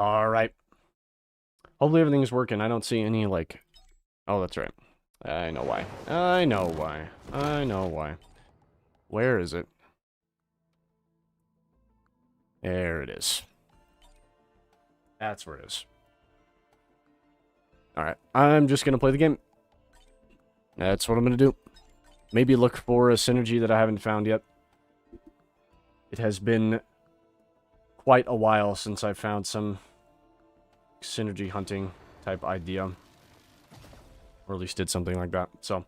Alright. Hopefully everything's working. I don't see any, like... Oh, that's right. I know why. I know why. I know why. Where is it? There it is. That's where it is. Alright. I'm just gonna play the game. That's what I'm gonna do. Maybe look for a synergy that I haven't found yet. It has been quite a while since I found some synergy hunting type idea. Or at least did something like that. So,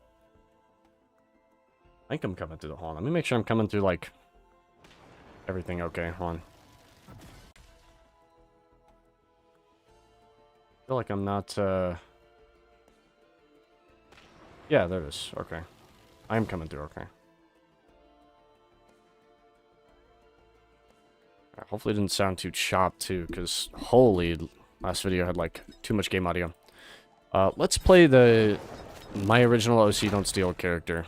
I think I'm coming through the hall. Let me make sure I'm coming through, like, everything okay. Hold on. I feel like I'm not, Yeah, there it is. Okay. I am coming through okay. Hopefully it didn't sound too chopped, too, because, holy, last video had, like, too much game audio. Let's play my original OC Don't Steal character.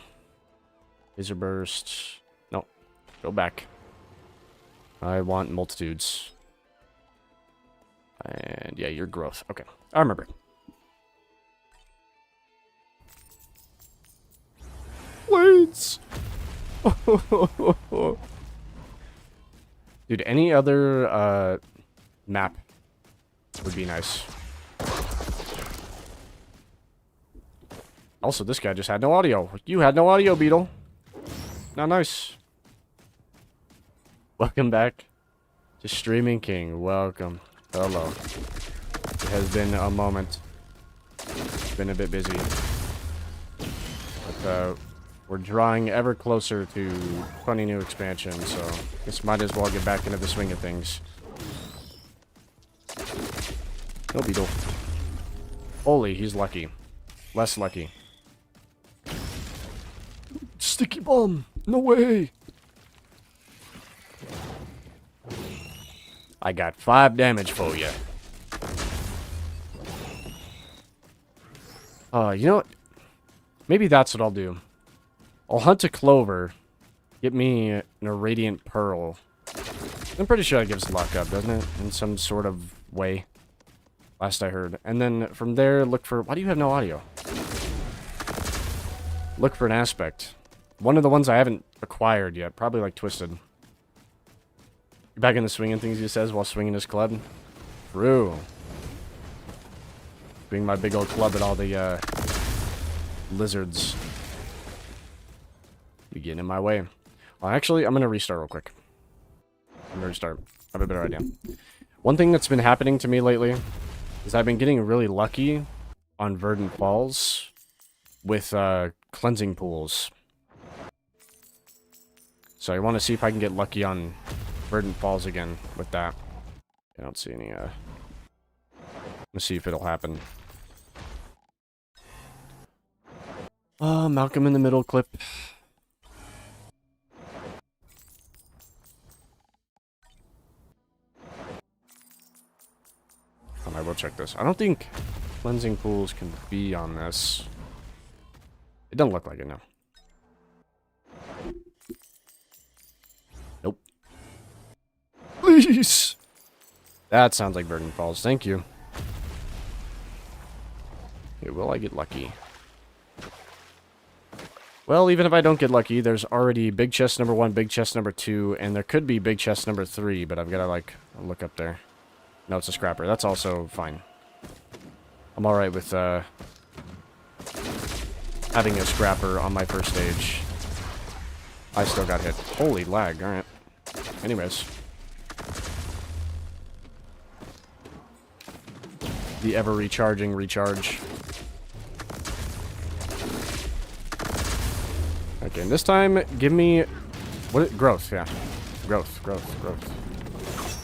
Laser Burst. No. Go back. I want multitudes. And, yeah, your growth. Okay. I remember. Blades! Dude, any other, map would be nice. Also, this guy just had no audio. You had no audio, Beetle. Not nice. Welcome back to Streaming King. Welcome. Hello. It has been a moment. It's been a bit busy. But, we're drawing ever closer to plenty new expansion, so guess might as well get back into the swing of things. No Beetle. Holy, he's lucky. Less lucky. Sticky bomb! No way! I got 5 damage for you. You know what? Maybe that's what I'll do. I'll hunt a clover. Get me an irradiant pearl. I'm pretty sure that gives luck up, doesn't it? In some sort of way. Last I heard. And then from there, look for... Why do you have no audio? Look for an aspect. One of the ones I haven't acquired yet. Probably like Twisted. You're back in the swinging things, he says, while swinging his club. True. Swing my big old club at all the, lizards. You getting in my way. Well, actually, I'm gonna restart real quick. I'm gonna restart. I have a better idea. One thing that's been happening to me lately is I've been getting really lucky on Verdant Falls with, cleansing pools. So I want to see if I can get lucky on Verdant Falls again with that. I don't see any, let's see if it'll happen. Malcolm in the Middle clip. I will check this. I don't think cleansing pools can be on this. It doesn't look like it now. Nope. Please! That sounds like Verdant Falls. Thank you. Okay, will I get lucky? Well, even if I don't get lucky, there's already big chest number 1, big chest number 2, and there could be big chest number 3, but I've got to, like, look up there. No, it's a scrapper. That's also fine. I'm alright with, having a scrapper on my first stage. I still got hit. Holy lag, alright. Anyways. The ever-recharging recharge. Okay, and this time, give me... What? Growth, yeah. Growth.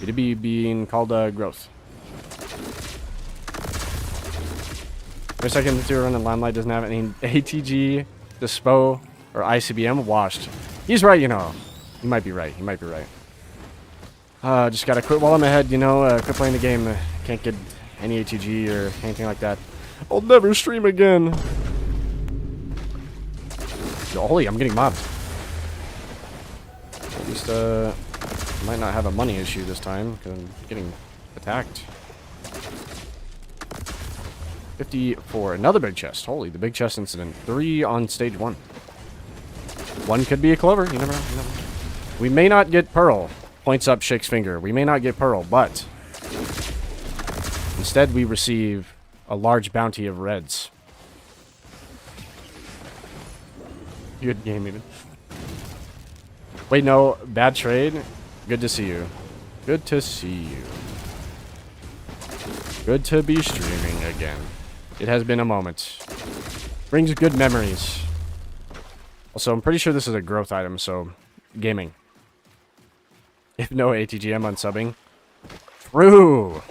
It'd be being called, growth. For a second, the 2 running Limelight doesn't have any ATG, Dispo, or ICBM washed. He's right, you know. He might be right. Just gotta quit while I'm ahead, you know. Quit playing the game. Can't get any ATG or anything like that. I'll never stream again. Holy, I'm getting mobbed. At least, might not have a money issue this time, because I'm getting attacked. 54. Another big chest. Holy, the big chest incident. 3 on stage 1. One could be a clover. You never know. You never know. We may not get Pearl. Points up, shakes finger. We may not get Pearl, but instead we receive a large bounty of reds. Good game, even. Wait, no. Bad trade. Good to see you. Good to see you. Good to be streaming again. It has been a moment. Brings good memories. Also, I'm pretty sure this is a growth item, so gaming. If no ATG, I'm unsubbing. True.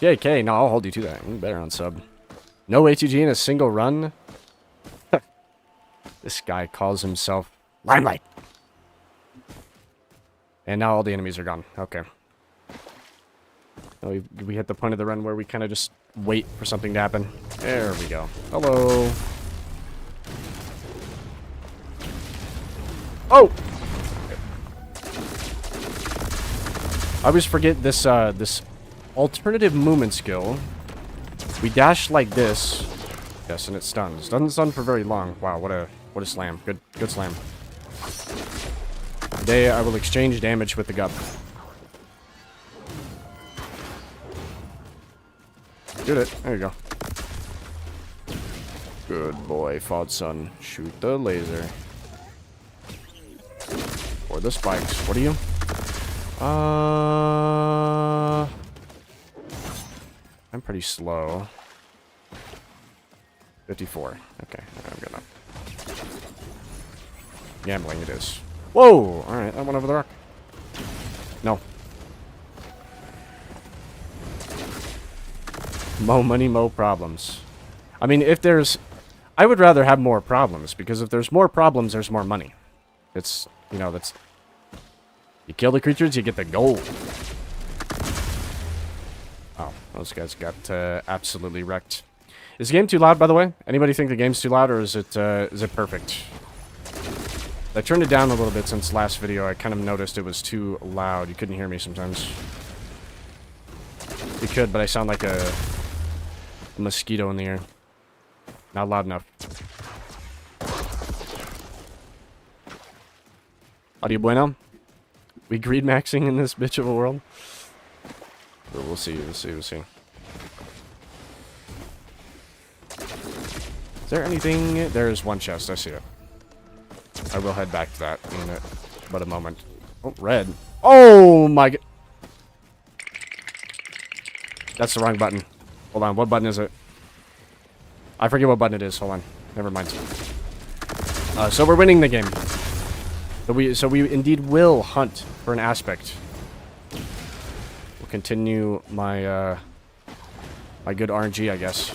JK, no, I'll hold you to that. You better unsub. No ATG in a single run. This guy calls himself Limelight. And now all the enemies are gone. Okay. Oh, we hit the point of the run where we kind of just wait for something to happen. There we go. Hello. Oh! I always forget this, this alternative movement skill. We dash like this. Yes, and it stuns. Doesn't stun for very long. Wow, what a slam. Good slam. Today I will exchange damage with the Gup. Shoot it. There you go. Good boy, Fodson. Shoot the laser. Or the spikes. What are you? I'm pretty slow. 54. Okay, I'm good enough. Gambling it is. Whoa! Alright, I went over the rock. No. Mo money, mo problems. I mean, if there's... I would rather have more problems, because if there's more problems, there's more money. It's, you know, that's... You kill the creatures, you get the gold. Oh, those guys got absolutely wrecked. Is the game too loud, by the way? Anybody think the game's too loud, or is it perfect? I turned it down a little bit since last video. I kind of noticed it was too loud. You couldn't hear me sometimes. You could, but I sound like a mosquito in the air. Not loud enough. Audio bueno? We greed maxing in this bitch of a world? But we'll see, we'll see, we'll see. Is there anything? There is one chest, I see it. I will head back to that in but a moment. Oh, red. Oh my god. That's the wrong button. Hold on, what button is it? I forget what button it is. Hold on. Never mind. So we're winning the game. So we indeed will hunt for an aspect. We'll continue my my good RNG, I guess.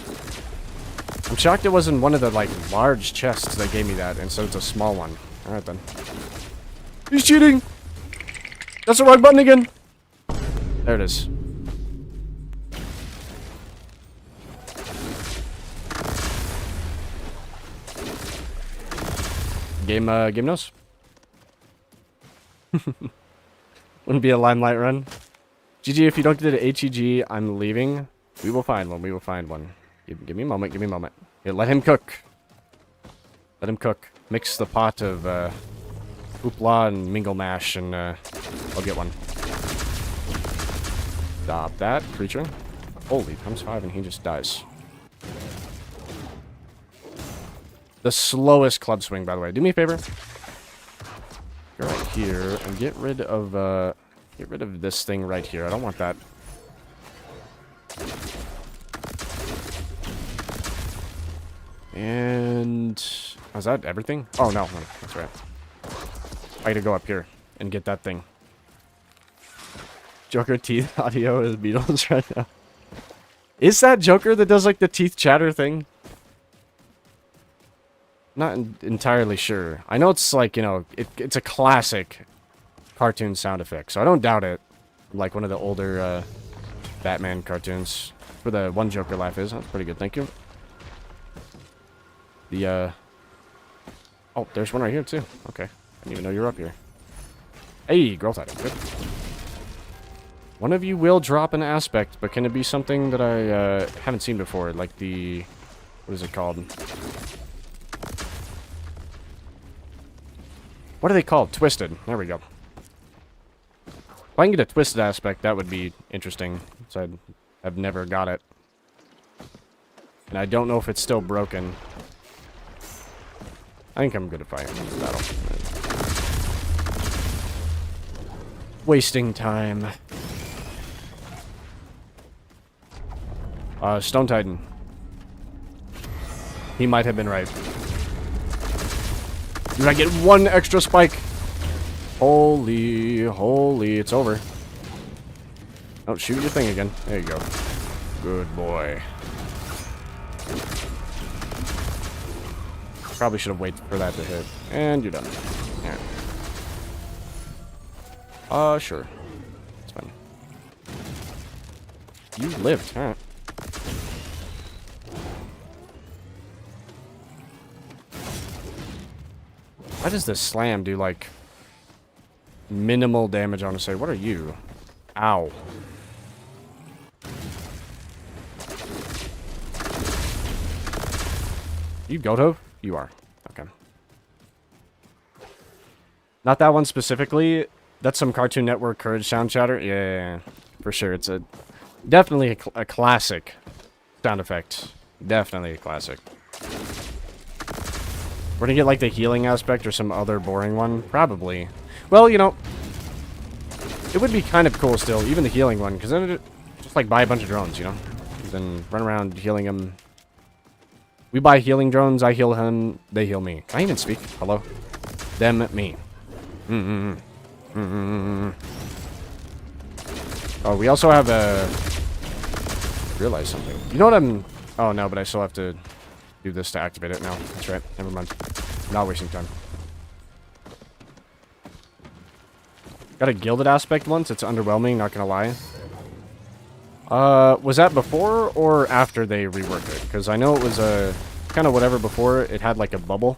I'm shocked it wasn't one of the like large chests that gave me that, and so it's a small one. All right then. He's cheating. That's the wrong button again. There it is. Game knows. Wouldn't be a Limelight run. GG, if you don't get an HEG, I'm leaving. We will find one. We will find one. Give me a moment. Give me a moment. Here, let him cook. Let him cook. Mix the pot of hoopla and mingle mash, and I'll get one. Stop that creature. Holy, times 5 and he just dies. The slowest club swing, by the way. Do me a favor. Go right here and get rid of this thing right here. I don't want that. And is that everything? Oh no, that's right. I gotta go up here and get that thing. Joker teeth audio is Beatles right now. Is that Joker that does like the teeth chatter thing? Not entirely sure. I know it's like, you know, it's a classic cartoon sound effect, so I don't doubt it. Like one of the older Batman cartoons. For the one Joker laugh is. That's pretty good, thank you. The, oh, there's one right here, too. Okay. I didn't even know you were up here. Hey, growth item. Good. One of you will drop an aspect, but can it be something that I haven't seen before? Like the... What is it called? What are they called? Twisted. There we go. If I can get a twisted aspect, that would be interesting. So I've never got it. And I don't know if it's still broken. I think I'm good if I am in the battle. Wasting time. Stone Titan. He might have been right. Did I get one extra spike? Holy, it's over. Oh, shoot your thing again. There you go. Good boy. Probably should have waited for that to hit. And you're done. Yeah. Sure. It's fine. You lived, alright. Why does this slam do, like, minimal damage, honestly? What are you? Ow. You Goto? You are. Okay. Not that one specifically. That's some Cartoon Network Courage sound chatter. Yeah, for sure. It's definitely a classic sound effect. Definitely a classic. We're gonna get like the healing aspect or some other boring one? Probably. Well, you know, it would be kind of cool still, even the healing one, because then just like buy a bunch of drones, you know? Then run around healing them. We buy healing drones, I heal him, they heal me. Can I even speak? Hello? Them, me. Oh, we also have a... Realize something. You know what I'm... Oh, no, but I still have to do this to activate it now. That's right. Never mind. Not wasting time. Got a gilded aspect once. It's underwhelming, not gonna lie. Was that before or after they reworked it? Because I know it was a kind of whatever before. It had like a bubble,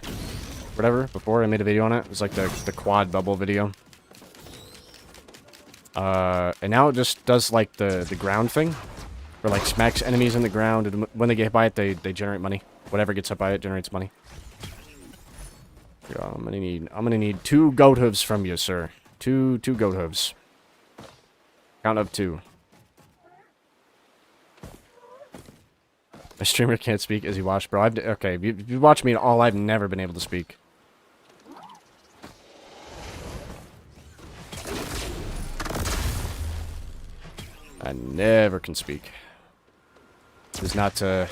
whatever. Before I made a video on it, it was like the quad bubble video. And now it just does like the ground thing, where like smacks enemies in the ground, and when they get hit by it, they generate money. Whatever gets hit by it generates money. Yeah, I'm gonna need 2 goat hooves from you, sir. Two goat hooves. Count up 2. My streamer can't speak as he watched, bro. Okay, if you watch me at all, I've never been able to speak. I never can speak. This is not a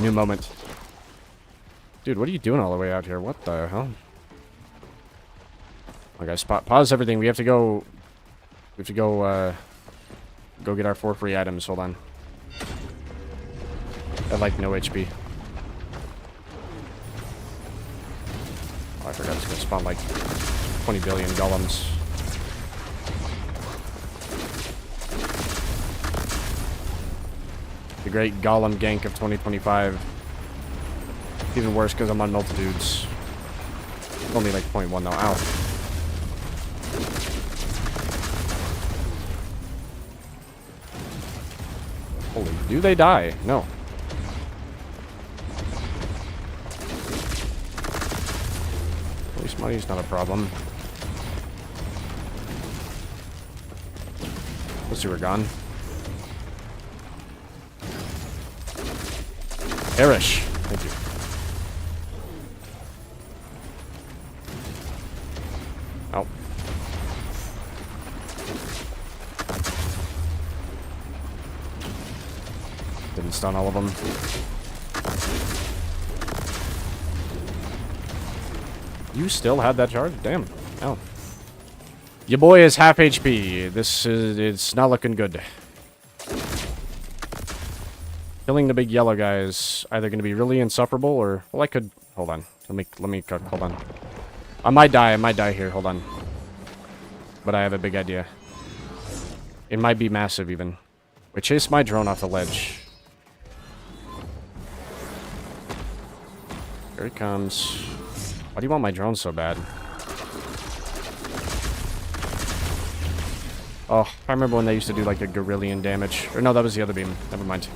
new moment. Dude, what are you doing all the way out here? What the hell? Okay, pause everything. We have to go... We have to go, go get our 4 free items. Hold on. I have, like, no HP. Oh, I forgot it's gonna spawn, like, 20 billion golems. The great golem gank of 2025. Even worse because I'm on multitudes. Only, like, 0.1 though. Ow. Holy, do they die? No. At least money's not a problem. Let's see, we're gone. Perish. Thank you. Oh. Didn't stun all of them. You still had that charge? Damn. Oh. Your boy is half HP. It's not looking good. Killing the big yellow guy is either going to be really insufferable or... Well, I could... Hold on. Let me cook. Hold on. I might die here. Hold on. But I have a big idea. It might be massive, even. Wait, chase my drone off the ledge. Here it comes. Why do you want my drone so bad? Oh, I remember when they used to do like a Gorillion damage. Or no, that was the other beam. Never mind.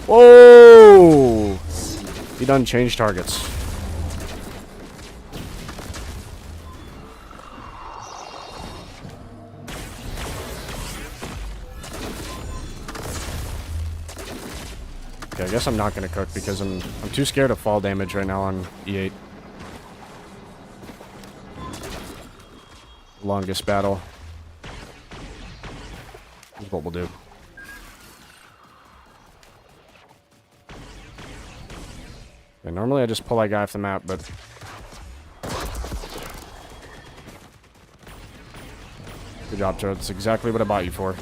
Whoa! He done changed targets. Okay, I guess I'm not gonna cook because I'm too scared of fall damage right now on E8. Longest battle. This is what we'll do. Okay, normally I just pull that guy off the map, but good job, Joe. That's exactly what I bought you for.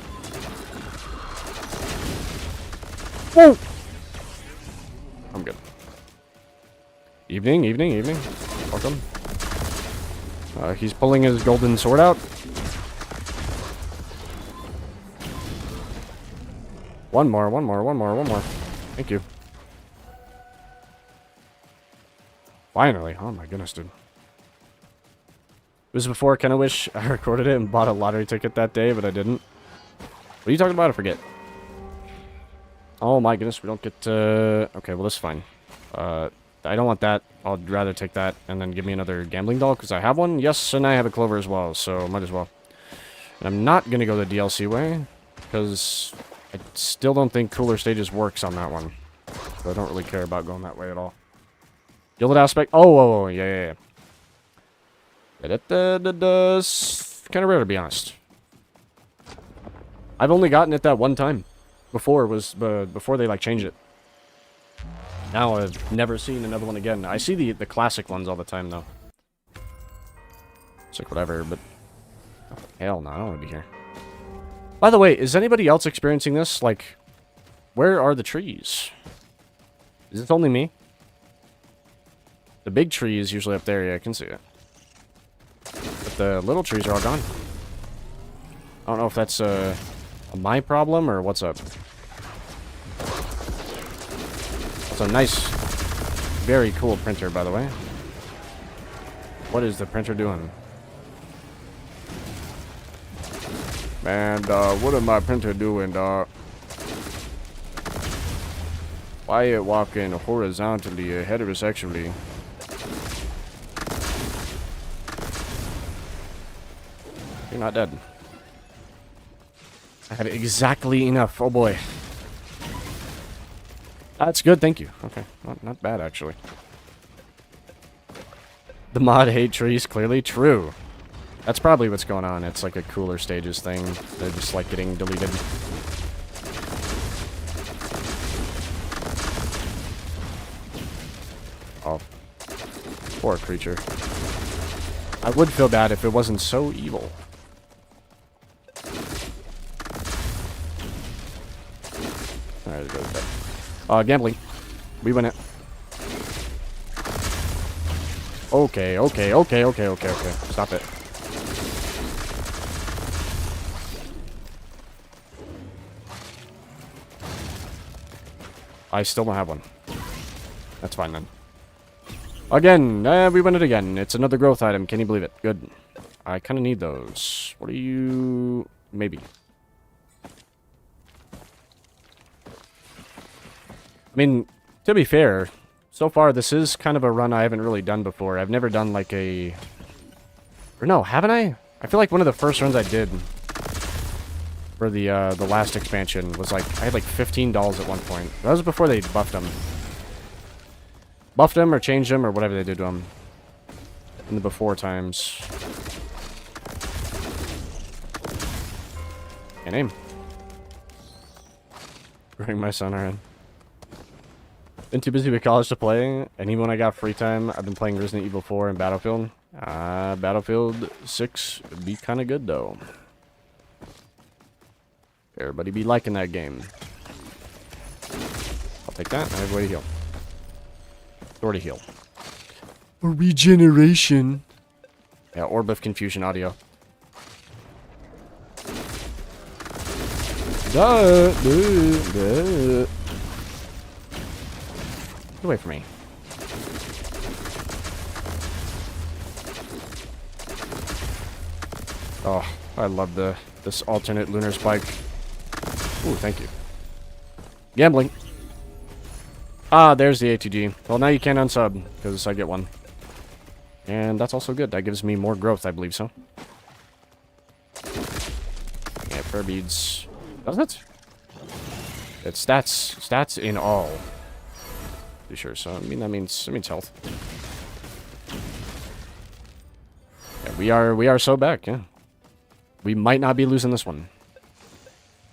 Whoa! I'm good. Evening, evening, evening. Welcome. He's pulling his golden sword out. One more, one more, one more, one more. Thank you. Finally. Oh my goodness, dude. It was before Kinda Wish I recorded it and bought a lottery ticket that day, but I didn't. What are you talking about? I forget. Oh my goodness, we don't get to... Okay, well, this is fine. I don't want that. I'd rather take that and then give me another gambling doll, because I have one. Yes, and I have a clover as well, so might as well. And I'm not going to go the DLC way, because I still don't think Cooler Stages works on that one. So I don't really care about going that way at all. Gilded Aspect. Oh, yeah. That's kind of rare, to be honest. I've only gotten it that one time. Before they like changed it. Now I've never seen another one again. I see the classic ones all the time though. It's like whatever, but oh, hell no, I don't want to be here. By the way, is anybody else experiencing this? Like, where are the trees? Is it only me? The big tree is usually up there. Yeah, I can see it. But the little trees are all gone. I don't know if that's my problem or what's up. It's a nice, very cool printer, by the way. What is the printer doing? Man, what is my printer doing, dog? Why it walking horizontally, heterosexually? You're not dead. I had exactly enough. Oh boy. That's good, thank you. Okay, not bad, actually. The mod hate trees, clearly true. That's probably what's going on. It's like a Cooler Stages thing. They're just, like, getting deleted. Oh. Poor creature. I would feel bad if it wasn't so evil. Alright, go with that. Gambling. We win it. Okay. Stop it. I still don't have one. That's fine then. Again, we win it again. It's another growth item. Can you believe it? Good. I kind of need those. What are you... Maybe. I mean, to be fair, so far this is kind of a run I haven't really done before. I've never done like a... Or no, haven't I? I feel like one of the first runs I did for the last expansion was like... I had like $15 at one point. That was before they buffed them. Buffed them or changed them or whatever they did to them. In the before times. Can't aim. Bring my son around. Been too busy with college to play, and even when I got free time, I've been playing Resident Evil 4 and Battlefield. Battlefield 6 would be kind of good, though. Everybody be liking that game. I'll take that. I have a way to heal. Door to heal. A regeneration. Yeah, Orb of Confusion audio. Get away from me. Oh, I love this alternate lunar spike. Ooh, thank you. Gambling. Ah, there's the ATG. Well, now you can't unsub, because I get one. And that's also good. That gives me more growth, I believe so. Yeah, prayer beads. Does it? It's stats. Stats in all. Pretty sure, so I mean that means health. Yeah, we are so back, yeah. We might not be losing this one.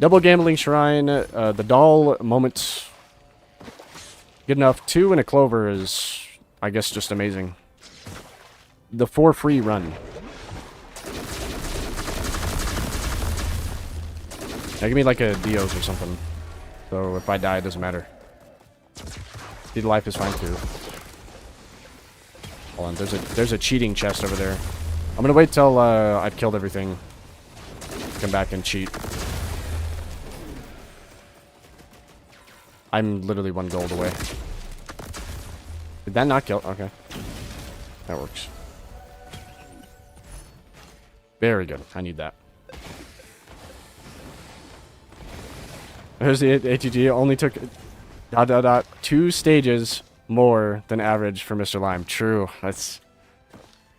Double gambling shrine, the doll moment. Good enough. 2 and a clover is, I guess, just amazing. The for free run. Now give me like a Dios or something. So if I die, it doesn't matter. Speed life is fine too. Hold on, there's a cheating chest over there. I'm gonna wait till I've killed everything. Come back and cheat. I'm literally 1 gold away. Did that not kill? Okay. That works. Very good. I need that. There's the ATG. Only took... ... 2 stages more than average for Mr. Lime. True. That's...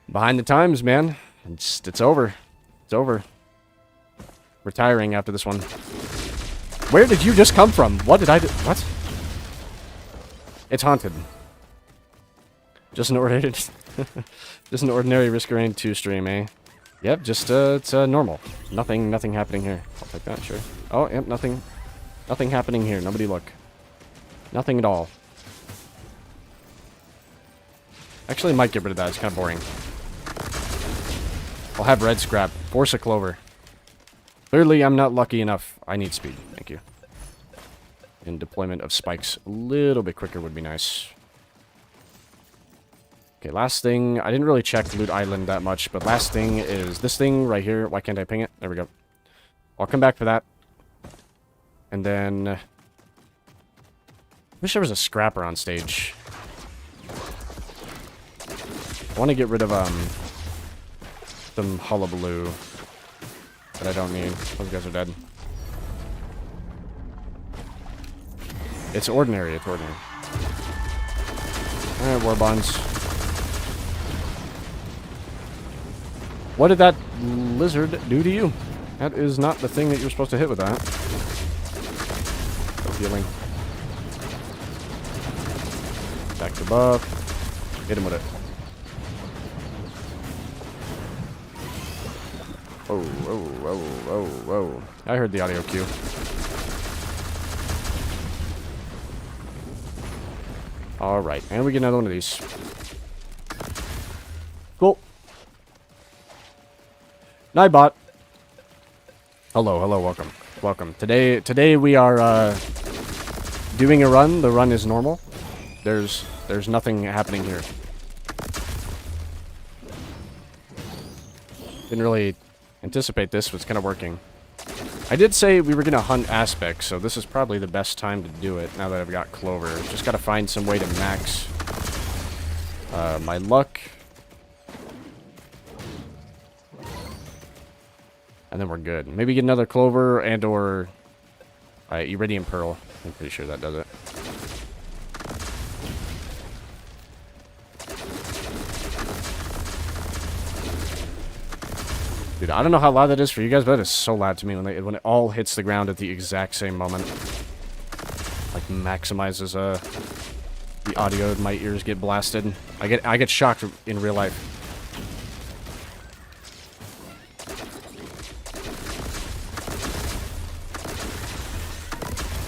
behind the times, man. It's over. It's over. Retiring after this one. Where did you just come from? What did I do? What? It's haunted. Just an ordinary... just an ordinary Risk of Rain 2 stream, eh? Yep, just, it's, normal. Nothing happening here. I'll take that, sure. Oh, yep, nothing happening here. Nobody look. Nothing at all. Actually, might get rid of that. It's kind of boring. I'll have red scrap. Force a clover. Clearly, I'm not lucky enough. I need speed. Thank you. And deployment of spikes a little bit quicker would be nice. Okay, last thing. I didn't really check Loot Island that much, but last thing is this thing right here. Why can't I ping it? There we go. I'll come back for that. And then... I wish there was a scrapper on stage. I want to get rid of, some hullabaloo that I don't need. Those guys are dead. It's ordinary, it's ordinary. Alright, war bonds. What did that lizard do to you? That is not the thing that you're supposed to hit with that. No healing. Back to buff. Hit him with it. Whoa, whoa, whoa, whoa, whoa. I heard the audio cue. Alright, and we get another one of these. Cool. Nightbot. Hello, hello, welcome. Welcome. Today we are doing a run. The run is normal. There's nothing happening here. Didn't really anticipate this, but it's kind of working. I did say we were going to hunt aspects, so this is probably the best time to do it now that I've got Clover. Just got to find some way to max my luck. And then we're good. Maybe get another Clover and or Iridium Pearl. I'm pretty sure that does it. Dude, I don't know how loud that is for you guys, but it's so loud to me when it all hits the ground at the exact same moment. Like maximizes the audio. My ears get blasted. I get shocked in real life.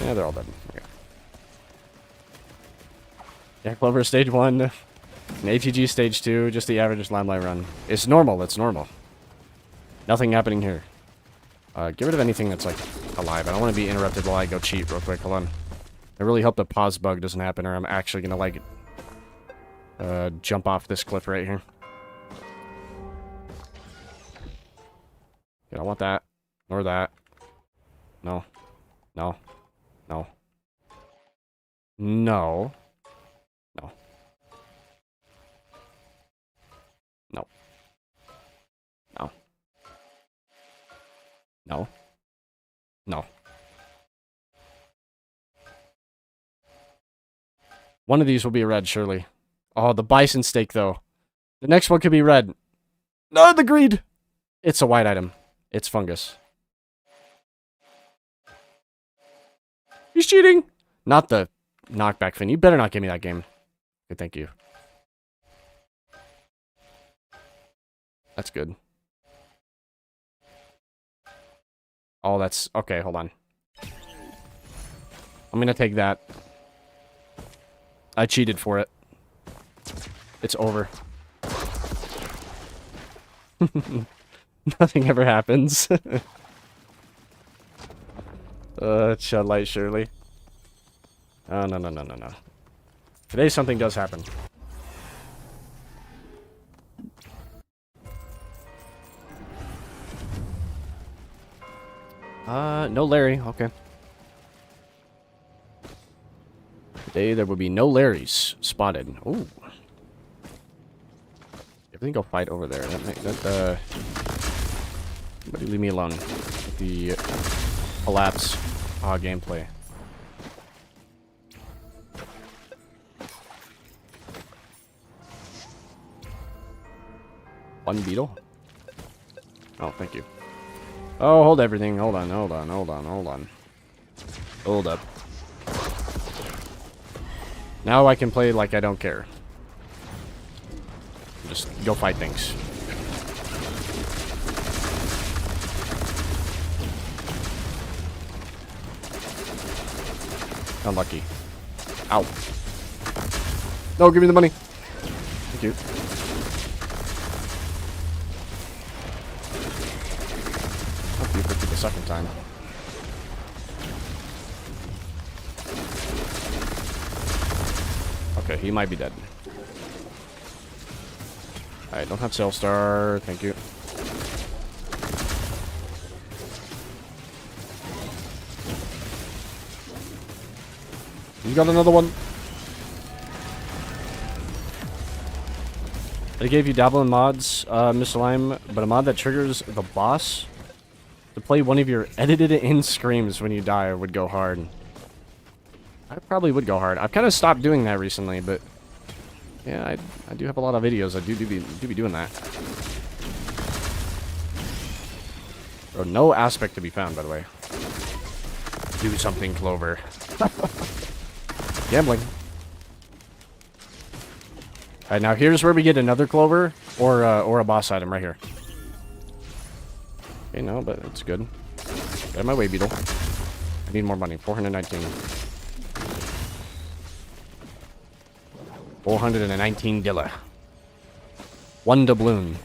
Yeah, they're all dead. Okay. Yeah, Clover stage 1, an ATG stage 2, just the average Limelight run. It's normal. It's normal. Nothing happening here. Get rid of anything that's, like, alive. I don't want to be interrupted while I go cheat real quick. Hold on. I really hope the pause bug doesn't happen, or I'm actually gonna, like, jump off this cliff right here. I don't want that. Nor that. No. No. No. No. No. No. No. No. One of these will be red, surely. Oh, the bison steak, though. The next one could be red. No, the greed! It's a white item. It's fungus. He's cheating! Not the knockback fin. You better not give me that game. Okay, thank you. That's good. Oh, that's... Okay, hold on. I'm gonna take that. I cheated for it. It's over. Nothing ever happens. Chud Light, surely. Oh, no, no, no, no, no. Today something does happen. No Larry. Okay. Today there will be no Larrys spotted. Ooh. Everything go fight over there. Somebody leave me alone with the collapse gameplay. One beetle? Oh, thank you. Oh, hold everything. Hold on, hold on, hold on, hold on. Hold up. Now I can play like I don't care. Just go fight things. Unlucky. Ow. No, give me the money. Thank you. I'll keep it for the second time. Okay, he might be dead. I don't have Cell Star, thank you. You got another one? I gave you Dabbling mods, Mr. Lime, but a mod that triggers the boss to play one of your edited-in screams when you die would go hard. I probably would go hard. I've kind of stopped doing that recently, but yeah, I do have a lot of videos. I do be doing that. Oh, no aspect to be found, by the way. Do something, Clover. Gambling. Alright, now here's where we get another Clover or a boss item right here. Okay, no, but it's good. Get out of my way, Beetle. I need more money. 419. 419 Dilla. One doubloon.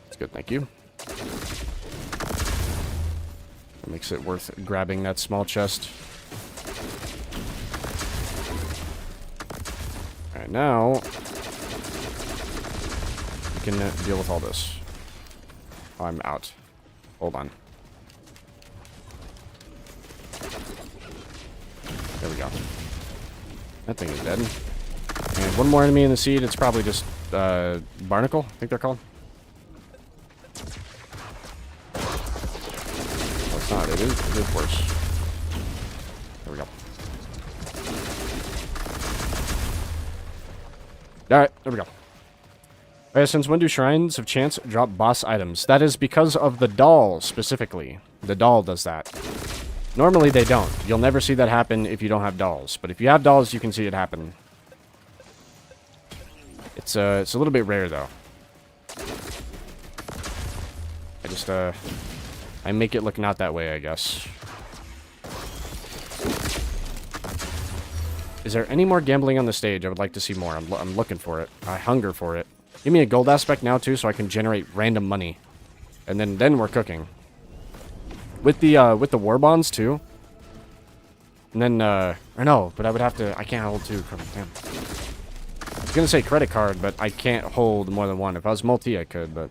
That's good, thank you. That makes it worth grabbing that small chest. Alright, now we can deal with all this. Oh, I'm out. Hold on. There we go. That thing is dead. And one more enemy in the seed. It's probably just barnacle, I think they're called. Oh, it's not. It is worse. There we go. Alright, there we go. Alright, since when do shrines of chance drop boss items? That is because of the doll, specifically. The doll does that. Normally they don't. You'll never see that happen if you don't have dolls. But if you have dolls, you can see it happen. It's a little bit rare, though. I just, I make it look not that way, I guess. Is there any more gambling on the stage? I would like to see more. I'm looking for it. I hunger for it. Give me a gold aspect now, too, so I can generate random money. And then we're cooking. With the war bonds, too. And then, or no, but I would have to, I can't hold two. Damn. I was gonna say credit card, but I can't hold more than one. If I was multi, I could, but...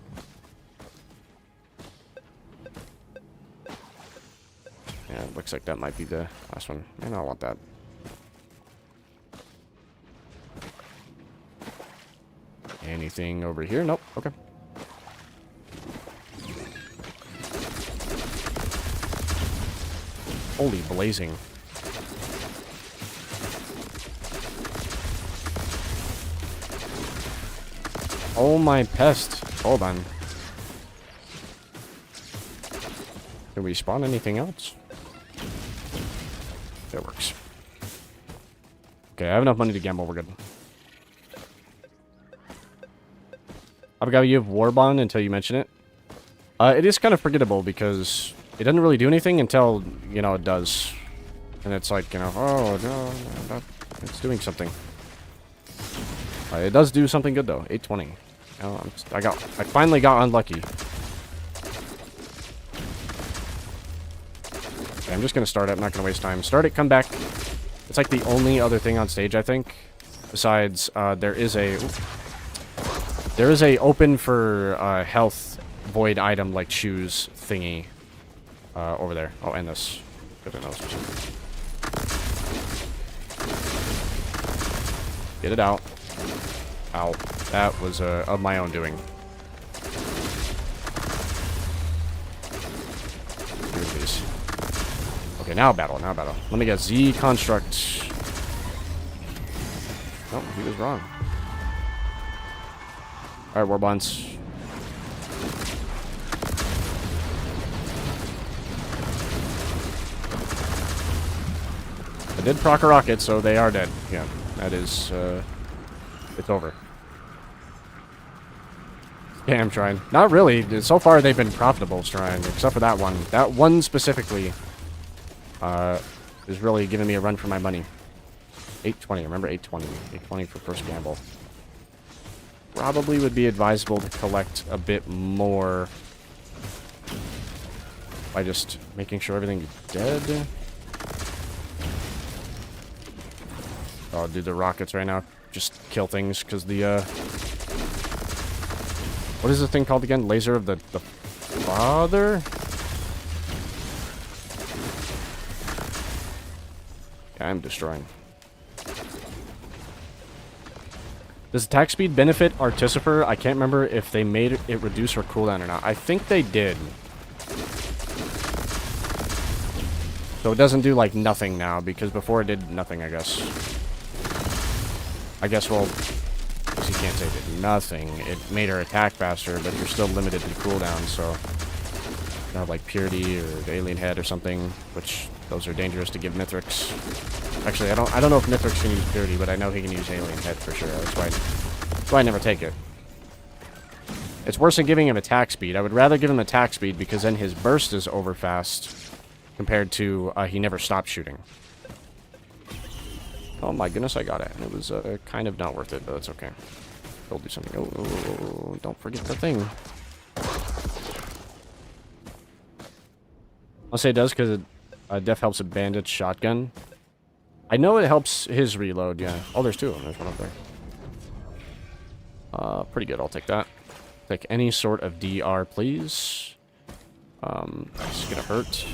Yeah, it looks like that might be the last one. Man, I don't want that. Anything over here? Nope. Okay. Holy blazing. Oh my pest. Hold on. Can we spawn anything else? That works. Okay, I have enough money to gamble. We're good. I've got you have Warbond until you mention it. It is kind of forgettable because it doesn't really do anything until, you know, it does. And it's like, you know, oh, no, it's doing something. It does do something good, though. 820. Oh, I finally got unlucky. Okay, I'm just going to start it. I'm not going to waste time. Start it, come back. It's like the only other thing on stage, I think. Besides, there is a open for health void item like shoes thingy over there. Oh, and this. Get it out. Ow. That was of my own doing. These. Okay, now battle. Let me get Z construct. Oh, he was wrong. Alright, Warbonds. I did proc a rocket, so they are dead. Yeah, that is, it's over. Yeah, I'm trying. Not really. So far, they've been profitable trying, except for that one. That one specifically, is really giving me a run for my money. 820, remember 820. 820 for first gamble. Probably would be advisable to collect a bit more by just making sure everything's dead. I'll do the rockets right now. Just kill things, because the, what is the thing called again? Laser of the father? Yeah, I'm destroying. Does attack speed benefit Artificer? I can't remember if they made it reduce her cooldown or not. I think they did. So it doesn't do, like, nothing now, because before it did nothing, I guess. Well, you can't say it did nothing. It made her attack faster, but you're still limited to cooldown, so... You have, like, Purity or the Alien Head or something, which those are dangerous to give Mithrix. Actually, I don't know if Mithrix can use Purity, but I know he can use Alien Head for sure. That's why I never take it. It's worse than giving him attack speed. I would rather give him attack speed because then his burst is over fast compared to he never stopped shooting. Oh my goodness, I got it. It was kind of not worth it, but that's okay. He'll do something. Oh, don't forget the thing. I'll say it does because Def helps a bandit shotgun. I know it helps his reload, yeah. Oh, there's two of them. There's one up there. Pretty good. I'll take that. Take any sort of DR, please. This is gonna hurt.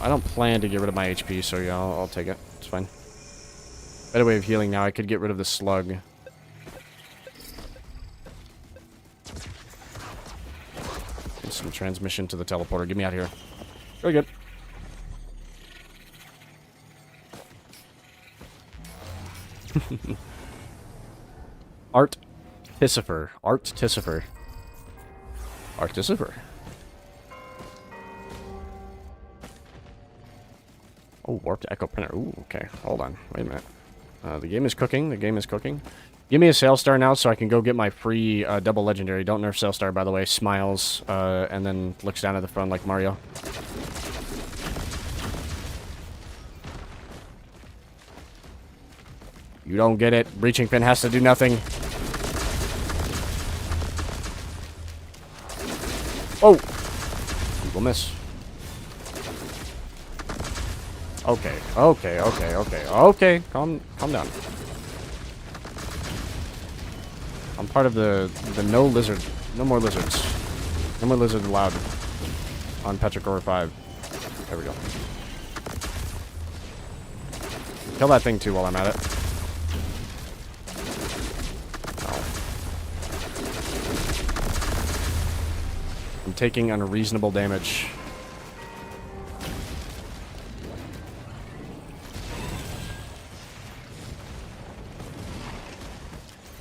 I don't plan to get rid of my HP, so yeah, I'll take it. It's fine. Better way of healing now. I could get rid of the slug. Get some transmission to the teleporter. Get me out of here. Very good. Artificer. Artificer. Artificer. Oh, warped echo printer. Ooh, okay. Hold on. Wait a minute. The game is cooking. The game is cooking. Give me a Sail Star now so I can go get my free double legendary. Don't nerf Sail Star, by the way. Smiles, and then looks down at the front like Mario. You don't get it. Breaching Pin has to do nothing. Oh! We'll miss. Okay, okay, okay, okay, okay. Calm down. I'm part of the no lizard. No more lizards. No more lizards allowed on Petrichor 5. There we go. Kill that thing too while I'm at it. taking unreasonable damage.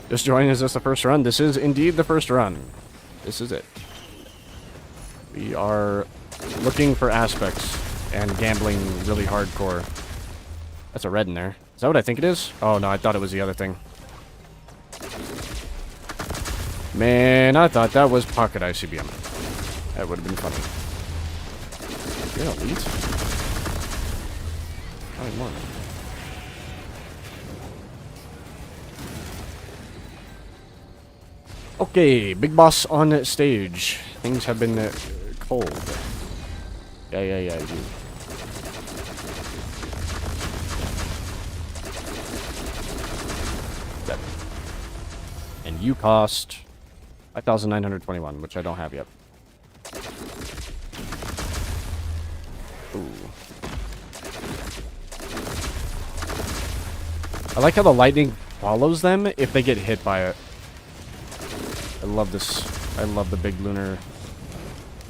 Just joining, is this the first run? This is indeed the first run. This is it. We are looking for aspects and gambling really hardcore. That's a red in there. Is that what I think it is? Oh no, I thought it was the other thing. Man, I thought that was pocket ICBM. That would have been funny. You're elite? Probably more. Okay, big boss on stage. Things have been cold. Yeah, you. That. And you cost 5,921, which I don't have yet. Ooh. I like how the lightning follows them if they get hit by it. I love this. I love the big lunar,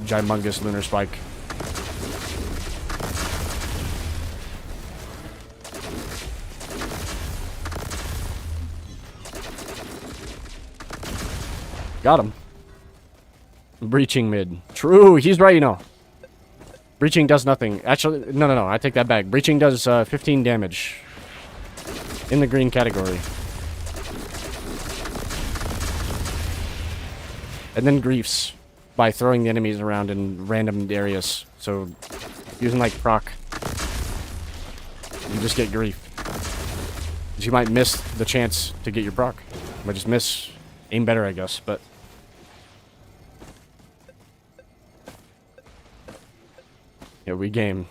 gymongous lunar spike. Got him. Breaching mid. True, he's right, you know. Breaching does nothing. Actually, no, I take that back. Breaching does 15 damage. In the green category. And then griefs by throwing the enemies around in random areas. So, using like proc, you just get grief. Because you might miss the chance to get your proc. You might just miss. Aim better, I guess, but... yeah, we game.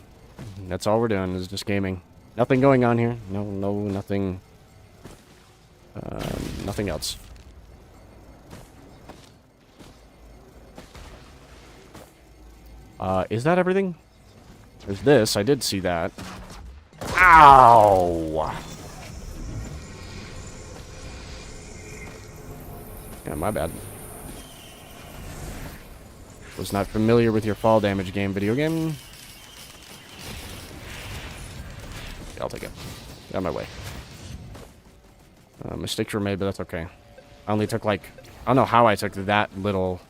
That's all we're doing, is just gaming. Nothing going on here. Nothing. Nothing else. Is that everything? There's this. I did see that. Ow! Yeah, my bad. Was not familiar with your fall damage game, video game. Yeah, I'll take it. Got my way. Mistakes were made, but that's okay. I only took like... I don't know how I took that little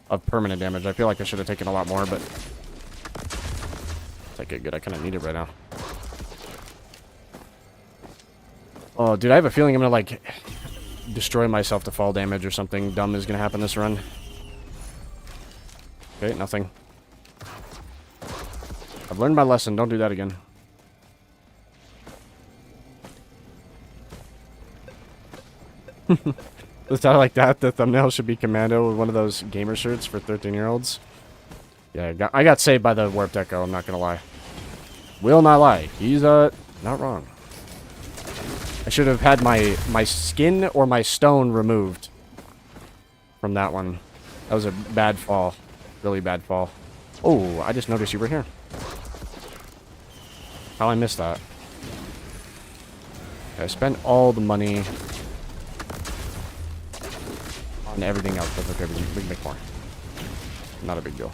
of permanent damage. I feel like I should have taken a lot more, but... take it good. I kind of need it right now. Oh, dude, I have a feeling I'm gonna, like... destroy myself to fall damage or something dumb is gonna happen this run. Okay, nothing. I've learned my lesson. Don't do that again. Does that like that? The thumbnail should be Commando with one of those gamer shirts for 13-year-olds. Yeah, I got saved by the Warped Echo, I'm not gonna lie. Will not lie. He's, not wrong. I should have had my skin or my stone removed from that one. That was a bad fall. Really bad fall. Oh, I just noticed you were here. How I missed that. Okay, I spent all the money on everything else. That's okay, we can make more. Not a big deal.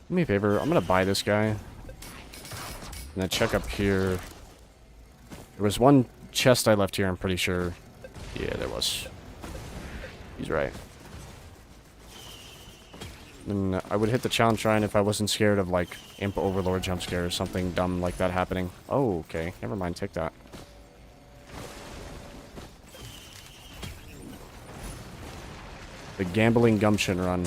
Do me a favor, I'm gonna buy this guy. And then check up here. There was one chest I left here, I'm pretty sure. Yeah, there was. He's right. And I would hit the challenge shrine if I wasn't scared of, like, Imp Overlord jump scare or something dumb like that happening. Oh, okay. Never mind, take that. The Gambling Gumption run.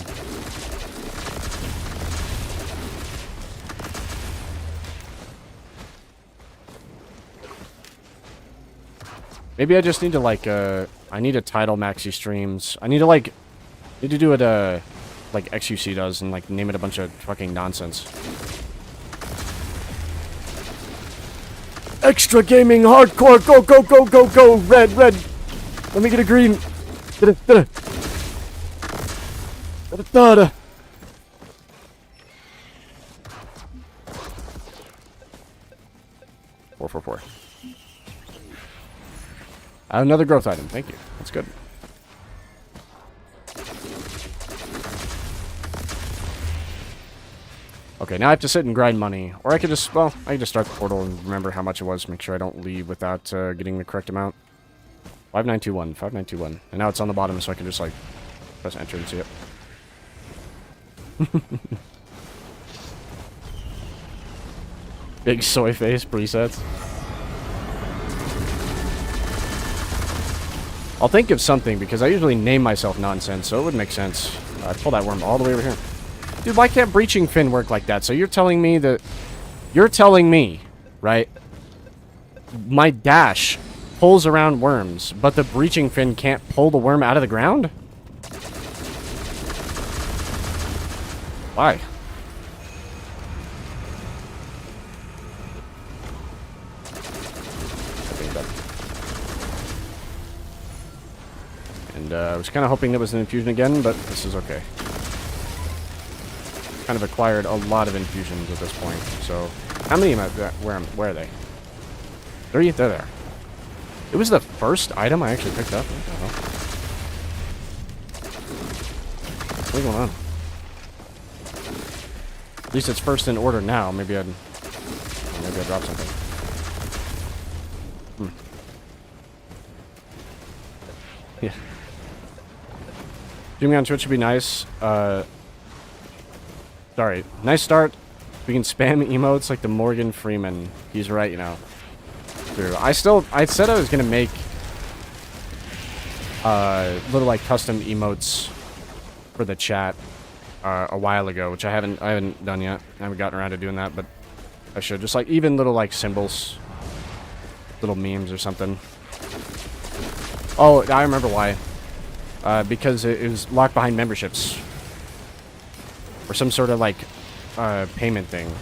Maybe I just need to, like, I need to title Maxi streams. I need to, like, do it, like XUC does and, like, name it a bunch of fucking nonsense. Extra gaming hardcore, go, go, go, go, go, red, red. Let me get a green. Da-da. 444. Another growth item. Thank you. That's good. Okay, now I have to sit and grind money. Or I could just, well, I could just start the portal and remember how much it was. Make sure I don't leave without getting the correct amount. 5921, 5921. And now it's on the bottom, so I can just, like, press enter and see it. Big soy face presets. I'll think of something, because I usually name myself nonsense, so it would make sense. I pull that worm all the way over here. Dude, why can't breaching fin work like that? So you're telling me that... You're telling me, right? My dash pulls around worms, but the breaching fin can't pull the worm out of the ground? Why? And I was kind of hoping there was an infusion again, but this is okay. Kind of acquired a lot of infusions at this point, so... How many am I... Where are they? 3? They're there. It was the first item I actually picked up. What the hell? What's going on? At least it's first in order now. Maybe I'd drop something. Yeah. Doing on Twitch would be nice. Sorry. Nice start. We can spam emotes like the Morgan Freeman. He's right, you know. True. I said I was gonna make little like custom emotes for the chat a while ago, which I haven't done yet. I haven't gotten around to doing that, but I should. Just like even little like symbols, little memes or something. Oh, I remember why. Because it was locked behind memberships. Or some sort of, like, payment thing.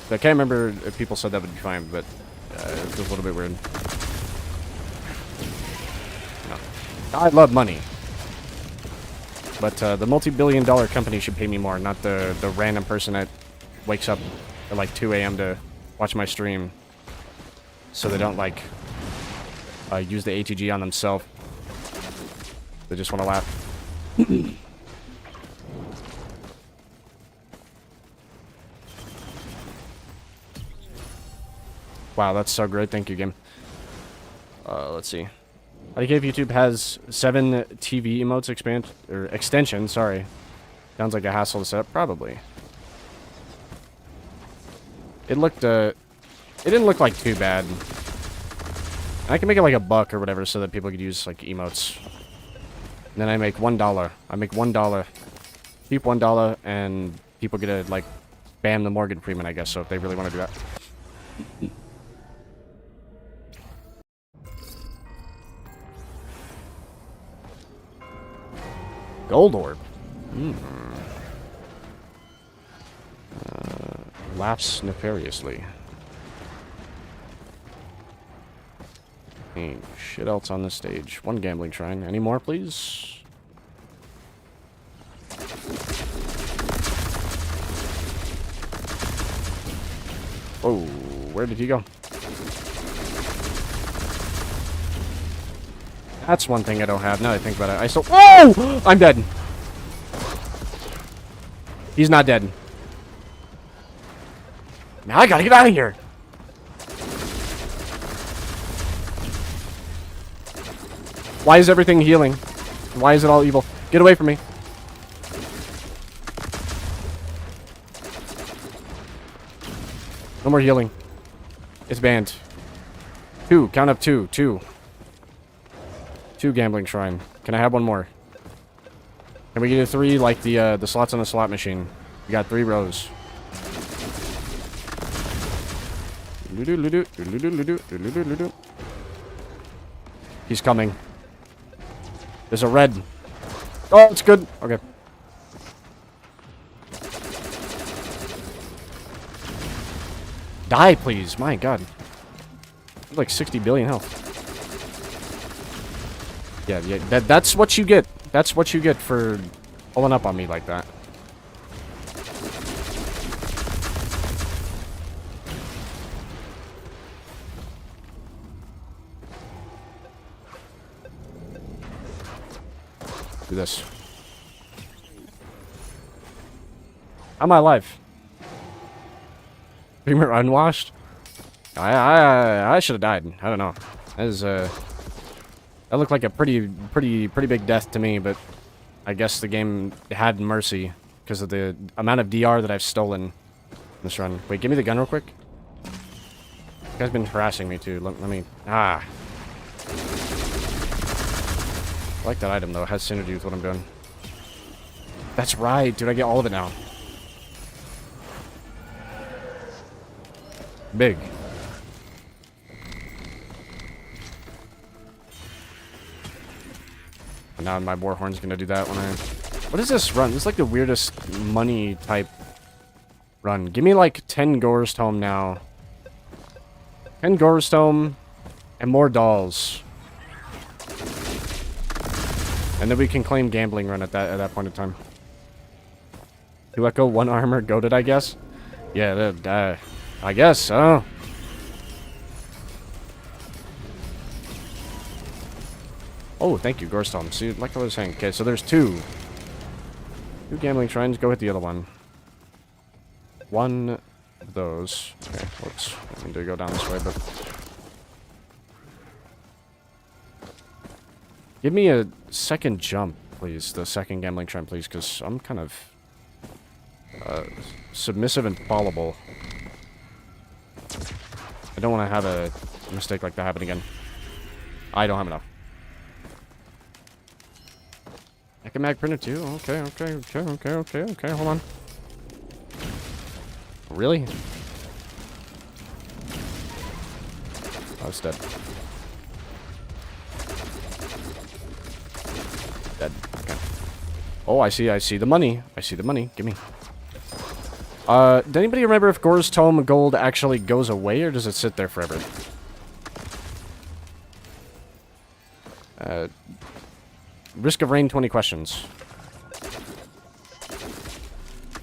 I can't remember if people said that would be fine, but it feels a little bit weird. No. I love money. But the multi-billion-dollar company should pay me more, not the random person that wakes up at, like, 2 a.m. to watch my stream. So they don't, like, use the ATG on themselves. They just want to laugh. Wow, that's so great. Thank you, game. Let's see. I think if YouTube has 7 TV emotes extension, sorry. Sounds like a hassle to set up. Probably. It looked, it didn't look like too bad. I can make it like $1 or whatever so that people could use, like, emotes. And then I make $1. I make $1. Keep $1, and people get to, like, spam the Morgan Freeman, I guess, so if they really want to do that. Gold orb. Laughs nefariously. Ain't shit else on this stage. 1 gambling shrine. Any more, please? Oh, where did he go? That's one thing I don't have. Now that I think about it, I still... Oh! I'm dead. He's not dead. Now I gotta get out of here. Why is everything healing? Why is it all evil? Get away from me. No more healing. It's banned. 2. Count up 2. 2. 2 gambling shrine. Can I have 1 more? Can we get a 3 like the slots on the slot machine? We got 3 rows. He's coming. There's a red. Oh, it's good. Okay. Die, please. My God. Like 60 billion health. Yeah, that's what you get. That's what you get for pulling up on me like that. Do this. How am I alive? Streamer unwashed? I should have died. I don't know. That is, that looked like a pretty big death to me, but I guess the game had mercy because of the amount of DR that I've stolen in this run. Wait, give me the gun real quick. This guy's been harassing me too. Let me... Ah. I like that item though. It has synergy with what I'm doing. That's right, dude. I get all of it now. Big. And now my Warhorn's gonna do that when I... What is this run? This is like the weirdest money type run. Give me like 10 Gorst Home now. 10 Gorst Home and more dolls. And then we can claim gambling run at that point in time. 2 Echo, 1 armor, goated, I guess? Yeah, I guess so. Oh, thank you, Gorstom. See, like I was saying. Okay, so there's 2. 2 gambling shrines. Go hit the other one. 1 of those. Okay, whoops. I need to go down this way, but... Give me a second jump, please. The second gambling shrine, please, because I'm kind of... submissive and fallible. I don't want to have a mistake like that happen again. I don't have enough. Ecomag printer too? Okay, hold on. Really? Oh, it's dead. Dead. Okay. Oh, I see the money. I see the money. Give me. Did anybody remember if Gor's Tome Gold actually goes away, or does it sit there forever? Risk of rain, 20 questions.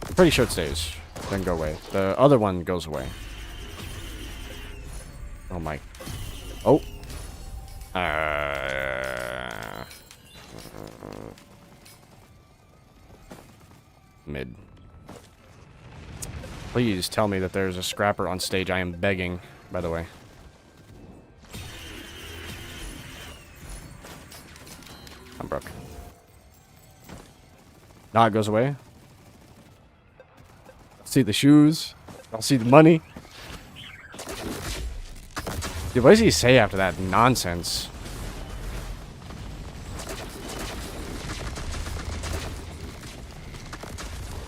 I'm pretty sure it stays. Then go away. The other one goes away. Oh my. Oh. Mid. Please tell me that there's a scrapper on stage. I am begging, by the way. I'm broke. Nah, it goes away. See the shoes. I'll see the money. Dude, what does he say after that nonsense?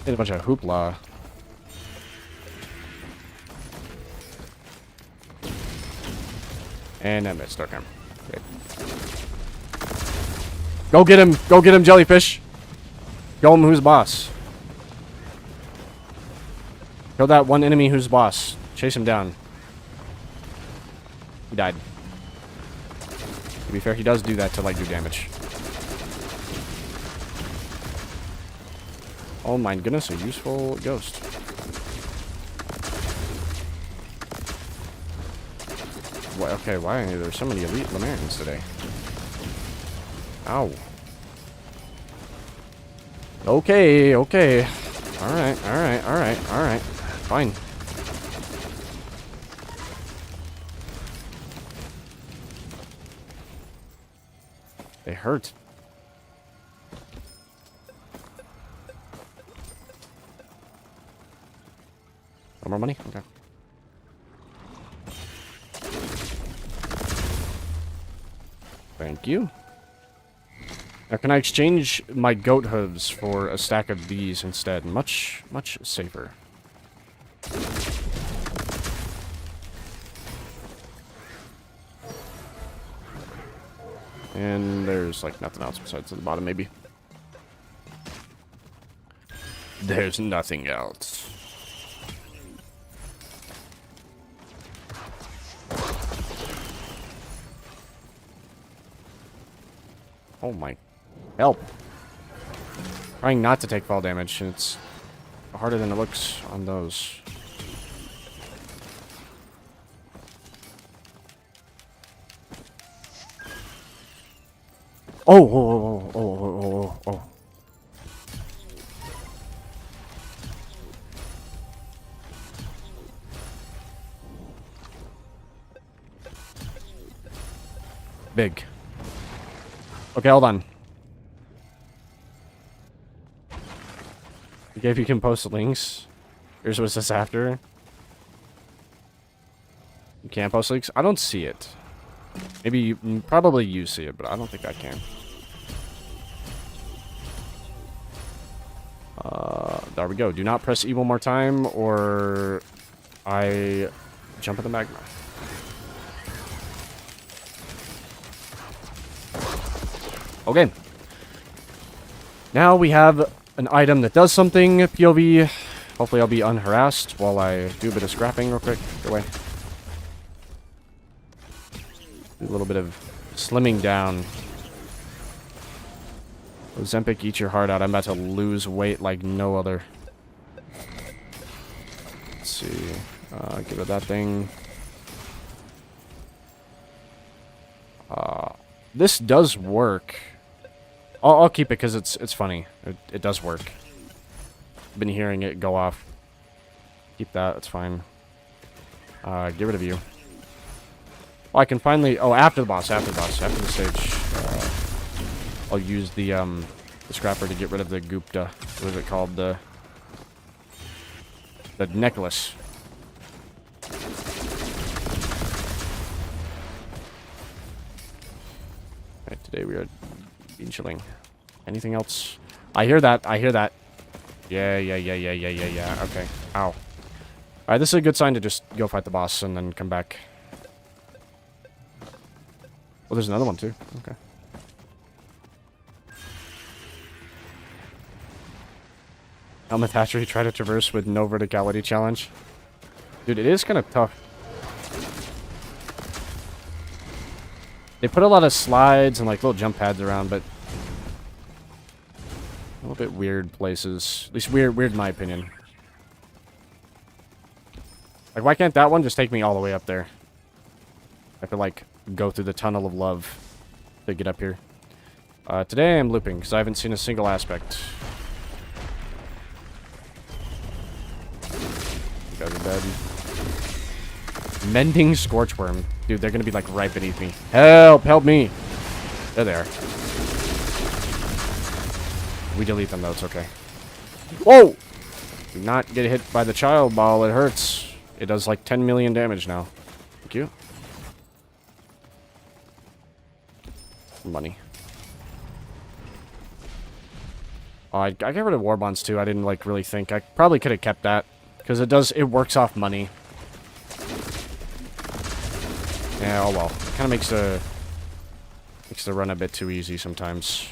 Did a bunch of hoopla. And I missed. Okay. Great. Go get him! Go get him, jellyfish! Show him who's boss. Kill that one enemy who's boss. Chase him down. He died. To be fair, he does do that to, like, do damage. Oh my goodness, a useful ghost. Okay, why are there so many elite Lamarans today? Ow. Okay. Alright. Fine. They hurt. No more money? Okay. Thank you. Now, can I exchange my goat hooves for a stack of these instead? Much safer. And there's, like, nothing else besides at the bottom, maybe. There's nothing else. Oh my... Help! Trying not to take fall damage, and it's harder than it looks on those. Oh. Big. Okay, hold on. Okay, if you can post links. Here's what's this after. You can't post links? I don't see it. Maybe you, probably you see it, but I don't think I can. There we go. Do not press E one more time, or I jump in the magma. Okay. Now we have an item that does something, POV. Hopefully I'll be unharassed while I do a bit of scrapping real quick. Go away. Do a little bit of slimming down. Ozempic, eat your heart out. I'm about to lose weight like no other. Let's see. Get rid of that thing. This does work. I'll keep it because it's funny. It does work. I've been hearing it go off. Keep that. It's fine. Get rid of you. Oh, I can finally... Oh, after the boss. After the stage. I'll use the scrapper to get rid of the Gupta. What is it called? The necklace. Alright, today we are being chilling. Anything else? I hear that. Yeah. Okay. Ow. Alright, this is a good sign to just go fight the boss and then come back. Oh, there's another one too. Okay. Helmet Hatchery, try to traverse with no verticality challenge. Dude, it is kind of tough. They put a lot of slides and like little jump pads around, but a little bit weird places. At least weird in my opinion. Like, why can't that one just take me all the way up there? I have to like go through the tunnel of love to get up here. Today I'm looping because I haven't seen a single aspect. You guys are dead. Mending Scorchworm. Dude, they're gonna be like right beneath me. Help me. There they are. We delete them though, it's okay. Whoa! Do not get hit by the child ball, it hurts. It does like 10 million damage now. Thank you. Money. Oh, I got rid of War Bonds too. I didn't like really think. I probably could have kept that. Because it works off money. Yeah, oh well. It kind of makes the run a bit too easy sometimes.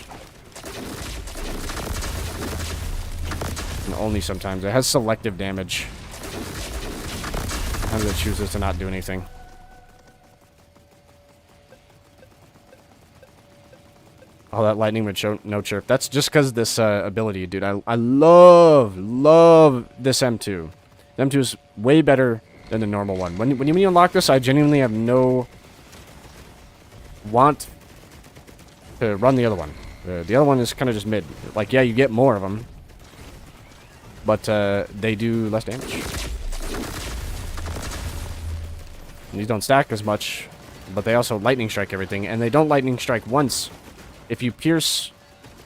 And only sometimes. It has selective damage. Sometimes it chooses to not do anything. Oh, that lightning would show no chirp. That's just because this ability, dude. I love this M2. The M2 is way better than the normal one. When you unlock this, I genuinely have no want to run the other one. The other one is kind of just mid. Like, yeah, you get more of them, but they do less damage. And these don't stack as much, but they also lightning strike everything, and they don't lightning strike once. If you pierce,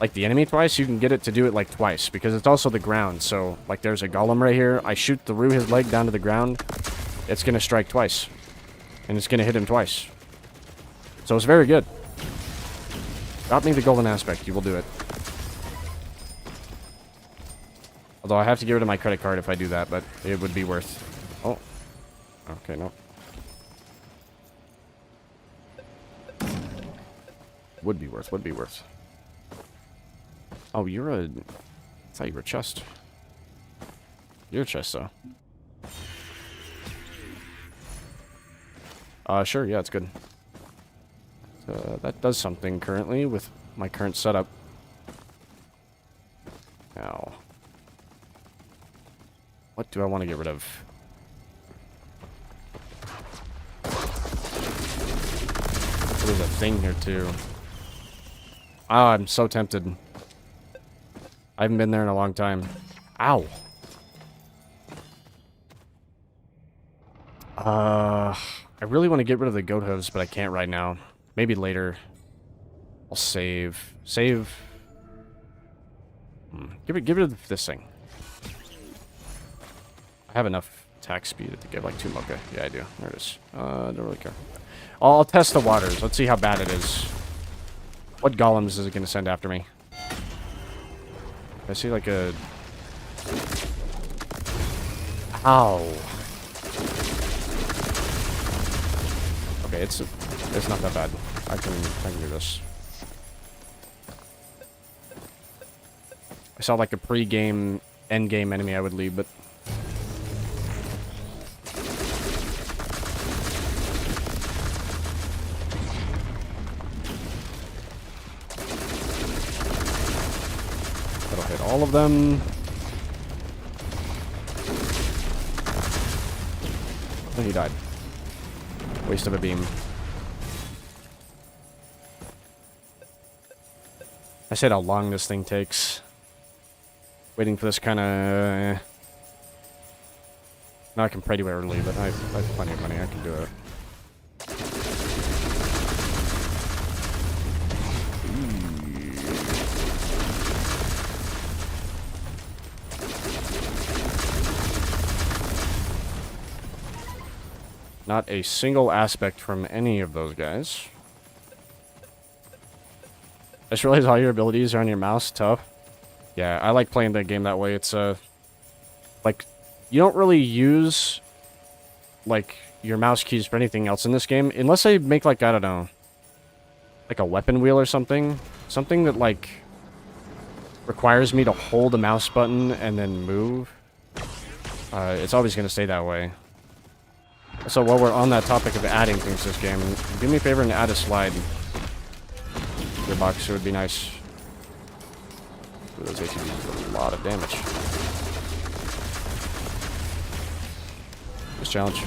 like, the enemy twice, you can get it to do it, like, twice, because it's also the ground. So, like, there's a golem right here. I shoot through his leg down to the ground. It's going to strike twice. And it's going to hit him twice. So it's very good. Drop me the golden aspect. You will do it. Although I have to get rid of my credit card if I do that, but it would be worth... Oh. Okay, no. Would be worth. Oh, you're a... I thought you were a chest. You're a chest, though. Sure, yeah, it's good. That does something currently with my current setup. Now... What do I want to get rid of? There's a thing here, too. Oh, I'm so tempted. I haven't been there in a long time. Ow. I really want to get rid of the goat hooves, but I can't right now. Maybe later. I'll save. Save. Give it this thing. I have enough attack speed to give like 2 mocha. Yeah, I do. There it is. Don't really care. I'll test the waters. Let's see how bad it is. What golems is it going to send after me? I see like a... Ow. Okay, it's not that bad. I can do this. I saw like a pre-game, end-game enemy I would leave, but... That'll hit all of them. Oh, he died. Waste of a beam. I said how long this thing takes. Waiting for this kind of... Now I can pray to early, but I have plenty of money. I can do it. Not a single aspect from any of those guys. I just realized all your abilities are on your mouse. Tough. Yeah, I like playing the game that way. It's, like, you don't really use, like, your mouse keys for anything else in this game. Unless they make, like, I don't know, like a weapon wheel or something. Something that, like, requires me to hold the mouse button and then move. It's always going to stay that way. So while we're on that topic of adding things to this game, do me a favor and add a slide. Your box, it would be nice. Those ATVs do a lot of damage. This challenge.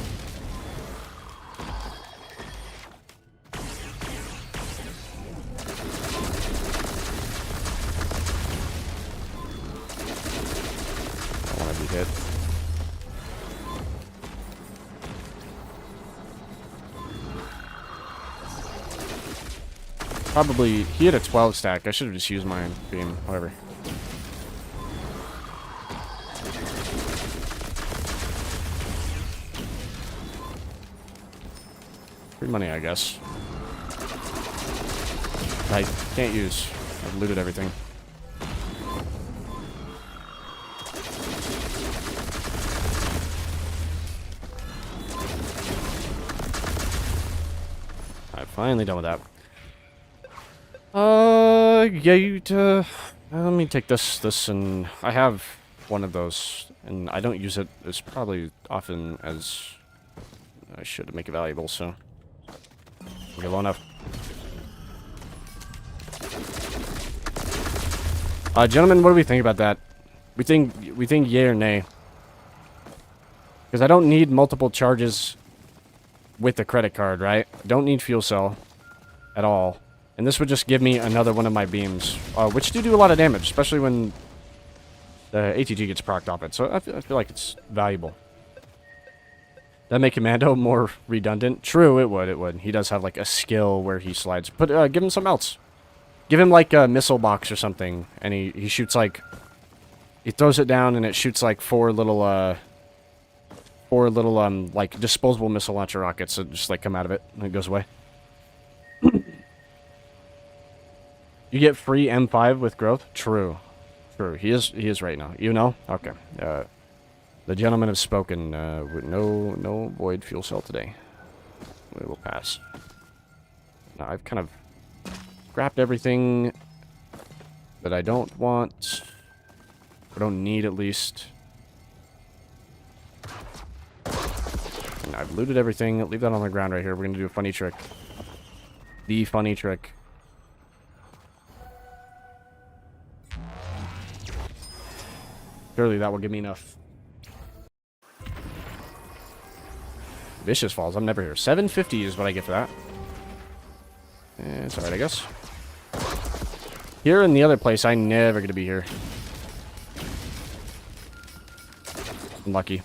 I want to be hit. Probably, he had a 12 stack. I should have just used my beam. Whatever. Free money, I guess. I can't use. I've looted everything. I'm finally done with that. Let me take this, and I have one of those, and I don't use it as probably often as I should to make it valuable, so we'll get low enough. Gentlemen, what do we think about that? We think yay or nay? Because I don't need multiple charges with the credit card, right? I don't need fuel cell at all. And this would just give me another one of my beams, which do a lot of damage, especially when the ATG gets procced off it. So I feel like it's valuable. That make Commando more redundant? True, it would. He does have like a skill where he slides. But give him something else. Give him like a missile box or something, and he shoots like... He throws it down and it shoots like four little like disposable missile launcher rockets that just like come out of it and it goes away. You get free M5 with growth? True. True. He is right now. You know? Okay. The gentlemen have spoken. With no void fuel cell today. We will pass. Now, I've kind of scrapped everything that I don't want. I don't need, at least. And I've looted everything. Leave that on the ground right here. We're going to do a funny trick. The funny trick. Surely that will give me enough. Vicious Falls. I'm never here. 750 is what I get for that. It's alright, I guess. Here and the other place, I never get to be here. Unlucky.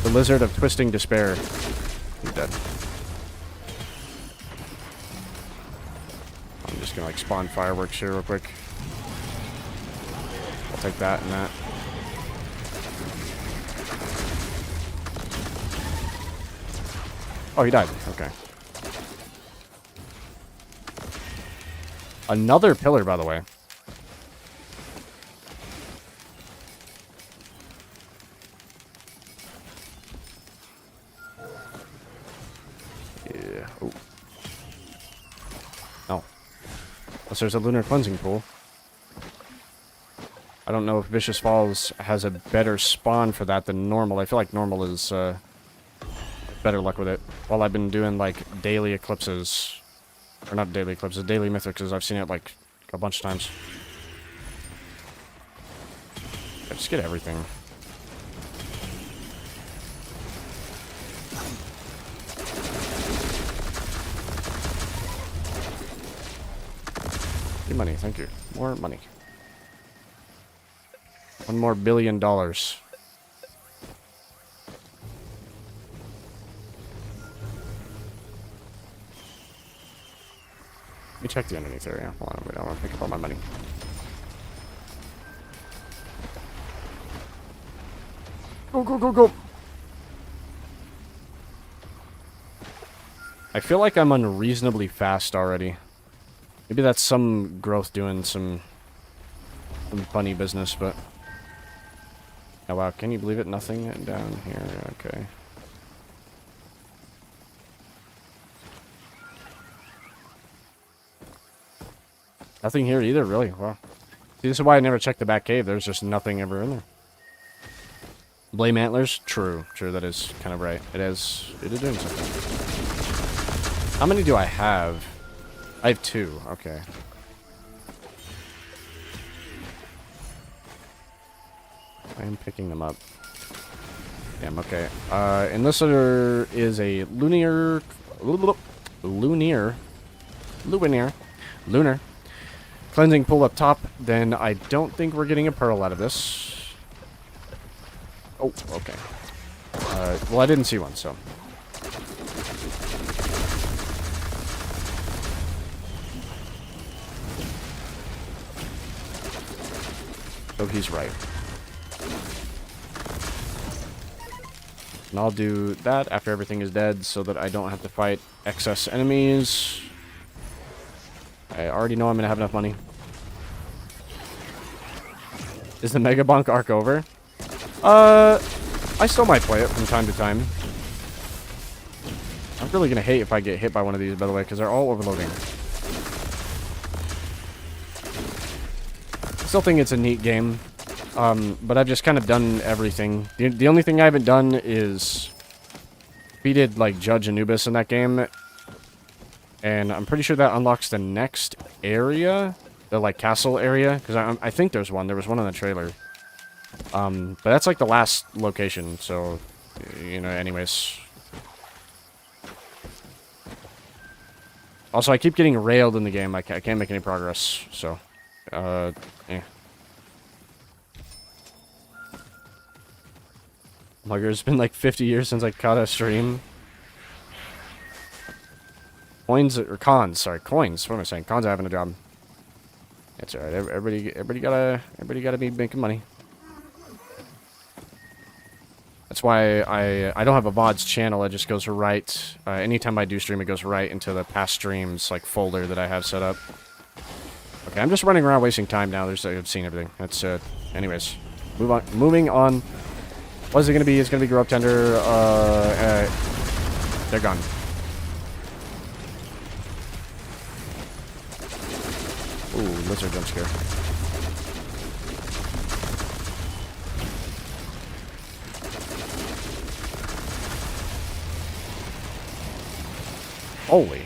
The Lizard of Twisting Despair. He's dead. I'm just gonna like spawn fireworks here real quick. I'll take that and that. Oh, he died. Okay. Another pillar, by the way. Yeah. Oh. Oh. Unless there's a lunar cleansing pool. I don't know if Vicious Falls has a better spawn for that than normal. I feel like normal is better luck with it. While I've been doing like daily eclipses. Or not daily eclipses, daily mythics. I've seen it like a bunch of times. I just get everything. Give money, thank you. More money. $1 more billion. Let me check the underneath area. Hold on, wait, I want to pick up all my money. Go, go, go, go! I feel like I'm unreasonably fast already. Maybe that's some growth doing some funny business, but... Oh wow, can you believe it? Nothing down here, okay. Nothing here either, really. Wow. See, this is why I never checked the back cave. There's just nothing ever in there. Blame antlers? True. True, that is kind of right. It is doing something. How many do I have? I have 2. Okay. I am picking them up. Damn, okay. Unless there is a lunar cleansing pool up top, then I don't think we're getting a pearl out of this. Oh, okay. Well, I didn't see one, so. So he's right. And I'll do that after everything is dead so that I don't have to fight excess enemies. I already know I'm going to have enough money. Is the Mega Bonk arc over? I still might play it from time to time. I'm really going to hate if I get hit by one of these, by the way, because they're all overloading. I still think it's a neat game. But I've just kind of done everything. The only thing I haven't done is defeated, like, Judge Anubis in that game. And I'm pretty sure that unlocks the next area. The, like, castle area. Because I think there's one. There was one in the trailer. But that's, like, the last location. So, you know, anyways. Also, I keep getting railed in the game. I can't make any progress. So, eh. Like, it's been like 50 years since I caught a stream. Coins, or cons, sorry, coins. What am I saying? Cons are having a job. It's alright. Everybody gotta be making money. That's why I don't have a VODs channel. It just goes right. Anytime I do stream, it goes right into the past streams like folder that I have set up. Okay, I'm just running around wasting time now. I've seen everything. That's anyways, moving on. What is it going to be? It's going to be Grove Tender. They're gone. Ooh, lizard jump scare. Holy.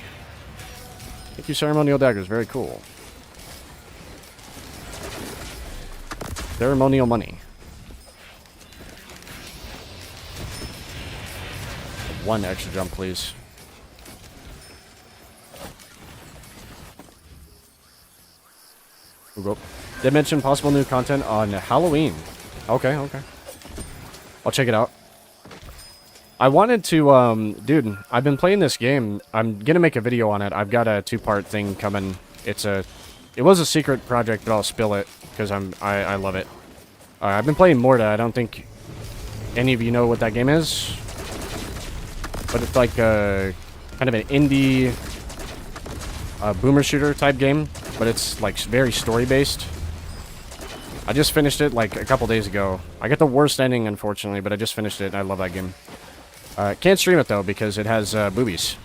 Thank you, Ceremonial Daggers. Very cool. Ceremonial money. One extra jump, please. They mentioned possible new content on Halloween. Okay, okay. I'll check it out. I wanted to, dude, I've been playing this game. I'm gonna make a video on it. I've got a 2-part thing coming. It was a secret project, but I'll spill it, because I love it. I've been playing Morta. I don't think any of you know what that game is. But it's like a, kind of an indie, boomer shooter type game. But it's, like, very story-based. I just finished it, like, a couple days ago. I got the worst ending, unfortunately, but I just finished it, and I love that game. Can't stream it, though, because it has, boobies.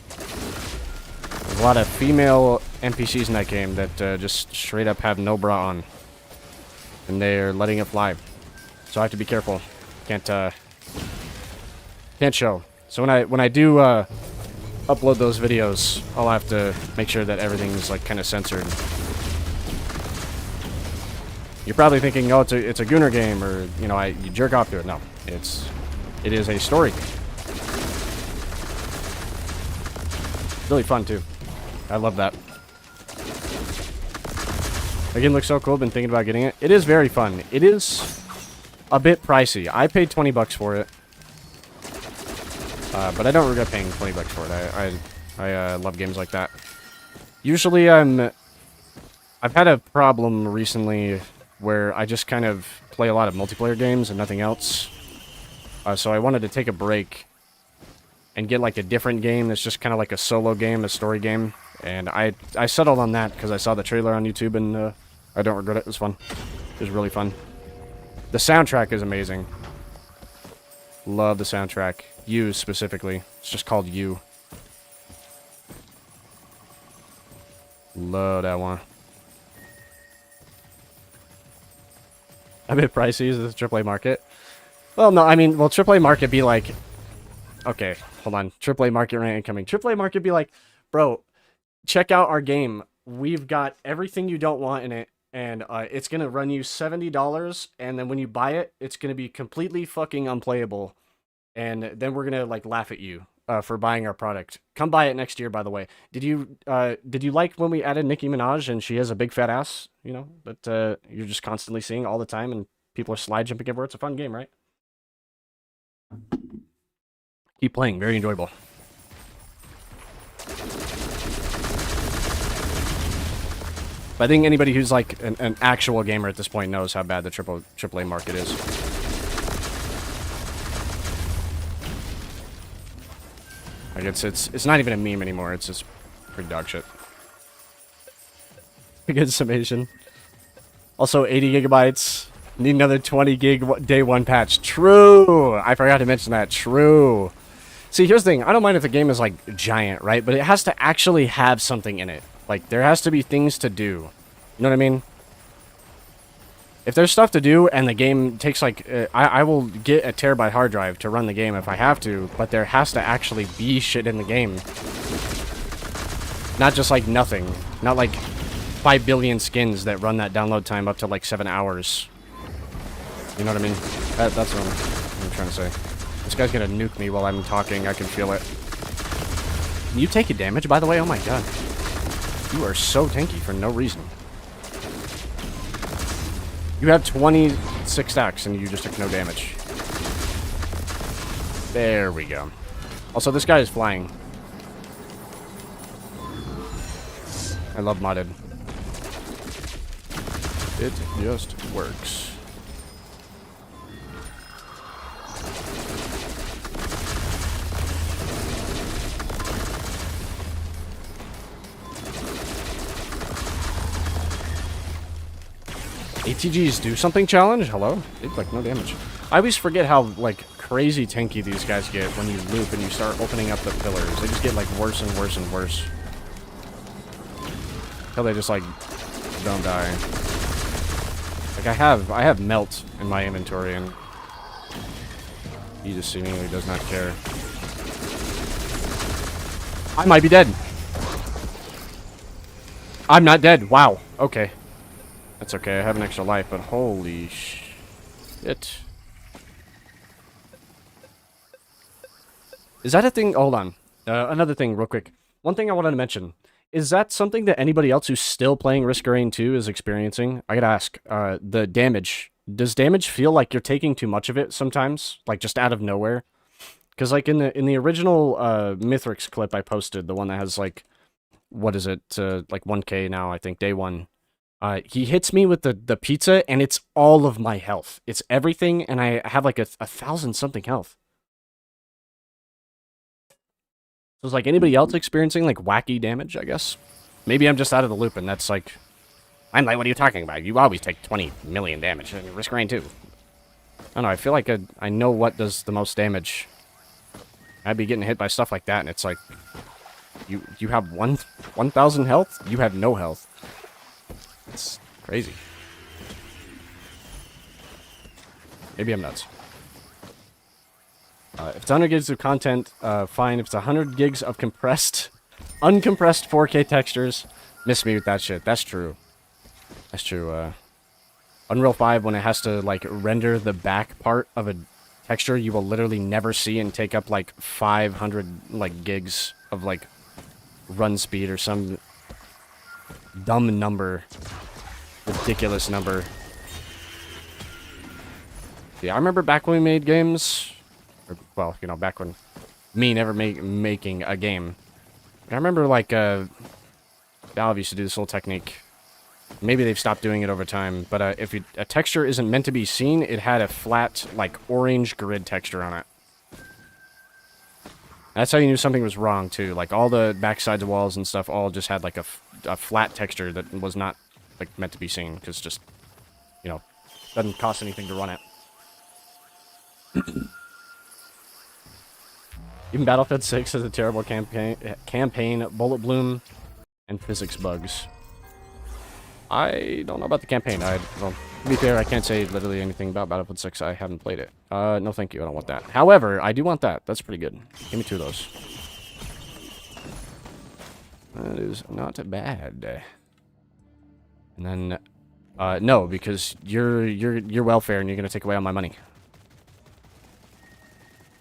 There's a lot of female NPCs in that game that, just straight up have no bra on. And they're letting it fly. So I have to be careful. Can't show. So when I do, upload those videos, I'll have to make sure that everything's, like, kind of censored. You're probably thinking, oh, it's a Gunnar game, or, you know, you jerk off to it. No, it is a story. Really fun, too. I love that. The game looks so cool. Been thinking about getting it. It is very fun. It is a bit pricey. I paid 20 bucks for it. But I don't regret paying 20 bucks for it. I love games like that. Usually I've had a problem recently where I just kind of play a lot of multiplayer games and nothing else. So I wanted to take a break and get like a different game that's just kind of like a solo game, a story game. And I settled on that because I saw the trailer on YouTube, and I don't regret it. It was fun. It was really fun. The soundtrack is amazing. Love the soundtrack. You specifically. It's just called You. Love that one. A bit pricey is the AAA market. Well, no, I mean, well, AAA market be like... Okay, hold on. AAA market rant incoming. AAA market be like, bro, check out our game. We've got everything you don't want in it, and it's going to run you $70, and then when you buy it, it's going to be completely fucking unplayable, and then we're going to, like, laugh at you for buying our product. Come buy it next year, by the way. Did you like when we added Nicki Minaj, and she has a big fat ass, you know, that you're just constantly seeing all the time, and people are slide jumping everywhere? It's a fun game, right? Keep playing. Very enjoyable. But I think anybody who's like an actual gamer at this point knows how bad the AAA market is. Like it's not even a meme anymore. It's just pretty dog shit. Good summation. Also, 80 gigabytes. Need another 20 gig day one patch. True. I forgot to mention that. True. See, here's the thing. I don't mind if the game is like giant, right? But it has to actually have something in it. Like, there has to be things to do. You know what I mean? If there's stuff to do and the game takes, like... I will get a terabyte hard drive to run the game if I have to, but there has to actually be shit in the game. Not just, like, nothing. Not, like, 5 billion skins that run that download time up to, like, 7 hours. You know what I mean? That's what I'm trying to say. This guy's gonna nuke me while I'm talking. I can feel it. Can you take a damage, by the way? Oh my god. You are so tanky for no reason. You have 26 stacks and you just took no damage. There we go. Also, this guy is flying. I love modded. It just works. ATG's do something challenge? Hello? Did like no damage. I always forget how like crazy tanky these guys get when you loop and you start opening up the pillars. They just get like worse and worse and worse. Until they just like don't die. Like I have melt in my inventory and he just seemingly does not care. I might be dead. I'm not dead. Wow. Okay. That's okay, I have an extra life, but holy shit. Is that a thing? Hold on. Another thing, real quick. One thing I wanted to mention. Is that something that anybody else who's still playing Risk of Rain 2 is experiencing? I gotta ask. The damage. Does damage feel like you're taking too much of it sometimes? Like, just out of nowhere? Because like in the original Mithrix clip I posted, the one that has like, what is it, like 1k now, I think, day one. He hits me with the pizza, and it's all of my health. It's everything, and I have like a 1,000 something health. So it's like anybody else experiencing like wacky damage, I guess. Maybe I'm just out of the loop, and that's like, I'm like, what are you talking about? You always take 20 million damage. Risk Rain too. I don't know, I feel like I know what does the most damage. I'd be getting hit by stuff like that, and it's like, you have 1,000 health? You have no health. It's crazy. Maybe I'm nuts. If it's 100 gigs of content, fine. If it's 100 gigs of compressed, uncompressed 4K textures, miss me with that shit. That's true. That's true. Unreal 5, when it has to, like, render the back part of a texture you will literally never see and take up, like, 500, like, gigs of, like, run speed or some dumb number. Ridiculous number. Yeah, I remember back when we made games. Or, well, you know, back when me never making a game. I remember, like, Valve used to do this little technique. Maybe they've stopped doing it over time, but if a texture isn't meant to be seen, it had a flat, like, orange grid texture on it. That's how you knew something was wrong, too. Like, all the backsides of walls and stuff all just had, like, a flat texture that was not, like, meant to be seen, because just, you know, doesn't cost anything to run it. Even Battlefield 6 has a terrible campaign, bullet bloom, and physics bugs. I don't know about the campaign. Well, to be fair, I can't say literally anything about Battlefield 6. I haven't played it. No thank you, I don't want that. However, I do want that. That's pretty good. Give me 2 of those. That is not bad. And then, no, because you're welfare and you're gonna take away all my money.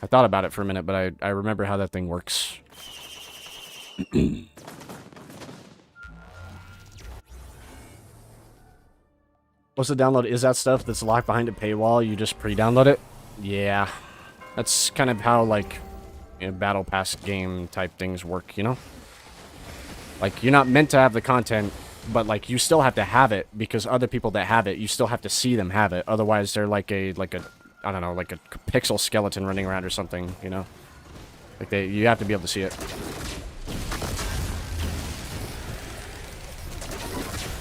I thought about it for a minute, but I remember how that thing works. What's the download? Is that stuff that's locked behind a paywall? You just pre-download it? Yeah. That's kind of how, like, you know, Battle Pass game type things work, you know? Like, you're not meant to have the content, but, like, you still have to have it, because other people that have it, you still have to see them have it. Otherwise, they're like a I don't know, like a pixel skeleton running around or something, you know? Like, you have to be able to see it.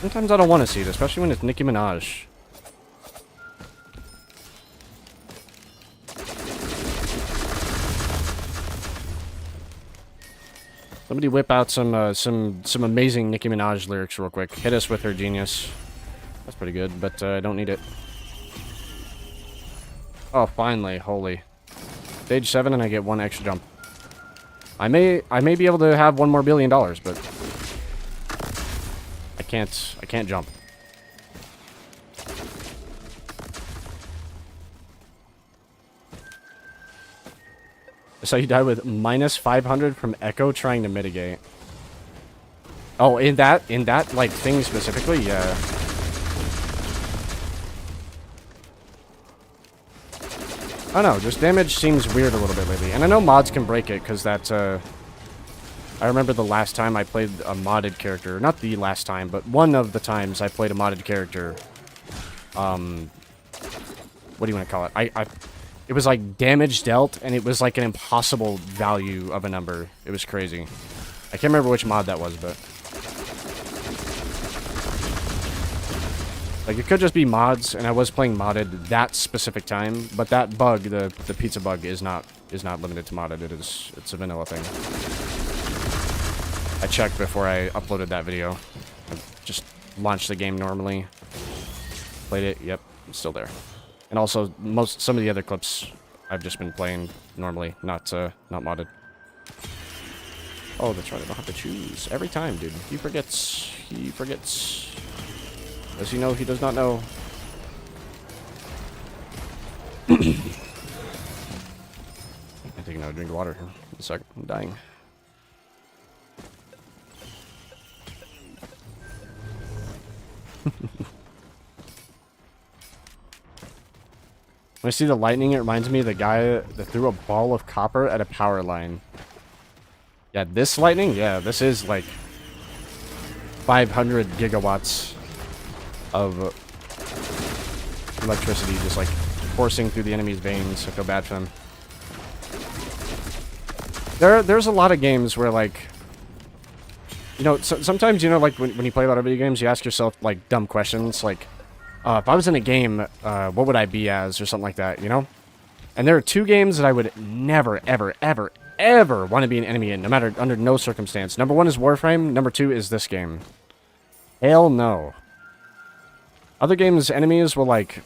Sometimes I don't want to see it, especially when it's Nicki Minaj. Somebody whip out some amazing Nicki Minaj lyrics real quick. Hit us with her genius. That's pretty good, but I don't need it. Oh, finally, holy. Stage 7 and I get 1 extra jump. I may be able to have $1 more billion, but I can't jump. So you died with minus 500 from Echo trying to mitigate. Oh, in that like thing specifically, yeah. I don't know, just damage seems weird a little bit lately. And I know mods can break it, because that, I remember the last time I played a modded character. Not the last time, but one of the times I played a modded character. What do you want to call it? It was like damage dealt, and it was like an impossible value of a number. It was crazy. I can't remember which mod that was, but... like, it could just be mods, and I was playing modded that specific time, but that bug, the pizza bug, is not limited to modded. It's a vanilla thing. I checked before I uploaded that video. I just launched the game normally. Played it, yep, it's still there. And also, some of the other clips I've just been playing normally, not modded. Oh, that's right, I don't have to choose. Every time, dude. He forgets. He forgets. Does he know he does not know? I'm taking another drink of water here. In a second. I'm dying. When I see the lightning, it reminds me of the guy that threw a ball of copper at a power line. Yeah, this lightning? Yeah, this is like 500 gigawatts of electricity just like coursing through the enemy's veins. I feel bad for them. There's a lot of games where, like, you know, sometimes, you know, like when you play a lot of video games, you ask yourself like dumb questions, like, if I was in a game, what would I be as, or something like that, you know? And there are two games that I would never, ever, ever, ever want to be an enemy in, no matter, under no circumstance. Number one is Warframe. Number two is this game. Hell no. Other games, enemies will, like,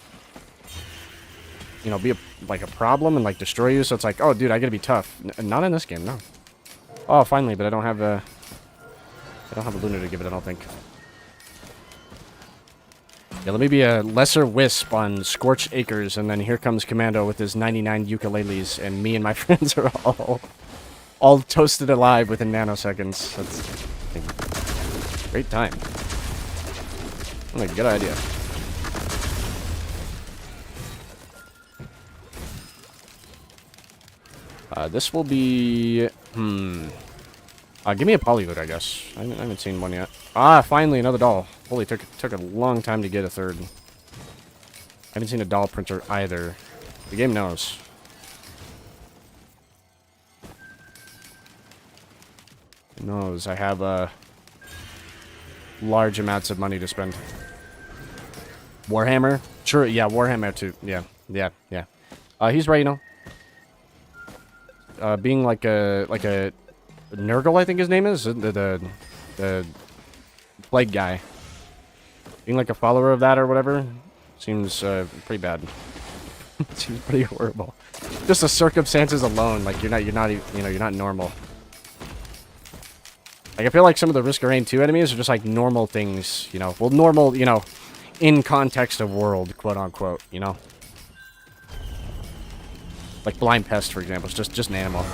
you know, be like a problem and like destroy you. So it's like, oh, dude, I gotta be tough. Not in this game, no. Oh, finally, but I don't have a Luna to give it, I don't think. Yeah, let me be a lesser wisp on Scorched Acres, and then here comes Commando with his 99 ukuleles, and me and my friends are all toasted alive within nanoseconds. That's a great time. What a good idea. This will be... give me a Polywood, I guess. I haven't seen one yet. Ah, finally, another doll. Holy, took a long time to get a third. I haven't seen a doll printer either. The game knows. It knows I have, large amounts of money to spend. Warhammer? Sure, yeah, Warhammer too. Yeah. He's right, you know. Being like a Nurgle, I think his name is, the plague guy. Being like a follower of that or whatever seems pretty bad. Seems pretty horrible. Just the circumstances alone, like you're not normal. Like I feel like some of the Risk of Rain 2 enemies are just like normal things, you know. Well, normal, you know, in context of world, quote unquote, you know. Like Blind Pest, for example, it's just an animal.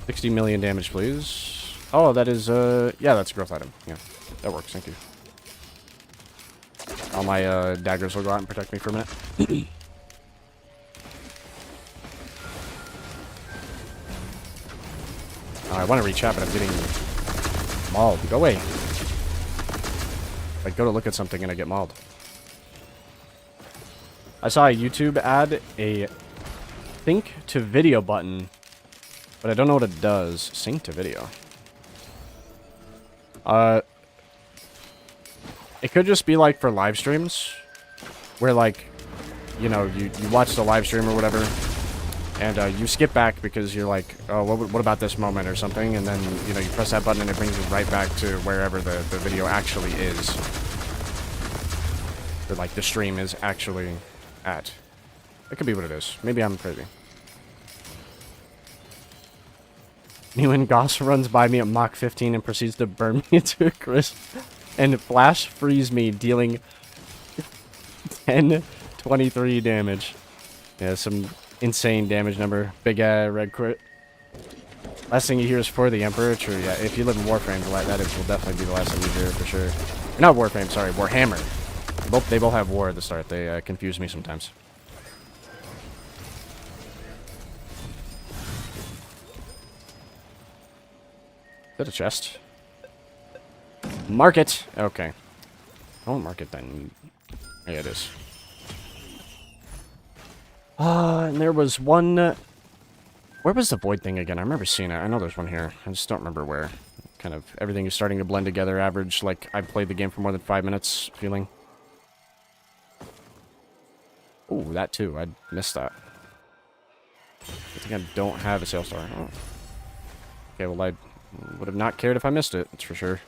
$60 million damage, please. Oh, that is, yeah, that's a growth item. Yeah, that works, thank you. All my, daggers will go out and protect me for a minute. Oh, I want to reach out, but I'm getting mauled. Go away. I go to look at something and I get mauled. I saw a YouTube ad, a sync to video button, but I don't know what it does. Sync to video. It could just be like for live streams, where like, you know, you watch the live stream or whatever, and you skip back because you're like, oh, what about this moment or something, and then, you know, you press that button and it brings you right back to wherever the video actually is. Or like the stream is actually at. It could be what it is. Maybe I'm crazy. Newen Goss runs by me at Mach 15 and proceeds to burn me to a crisp and flash freeze me, dealing 1023 damage. Yeah, some insane damage number. Big red crit. Last thing you hear is for the Emperor. True, yeah. If you live in Warframe, that will definitely be the last thing you hear for sure. Not Warframe, sorry, Warhammer. They both have war at the start. They confuse me sometimes. Is that a chest? Market! Okay. I won't mark it then. Yeah, it is. And there was one... where was the void thing again? I remember seeing it. I know there's one here. I just don't remember where. Kind of everything is starting to blend together. Average, like, I've played the game for more than 5 minutes feeling. Oh, that too. I missed that. I think I don't have a sales star. Oh. Okay, well, I would have not cared if I missed it. That's for sure.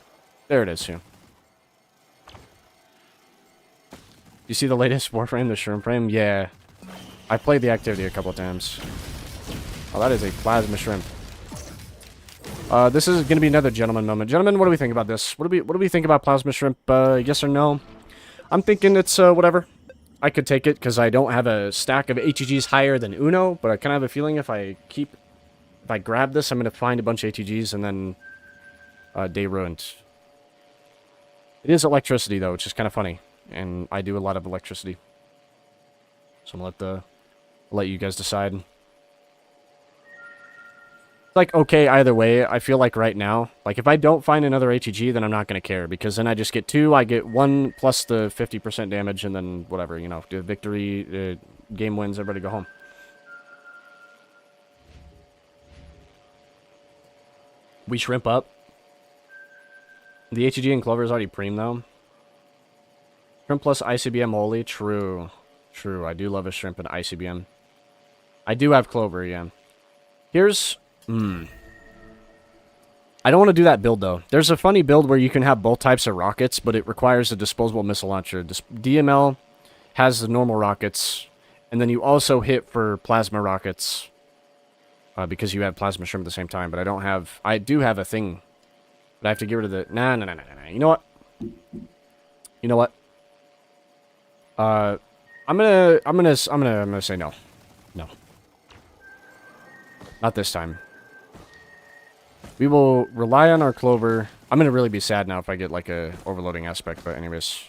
There it is, yeah. You see the latest Warframe, the Shroom Frame? Yeah. I played the activity a couple of times. Oh, that is a plasma shrimp. This is going to be another gentleman moment. Gentlemen, what do we think about this? What do we think about plasma shrimp? Yes or no? I'm thinking it's, whatever. I could take it, because I don't have a stack of ATGs higher than Uno, but I kind of have a feeling if I grab this, I'm going to find a bunch of ATGs, and then, day ruined. It is electricity, though, which is kind of funny. And I do a lot of electricity. So I'm gonna let you guys decide. It's like, okay, either way. I feel like right now, like, if I don't find another HEG, then I'm not gonna care. Because then I just get 2, I get 1 plus the 50% damage, and then whatever, you know. Do victory, game wins, everybody go home. We shrimp up. The HEG and Clover is already preem, though. Shrimp plus ICBM only. True. True. I do love a shrimp and ICBM. I do have Clover, yeah. Here's... I don't want to do that build, though. There's a funny build where you can have both types of rockets, but it requires a disposable missile launcher. DML has the normal rockets, and then you also hit for plasma rockets. Because you have plasma shrimp at the same time, but I don't have... I do have a thing. But I have to get rid of the... Nah. You know what? You know what? I'm gonna say no. No. Not this time. We will rely on our Clover. I'm gonna really be sad now if I get like a overloading aspect, but anyways.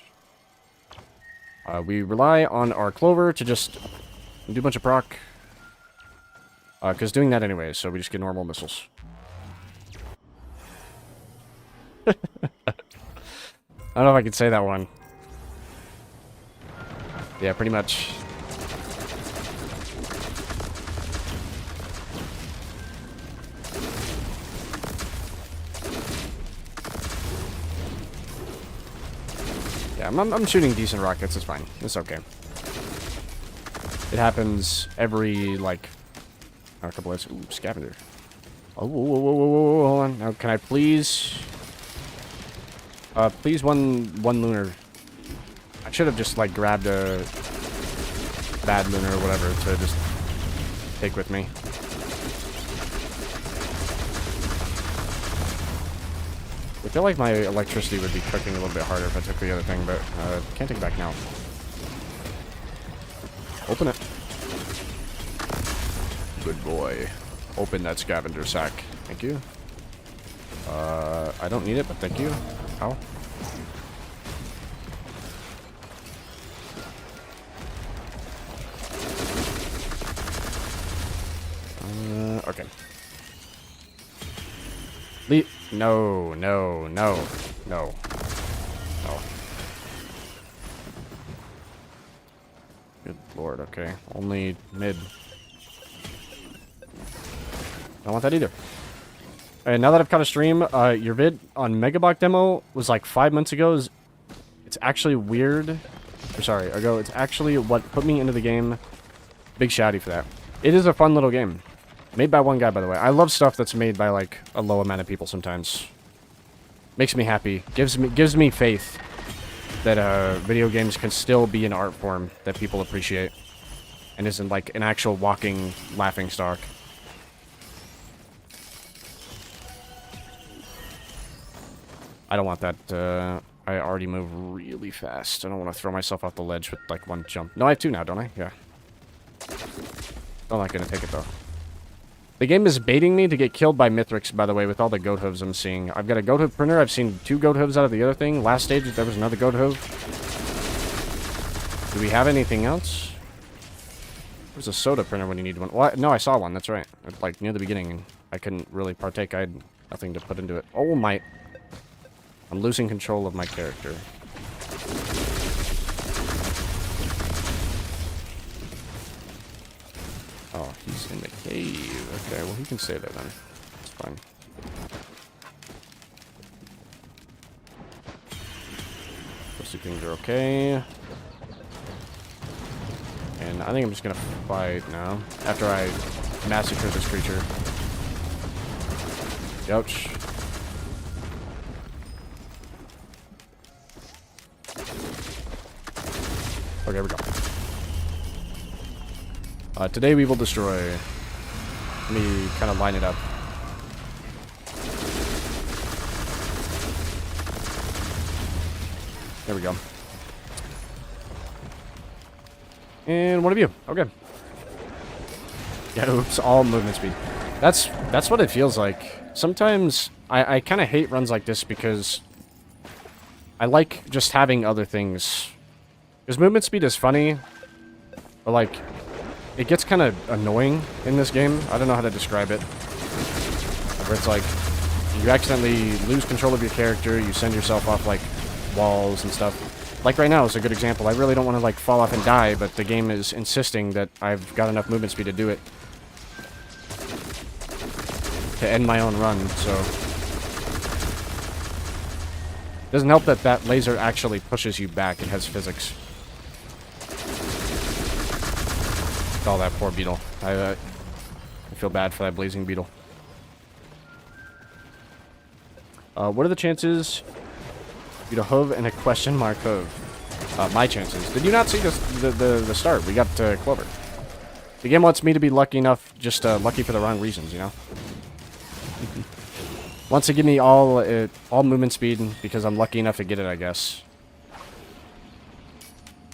We rely on our Clover to just do a bunch of proc. Because doing that anyway, so we just get normal missiles. I don't know if I can say that one. Yeah, pretty much. Yeah, I'm shooting decent rockets. It's fine. It's okay. It happens every, like... a couple of... Ooh, scavenger. Oh, whoa, hold on. Now, can I please... please one lunar. I should have just, like, grabbed a... bad lunar or whatever to just take with me. I feel like my electricity would be cooking a little bit harder if I took the other thing, but can't take it back now. Open it. Good boy. Open that scavenger sack. Thank you. I don't need it, but thank you. Ow. Okay. No. Good lord, okay. Only mid. Don't want that either. And now that I've caught a stream, your vid on Megablock demo was like 5 months ago. It's actually weird. Or sorry, it's actually what put me into the game. Big shouty for that. It is a fun little game. Made by one guy, by the way. I love stuff that's made by like a low amount of people sometimes. Makes me happy. Gives me faith that video games can still be an art form that people appreciate. And isn't like an actual walking laughing stock. I don't want that, I already move really fast. I don't want to throw myself off the ledge with, like, one jump. No, I have 2 now, don't I? Yeah. I'm not gonna take it, though. The game is baiting me to get killed by Mithrix, by the way, with all the goat hooves I'm seeing. I've got a goat hoof printer. I've seen 2 goat hooves out of the other thing. Last stage, there was another goat hoof. Do we have anything else? There's a soda printer when you need one. Well, no, I saw one. That's right. Like, near the beginning. I couldn't really partake. I had nothing to put into it. Oh, my... I'm losing control of my character. Oh, he's in the cave. Okay, well, he can stay there then. It's fine. Those 2 things are okay. And I think I'm just gonna fight now. After I massacre this creature. Ouch. Okay, here we go. Today we will destroy. Let me kind of line it up. There we go. And one of you. Okay. Yeah, oops, all movement speed. That's what it feels like. Sometimes I kind of hate runs like this because I like just having other things. Because movement speed is funny, but like, it gets kind of annoying in this game. I don't know how to describe it. Where it's like, you accidentally lose control of your character, you send yourself off like walls and stuff. Like right now is a good example. I really don't want to like fall off and die, but the game is insisting that I've got enough movement speed to do it. To end my own run, so... Doesn't help that that laser actually pushes you back. It has physics. Oh, that poor beetle. I feel bad for that blazing beetle. What are the chances you to Hove and a question mark Hove? My chances. Did you not see the start? We got Clover. The game wants me to be lucky enough, just lucky for the wrong reasons, you know? Wants to give me all movement speed because I'm lucky enough to get it, I guess.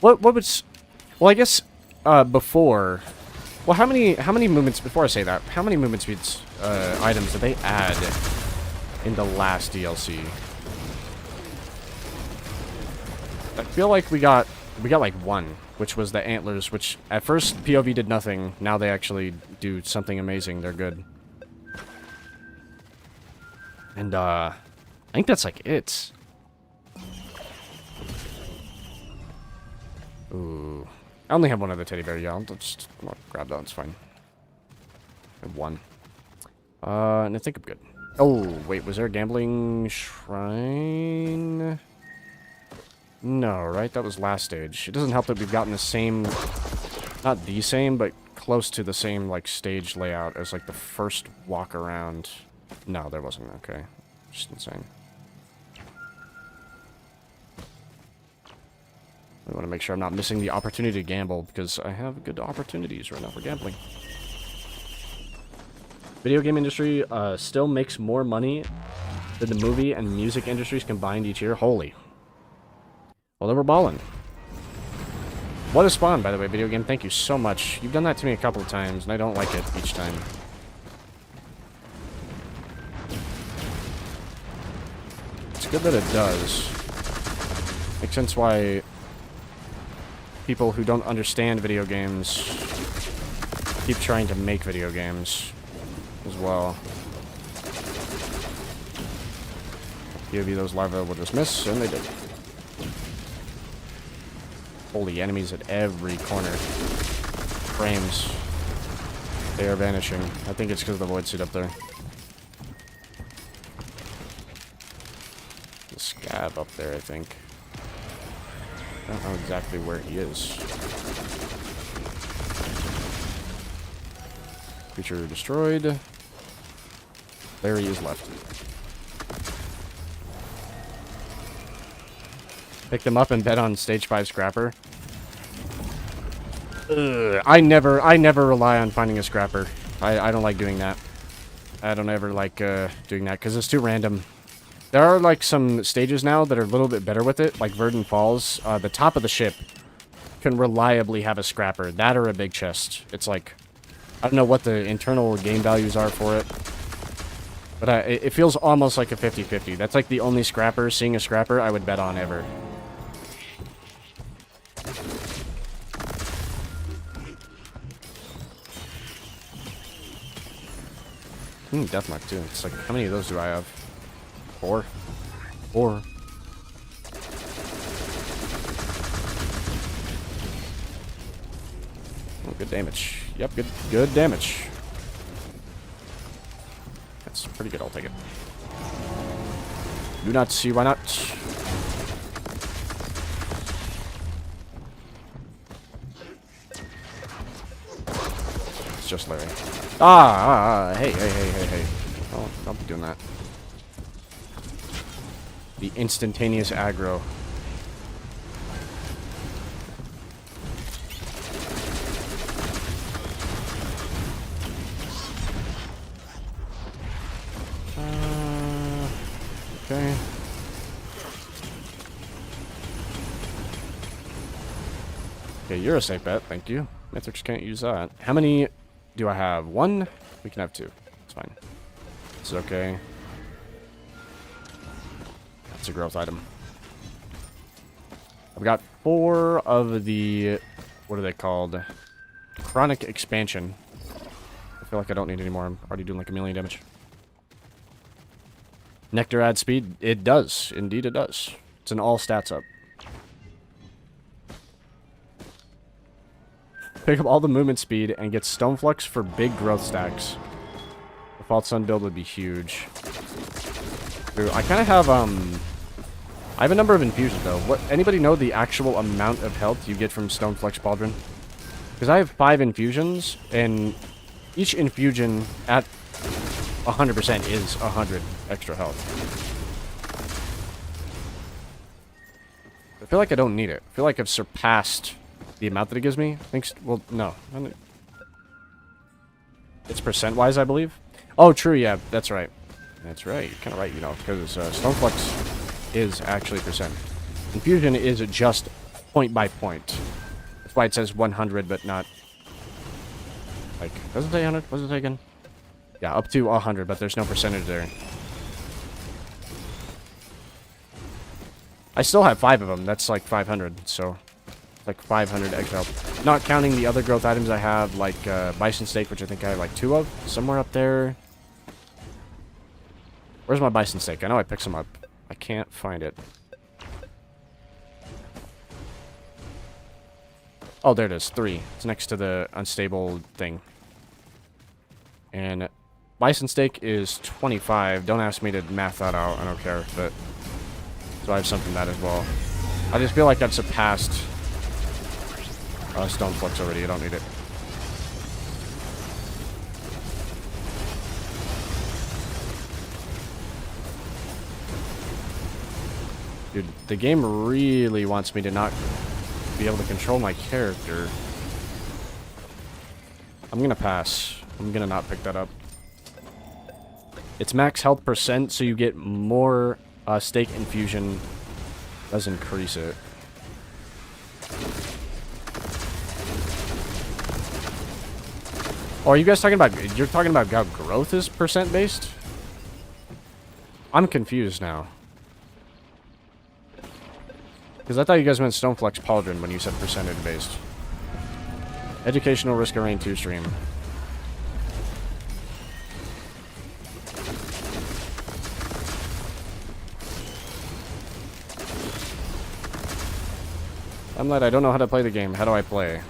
What was... Well, I guess before... Well, how many movements... Before I say that, how many movement speeds items did they add in the last DLC? I feel like we got like one, which was the antlers, which at first POV did nothing. Now they actually do something amazing. They're good. And I think that's like it. Ooh. I only have one other teddy bear, yeah. I'll grab that, it's fine. I have one. And I think I'm good. Oh, wait, was there a gambling shrine? No, right? That was last stage. It doesn't help that we've gotten the same... Not the same, but close to the same, like, stage layout as, like, the first walk around. No, there wasn't. Okay. Just insane. I want to make sure I'm not missing the opportunity to gamble, because I have good opportunities right now for gambling. Video game industry still makes more money than the movie and music industries combined each year. Holy. Well, then we're balling. What a spawn, by the way, video game. Thank you so much. You've done that to me a couple of times, and I don't like it each time. It's good that it does. Makes sense why people who don't understand video games keep trying to make video games as well. POV those larvae will just miss, and they did. Holy, enemies at every corner. Frames. They are vanishing. I think it's because of the void suit up there. The scab up there, I think. I don't know exactly where he is. Creature destroyed. There he is left. Pick them up and bet on stage 5 scrapper. Ugh, I never rely on finding a scrapper. I don't like doing that. I don't ever like doing that because it's too random. There are like some stages now that are a little bit better with it, like Verdant Falls. The top of the ship can reliably have a scrapper. That or a big chest. It's like, I don't know what the internal game values are for it. But it feels almost like a 50-50. That's like the only scrapper, seeing a scrapper, I would bet on ever. Deathmark too. It's like, how many of those do I have? 4. 4. Oh, good damage. Yep, good damage. That's pretty good, I'll take it. Do not see why not. It's just Larry. Hey. Oh, don't be doing that. The instantaneous aggro. Okay. Okay, you're a safe bet, thank you. Mythrix can't use that. How many do I have? 1? We can have 2. It's fine. It's okay. That's a growth item. I've got 4 of the... What are they called? Chronic Expansion. I feel like I don't need any more. I'm already doing like 1,000,000 damage. Nectar adds speed? It does. Indeed it does. It's an all stats up. Pick up all the movement speed and get Stoneflux for big growth stacks. The False Sun build would be huge. Ooh, I kind of have, I have a number of infusions, though. Anybody know the actual amount of health you get from Stoneflux Pauldron? Because I have 5 infusions, and each infusion at 100% is 100 extra health. I feel like I don't need it. I feel like I've surpassed the amount that it gives me. Thanks. Well, no. It's percent-wise, I believe. Oh, true. Yeah, that's right. That's right. You're kind of right, you know, because Stoneflux is actually percent. Infusion is just point by point. That's why it says 100, but not... Like, does it say 100? What does it say again? Yeah, up to 100, but there's no percentage there. I still have 5 of them. That's like 500, so... Like 500 extra health. Not counting the other growth items I have, like Bison Steak, which I think I have like 2 of. Somewhere up there. Where's my Bison Steak? I know I picked some up. I can't find it. Oh, there it is. 3. It's next to the unstable thing. And Bison Steak is 25. Don't ask me to math that out. I don't care. But so I have some from that as well. I just feel like I've surpassed Stoneflux already. I don't need it. Dude, the game really wants me to not be able to control my character. I'm gonna pass. I'm gonna not pick that up. It's max health percent, so you get more steak infusion. Does increase it. Oh, are you guys talking about... You're talking about how growth is percent based? I'm confused now. Because I thought you guys meant Stoneflux Pauldron when you said percentage based. Educational Risk of Rain 2 stream. I'm like, I don't know how to play the game. How do I play?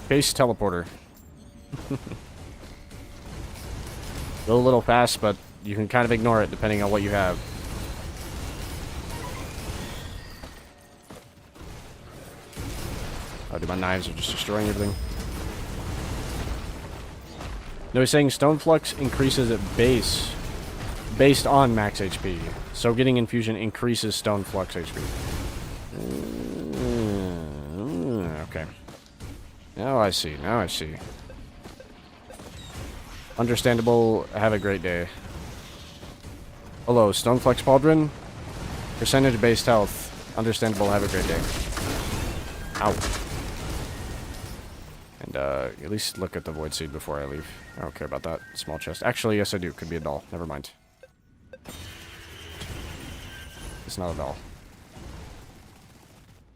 Base teleporter. Go a little fast, but you can kind of ignore it depending on what you have. Oh, dude, my knives are just destroying everything. No, he's saying Stoneflux increases at base based on max HP. So getting infusion increases Stoneflux HP. Okay. Now I see. Now I see. Understandable. Have a great day. Hello, Stoneflux Pauldron. Percentage-based health. Understandable. Have a great day. Ow. And, at least look at the Void Seed before I leave. I don't care about that small chest. Actually, yes I do. Could be a doll. Never mind. It's not a doll.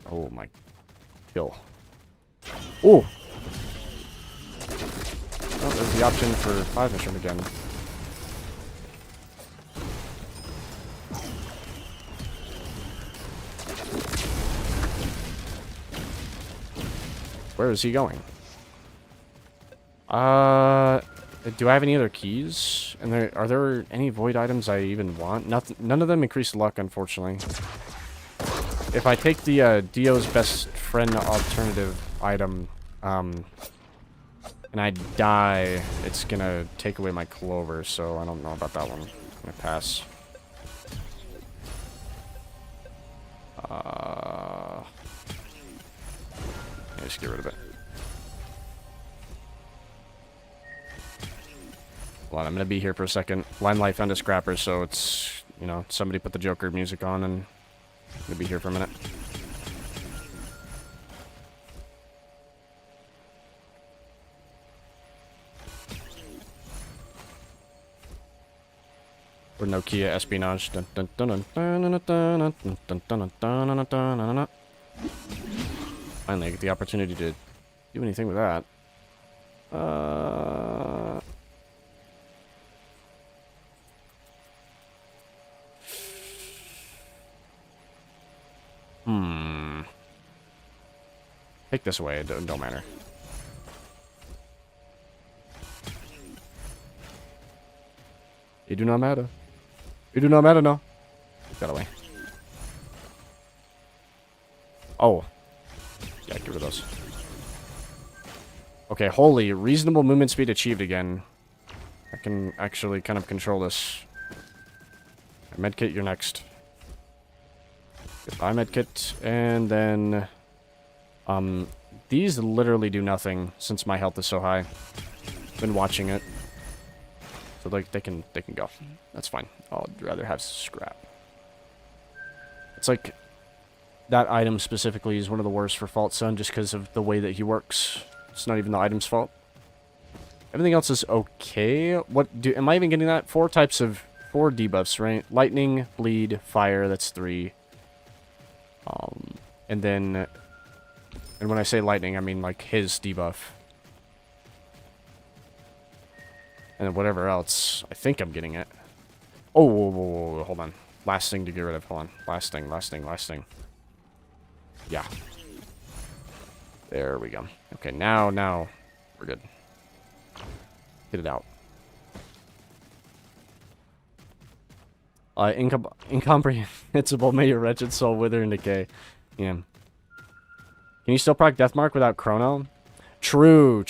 Oh, my... Kill. Ooh! Oh, there's the option for 5 mushroom again. Where is he going? Do I have any other keys? And are there any void items I even want? None of them increase luck, unfortunately. If I take the Dio's best friend alternative item, and I die, it's gonna take away my clover, so I don't know about that one. I'm gonna pass. Yeah, just get rid of it. Hold on, I'm gonna be here for a second. Limelight found a scrapper, so it's, you know, somebody put the Joker music on, and I'm gonna be here for a minute. Or Nokia espionage. Dun, dun, dun, dun, dun, dun, dun, dun, dun, dun, dun, dun, dun, dun, dun. Finally, I get the opportunity to do anything with that. Take this away. It don't matter. It do not matter. It do not matter, no. Take that away. Oh. Yeah, get rid of those. Okay, holy. Reasonable movement speed achieved again. I can actually kind of control this. Medkit, you're next. Goodbye, medkit. And then... these literally do nothing since my health is so high. Been watching it. So like they can go. That's fine. I'd rather have scrap. It's like that item specifically is one of the worst for Fault Sun just because of the way that he works. It's not even the item's fault. Everything else is okay. Am I even getting that? 4 debuffs, right? Lightning, bleed, fire, that's 3. And then and when I say lightning, I mean like his debuff. And then whatever else. I think I'm getting it. Oh, whoa, whoa, whoa, hold on. Last thing to get rid of. Hold on. Last thing. Yeah. There we go. Okay, now, we're good. Get it out. Incomprehensible, may your wretched soul wither and decay. Yeah. Can you still proc Deathmark without Chrono? True.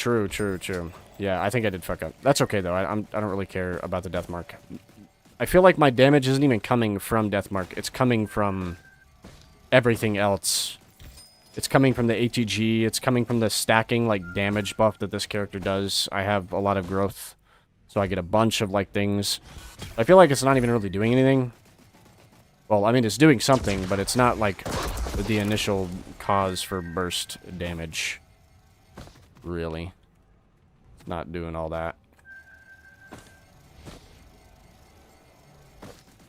Yeah, I think I did fuck up. That's okay, though. I don't really care about the Deathmark. I feel like my damage isn't even coming from Deathmark. It's coming from everything else. It's coming from the ATG. It's coming from the stacking, like, damage buff that this character does. I have a lot of growth, so I get a bunch of, like, things. I feel like it's not even really doing anything. Well, I mean, it's doing something, but it's not, like, the initial cause for burst damage. Really. It's not doing all that.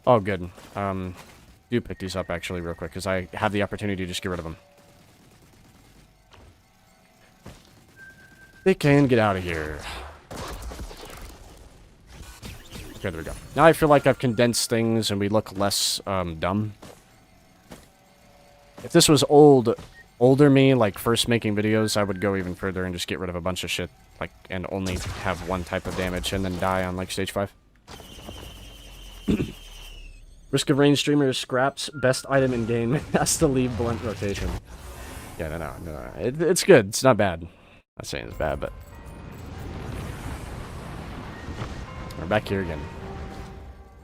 Oh, good. Do pick these up, actually, real quick, because I have the opportunity to just get rid of them. They can get out of here. Okay, there we go. Now I feel like I've condensed things and we look less, dumb. If this was older me, like, first making videos, I would go even further and just get rid of a bunch of shit, like, and only have one type of damage and then die on, like, stage 5. Risk of Rain streamer scraps best item in game has to leave blunt rotation. Yeah, no. It's good. It's not bad. Not saying it's bad, but we're back here again.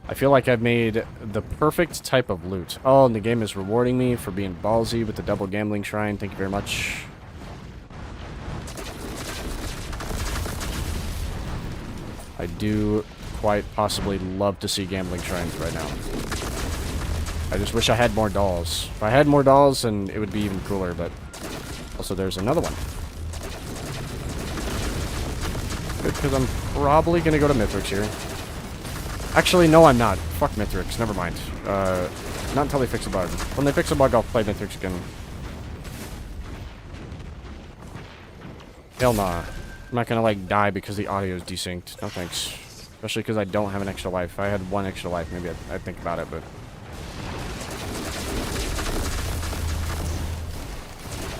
I feel like I've made the perfect type of loot. Oh, and the game is rewarding me for being ballsy with the double gambling shrine. Thank you very much. I do quite possibly love to see gambling shrines right now. I just wish I had more dolls. If I had more dolls, then it would be even cooler, but also there's another one. Good, because I'm probably going to go to Mithrix here. Actually, no, I'm not. Fuck Mithrix. Never mind. Not until they fix a bug. When they fix a bug, I'll play Mithrix again. Hell nah. I'm not going to, like, die because the audio is desynced. No thanks. Especially because I don't have an extra life. If I had 1 extra life, maybe I'd think about it, but...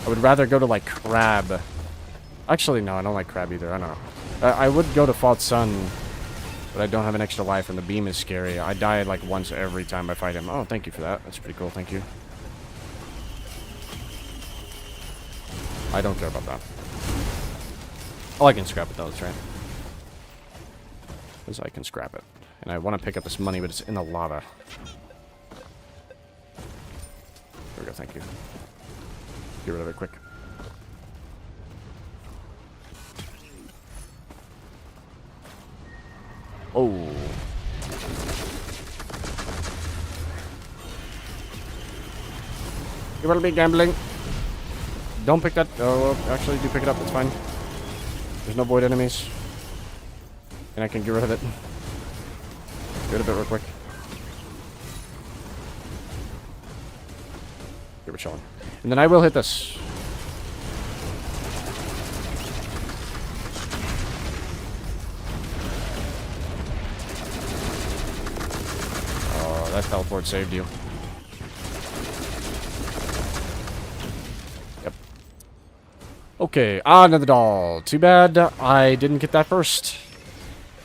I would rather go to, like, Crab. Actually, no, I don't like Crab either. I don't know. I would go to Fault Sun, but I don't have an extra life, and the beam is scary. I die, like, once every time I fight him. Oh, thank you for that. That's pretty cool. Thank you. I don't care about that. Oh, I can scrap it, though. That's right. Because I can scrap it. And I want to pick up this money, but it's in the lava. There we go. Thank you. Get rid of it quick. Oh. You will be gambling. Don't pick that. Oh, actually, do pick it up. It's fine. There's no void enemies. And I can get rid of it. Get rid of it real quick. Okay, we're chilling. And then I will hit this. Oh, that teleport saved you. Yep. Okay, another doll. Too bad I didn't get that first.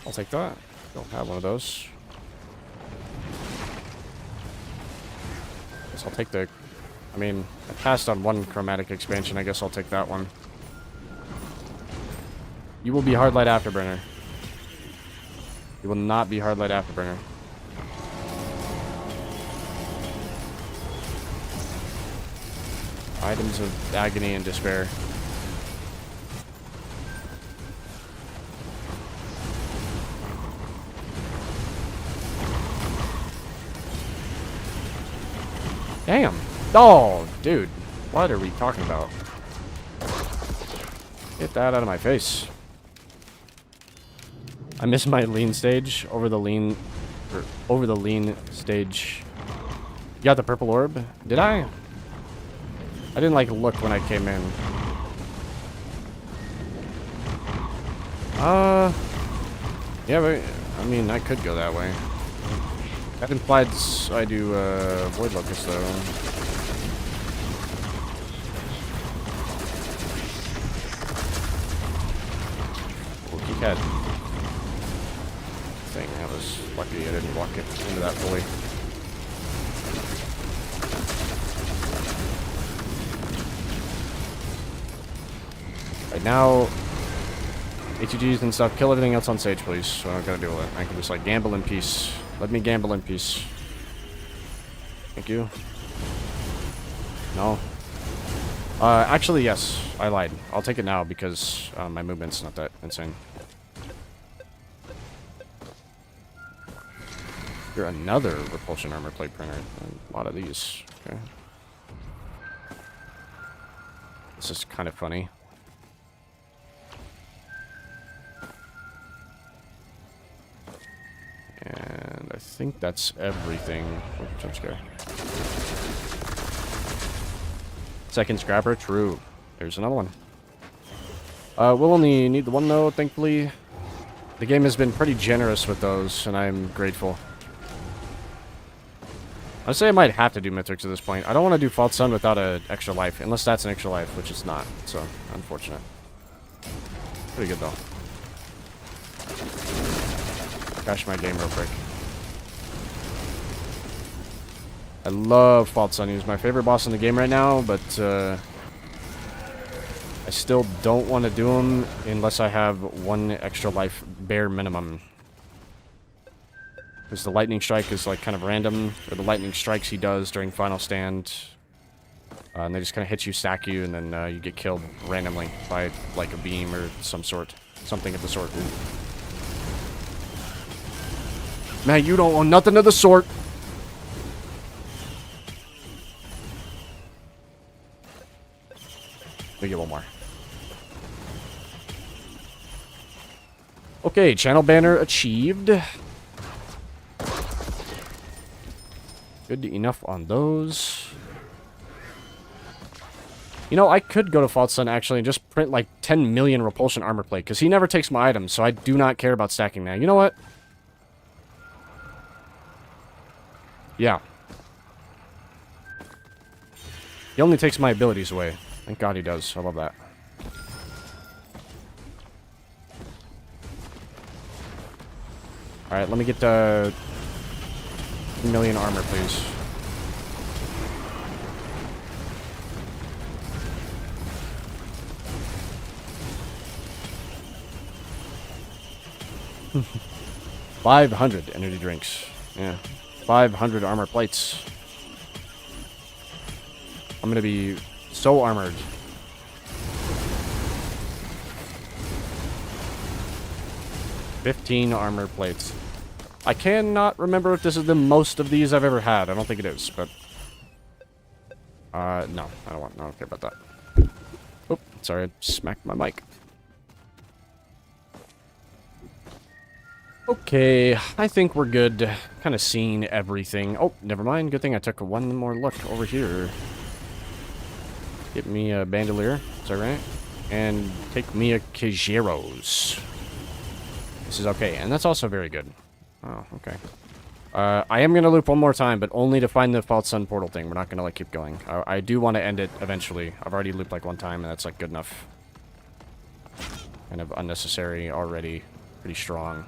I'll take that. Don't have one of those. Guess I'll take the... I mean, I passed on one chromatic expansion. I guess I'll take that one. You will be Hard Light Afterburner. You will not be Hard Light Afterburner. Items of agony and despair. Damn. Oh, dude. What are we talking about? Get that out of my face. I missed my lean stage over the lean stage. You got the purple orb? Did I? I didn't like look when I came in. Yeah, but I mean I could go that way. That implies I do Void Locust though. He had thing. I was lucky I didn't walk it into that fully. Right now, ATGs and stuff. Kill everything else on Sage, please. So I don't gotta deal with it. I can just like gamble in peace. Let me gamble in peace. Thank you. No. Actually, yes. I lied. I'll take it now because my movement's not that insane. You're another repulsion armor plate printer. A lot of these. Okay. This is kind of funny. And I think that's everything. Oh, jump scare. Second scrapper, true. There's another one. We'll only need the one though, thankfully. The game has been pretty generous with those, and I'm grateful. I'd say I might have to do Mythics at this point. I don't want to do False Sun without an extra life, unless that's an extra life, which it's not. So, unfortunate. Pretty good though. Crash my game real quick. I love False Sun. He's my favorite boss in the game right now, but I still don't want to do him unless I have one extra life bare minimum. Because the lightning strike is like kind of random, or the lightning strikes he does during Final Stand, and they just kind of hit you, stack you, and then you get killed randomly by like a beam or some sort, something of the sort. Man, you don't want nothing of the sort. Let me get one more. Okay, channel banner achieved. Good enough on those. You know, I could go to False Sun actually and just print like 10 million repulsion armor plate, because he never takes my items, so I do not care about stacking that. You know what? Yeah. He only takes my abilities away. Thank God he does. I love that. Alright, let me get 2 million armor, please. $500 energy drinks. Yeah. 500 armor plates. I'm gonna be so armored. $15 armor plates. I cannot remember if this is the most of these I've ever had. I don't think it is, but... no. I don't care about that. Oh, sorry, I smacked my mic. Okay, I think we're good. Kind of seen everything. Oh, never mind. Good thing I took one more look over here. Get me a Bandolier. Is that right? And take me a Cajeros. This is okay. And that's also very good. Oh, okay. I am going to loop one more time, but only to find the False Sun portal thing. We're not going to, like, keep going. I do want to end it eventually. I've already looped, like, one time, and that's, like, good enough. Kind of unnecessary already. Pretty strong.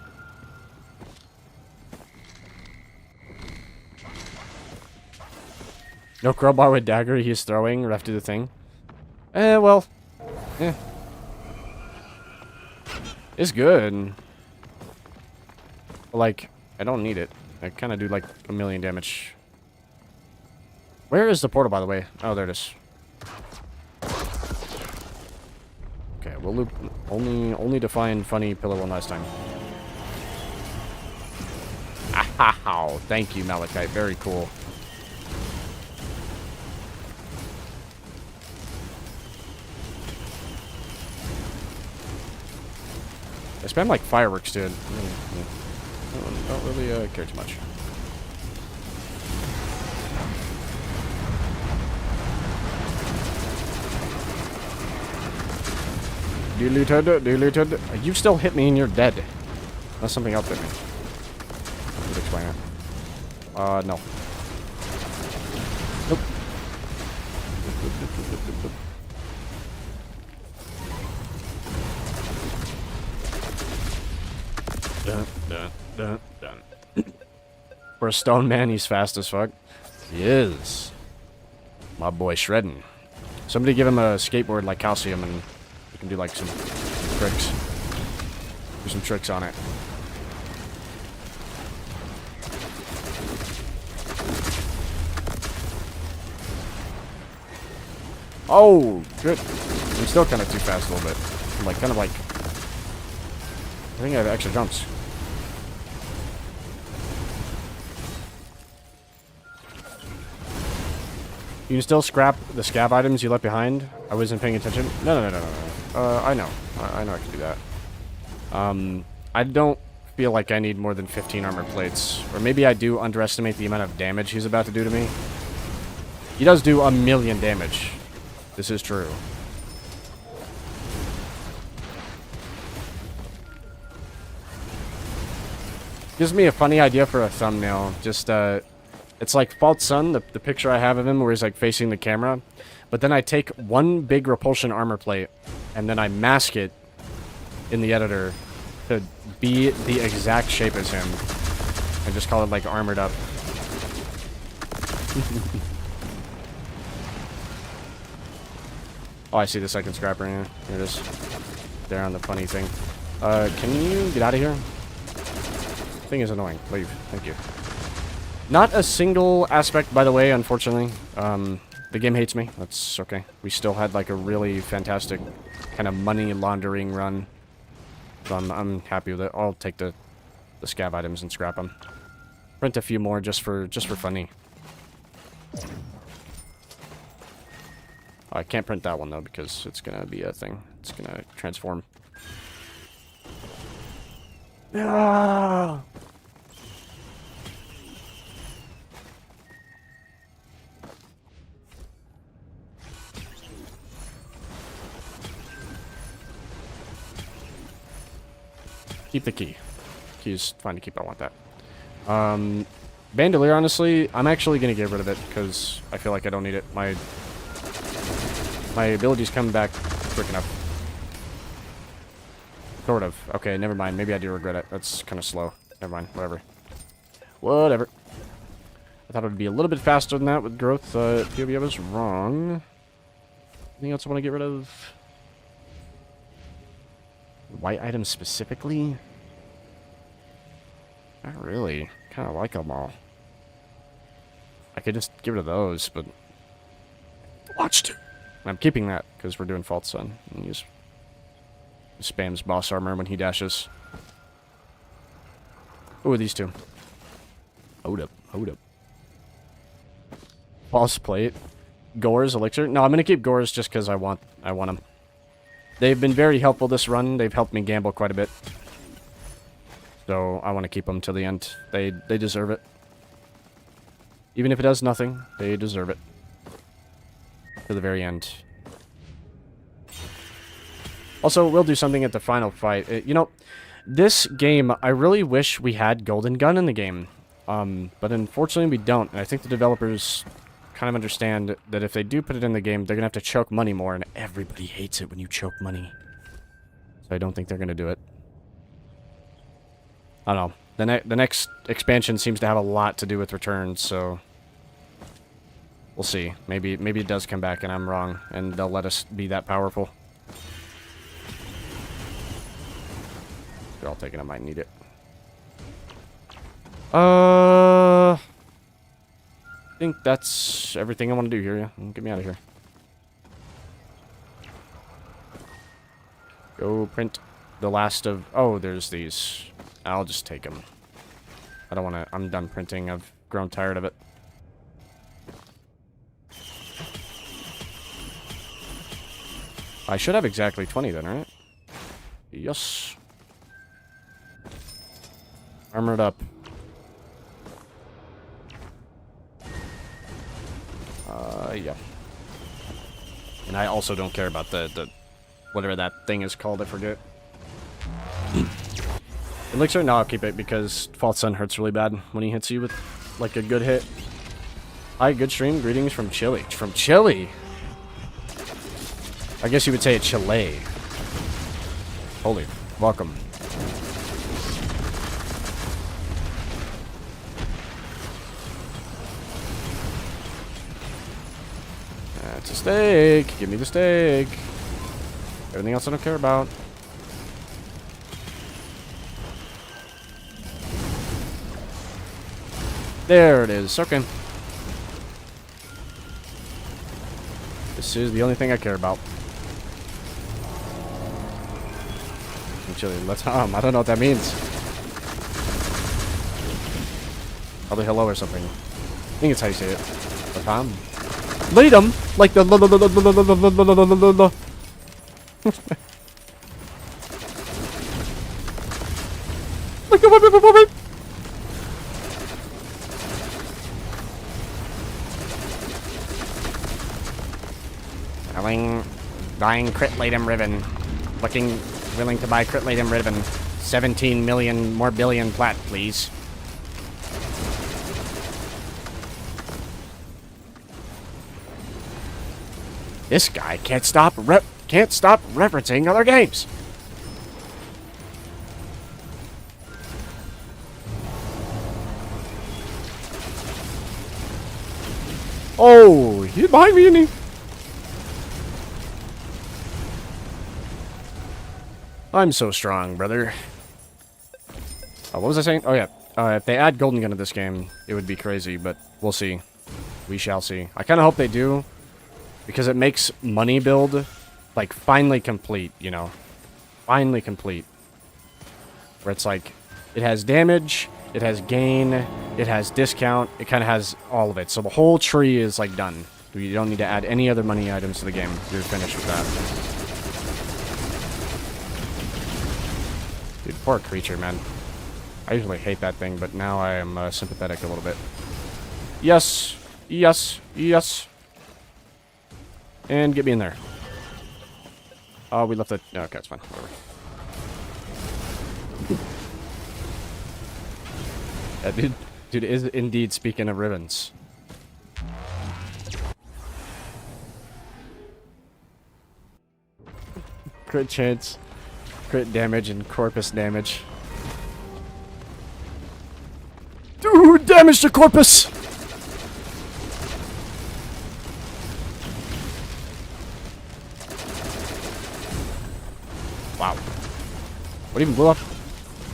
No crowbar with dagger he's throwing. Ref do the thing. Well. Eh. It's good. But, like, I don't need it. I kind of do, like, 1,000,000 damage. Where is the portal, by the way? Oh, there it is. Okay, we'll loop only to find funny pillar one last time. Ow! Thank you, Malachite. Very cool. I spam like fireworks, dude. Don't really care too much. Deleted. You still hit me and you're dead. Unless something else hit me. Could explain it. No. Nope. Dun. For a stone man, he's fast as fuck. He is. My boy shredding. Somebody give him a skateboard like Calcium and we can do like some tricks. Do some tricks on it. Oh, good. I'm still kind of too fast a little bit. I'm like, kind of like... I think I have extra jumps. You can still scrap the scab items you left behind. I wasn't paying attention. No. I know. I know I can do that. I don't feel like I need more than 15 armor plates. Or maybe I do underestimate the amount of damage he's about to do to me. He does do 1,000,000 damage. This is true. Gives me a funny idea for a thumbnail. Just, it's like False Sun, the picture I have of him where he's like facing the camera. But then I take one big repulsion armor plate and then I mask it in the editor to be the exact shape as him. And just call it like armored up. Oh, I see the second scrapper. Yeah, here it is. There on the funny thing. Can you get out of here? Thing is annoying. Leave. Thank you. Not a single aspect, by the way, unfortunately. The game hates me. That's okay. We still had like a really fantastic kind of money laundering run. So I'm happy with it. I'll take the scab items and scrap them. Print a few more just for funny. I can't print that one though because it's gonna be a thing. It's gonna transform. Ah! Keep the key. Key's fine to keep. I want that. Bandolier, honestly, I'm actually gonna get rid of it because I feel like I don't need it. My abilities come back quick enough. Sort of. Okay, never mind. Maybe I do regret it. That's kind of slow. Never mind. Whatever. Whatever. I thought it would be a little bit faster than that with growth. POV, I was wrong. Anything else I want to get rid of? White items specifically? Not really. Kind of like them all. I could just get rid of those, but... Watched. I'm keeping that, because we're doing False Sun. And he spams boss armor when he dashes. Ooh, these two. Hold up. Boss plate. Gore's elixir. No, I'm going to keep Gore's just because I want them. They've been very helpful this run. They've helped me gamble quite a bit. So I want to keep them till the end. They deserve it. Even if it does nothing, they deserve it. To the very end. Also, we'll do something at the final fight. You know, this game, I really wish we had Golden Gun in the game. But unfortunately we don't. And I think the developers kind of understand that if they do put it in the game, they're going to have to choke money more, and everybody hates it when you choke money. So I don't think they're going to do it. I don't know. The next expansion seems to have a lot to do with returns, so we'll see. Maybe it does come back and I'm wrong, and they'll let us be that powerful. They're all taking, I might need it. I think that's everything I want to do here, yeah. Get me out of here. Go print the last of... Oh, there's these. I'll just take them. I don't want to... I'm done printing. I've grown tired of it. I should have exactly 20 then, right? Yes. Armored up. Yeah. And I also don't care about the whatever that thing is called, I forget. Elixir? No, I'll keep it because False Sun hurts really bad when he hits you with, like, a good hit. Hi, good stream. Greetings from Chile. From Chile? I guess you would say it's Chile. Holy, welcome. That's a steak. Give me the steak. Everything else I don't care about. There it is. Okay. This is the only thing I care about. Chili. Let's I don't know what that means. Probably hello or something. I think it's how you say it. Latam. Latum, like the like the buying crit latum ribbon. Looking willing to buy crit latum ribbon. 17 million more billion plat, please. This guy can't stop referencing other games. Oh, he's behind me, isn't he? I'm so strong, brother. Oh, what was I saying? Oh, yeah. If they add Golden Gun to this game, it would be crazy, but we'll see. We shall see. I kind of hope they do, because it makes money build, like, finally complete, you know? Finally complete. Where it's like, it has damage, it has gain, it has discount, it kind of has all of it. So the whole tree is, like, done. You don't need to add any other money items to the game. You're finished with that. Dude, poor creature, man. I usually hate that thing, but now I am sympathetic a little bit. Yes! Yes! Yes! And get me in there. Oh, we left the... Okay, it's fine. Whatever. That dude is indeed speaking of ribbons. Crit chance, crit damage, and corpus damage. Dude, damage to corpus! Wow. What even blew up?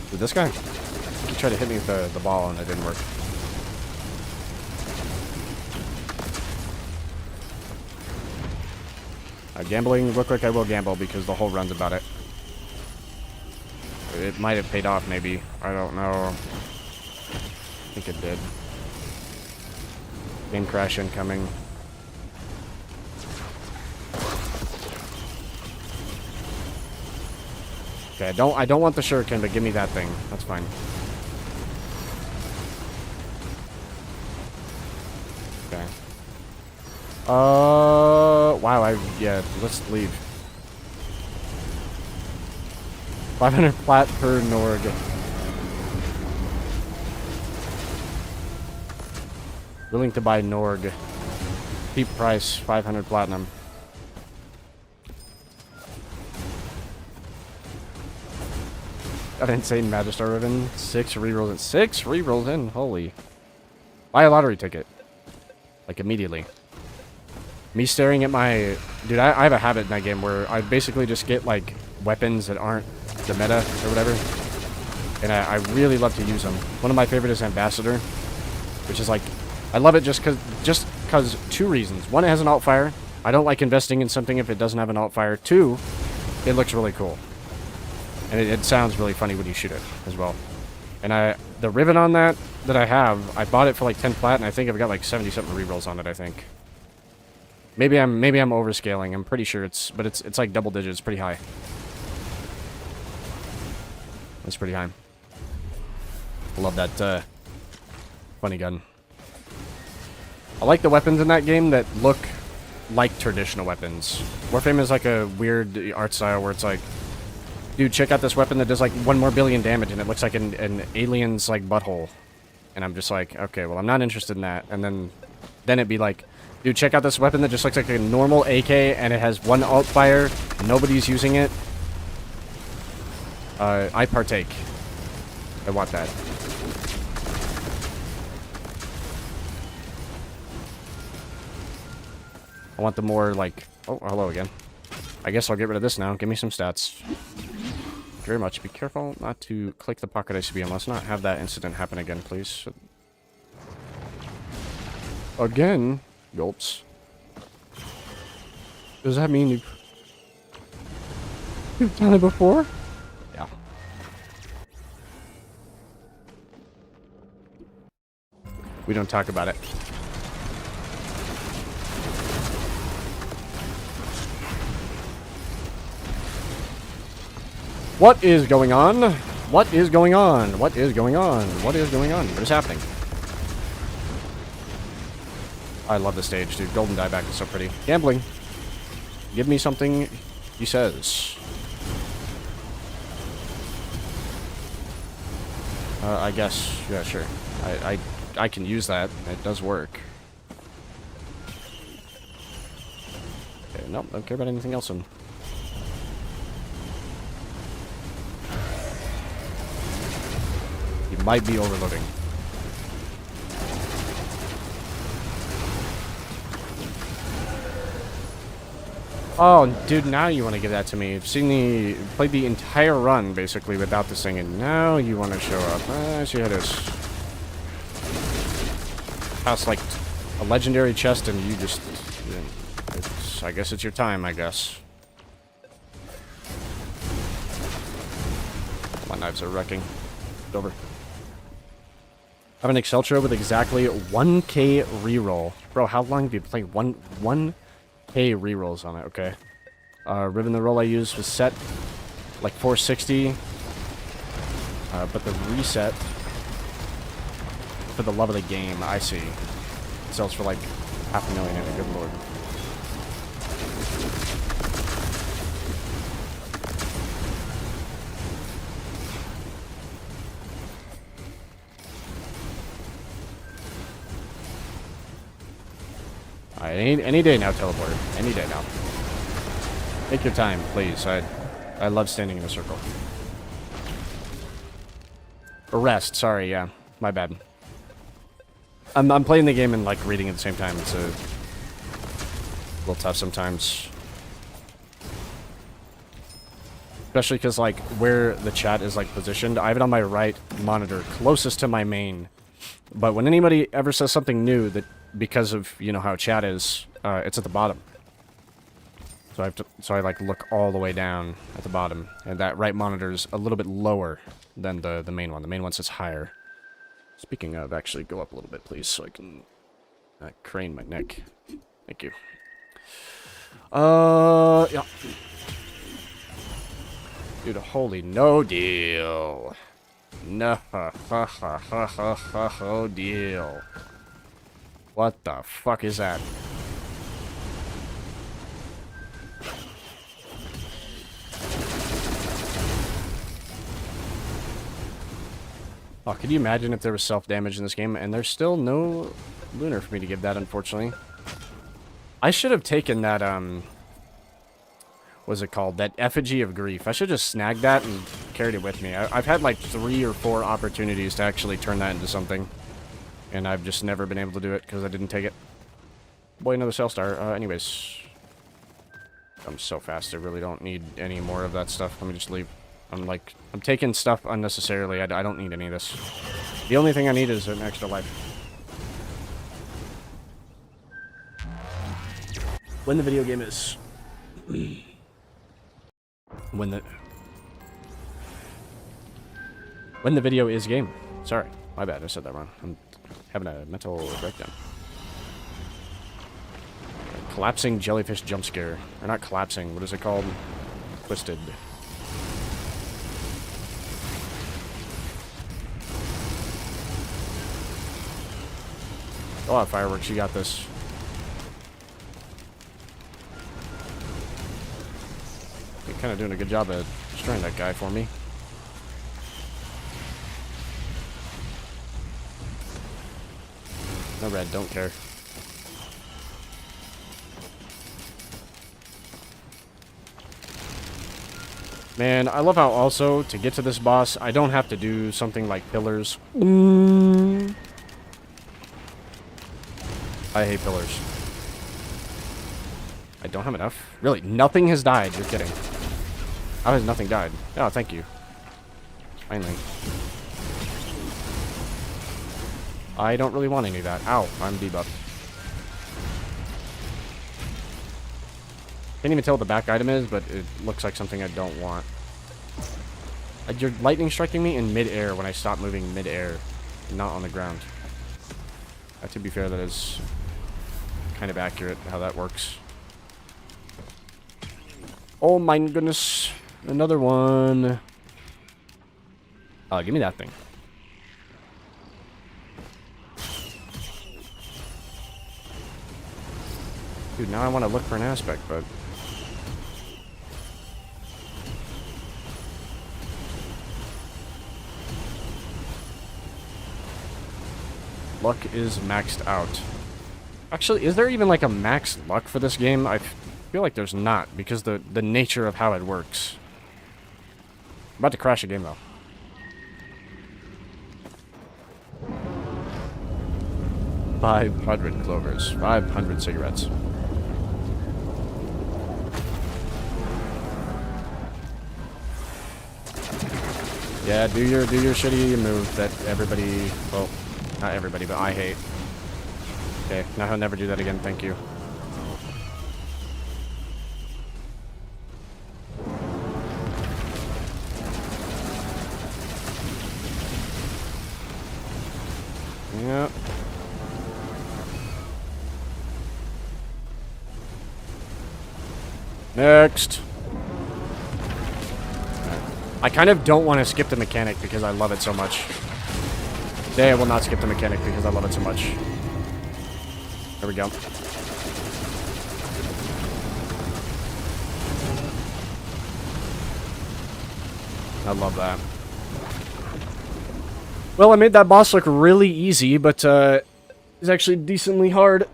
Did this guy? He tried to hit me with the ball and it didn't work. Gambling, look like I will gamble because the whole run's about it. It might have paid off, maybe. I don't know. I think it did. Game crash incoming. Okay, I don't want the shuriken, but give me that thing. That's fine. Okay. Wow, yeah, let's leave. 500 plat per Norg. Willing to buy Norg. Cheap price, 500 platinum. Got an insane Magistar Ribbon. 6 rerolls in. 6 rerolls in? Holy. Buy a lottery ticket. Like, immediately. Me staring at my... Dude, I have a habit in that game where I basically just get, like, weapons that aren't the meta or whatever. And I really love to use them. One of my favorite is Ambassador. Which is, like... I love it just cause 2 reasons. 1, it has an alt fire. I don't like investing in something if it doesn't have an alt fire. 2, it looks really cool. And it sounds really funny when you shoot it as well. And the ribbon on that I have, I bought it for like 10 plat, and I think I've got like 70-something rerolls on it, I think. Maybe I'm overscaling. I'm pretty sure it's like double digits, pretty high. That's pretty high. I love that funny gun. I like the weapons in that game that look like traditional weapons. Warframe is like a weird art style where it's like, dude, check out this weapon that does like 1 more billion damage, and it looks like an alien's like butthole. And I'm just like, okay, well, I'm not interested in that. And then it'd be like, dude, check out this weapon that just looks like a normal AK, and it has 1 alt fire. Nobody's using it. I partake. I want that. I want the more, like... Oh, hello again. I guess I'll get rid of this now. Give me some stats. Very much. Be careful not to click the pocket ICBM. Let's not have that incident happen again, please. Again? Gulps. Does that mean you've done it before? Yeah. We don't talk about it. What is going on? What is going on? What is going on? What is going on? What is happening? I love the stage, dude. Golden dieback is so pretty. Gambling. Give me something, he says. I guess. Yeah, sure. I can use that. It does work. Okay, nope. Don't care about anything else. Might be overloading. Oh, dude, now you want to give that to me. I've played the entire run, basically, without this thing, and now you want to show up. I see how it is. Past, like, a legendary chest, and you just... I guess it's your time, I guess. My knives are wrecking. It's over. I have an Exceltra with exactly 1k reroll. Bro, how long have you played 1k rerolls on it? Okay. Ribbon the roll I used was set like 460. But the reset for the love of the game, I see. It sells for like 500,000, good lord. Any day now, teleporter. Any day now. Take your time, please. I love standing in a circle. Or rest, sorry, yeah. My bad. I'm playing the game and, like, reading at the same time. It's a little tough sometimes. Especially because, like, where the chat is, like, positioned. I have it on my right monitor, closest to my main. But when anybody ever says something new that... Because of, you know, how chat is, it's at the bottom. So I like look all the way down at the bottom, and that right monitor is a little bit lower than the main one. The main one sits higher. Speaking of, actually go up a little bit, please, so I can crane my neck. Thank you. Yeah. Dude, holy no deal. No deal. What the fuck is that? Oh, could you imagine if there was self-damage in this game? And there's still no lunar for me to give that, unfortunately. I should have taken that, what's it called? That Effigy of Grief. I should have just snagged that and carried it with me. I've had like 3 or 4 opportunities to actually turn that into something. And I've just never been able to do it because I didn't take it. Boy, another Cell Star. Anyways. I'm so fast, I really don't need any more of that stuff. Let me just leave. I'm taking stuff unnecessarily. I don't need any of this. The only thing I need is an extra life. When the video game is... When the video is game. Sorry, my bad, I said that wrong. I'm having a mental breakdown. Collapsing jellyfish jump scare. Or not collapsing, what is it called? Twisted. Go out, fireworks, you got this. You're kind of doing a good job at destroying that guy for me. No red, don't care. Man, I love how also, to get to this boss, I don't have to do something like pillars. I hate pillars. I don't have enough. Really, nothing has died. You're kidding. How has nothing died? Oh, thank you. Finally. I don't really want any of that. Ow, I'm debuffed. Can't even tell what the back item is, but it looks like something I don't want. You're lightning striking me in mid-air when I stop moving mid-air, not on the ground. To be fair, that is kind of accurate how that works. Oh my goodness. Another one. Give me that thing. Dude, now I want to look for an aspect, but... Luck is maxed out. Actually, is there even like a max luck for this game? I feel like there's not, because the nature of how it works. I'm about to crash a game, though. $500 clovers. 500 cigarettes. Yeah, do your shitty move that everybody, well, not everybody, but I hate. Okay, now he'll never do that again, thank you. Yep. Next. I kind of don't want to skip the mechanic because I love it so much. Today I will not skip the mechanic because I love it so much. There we go. I love that. Well, I made that boss look really easy, but it's actually decently hard.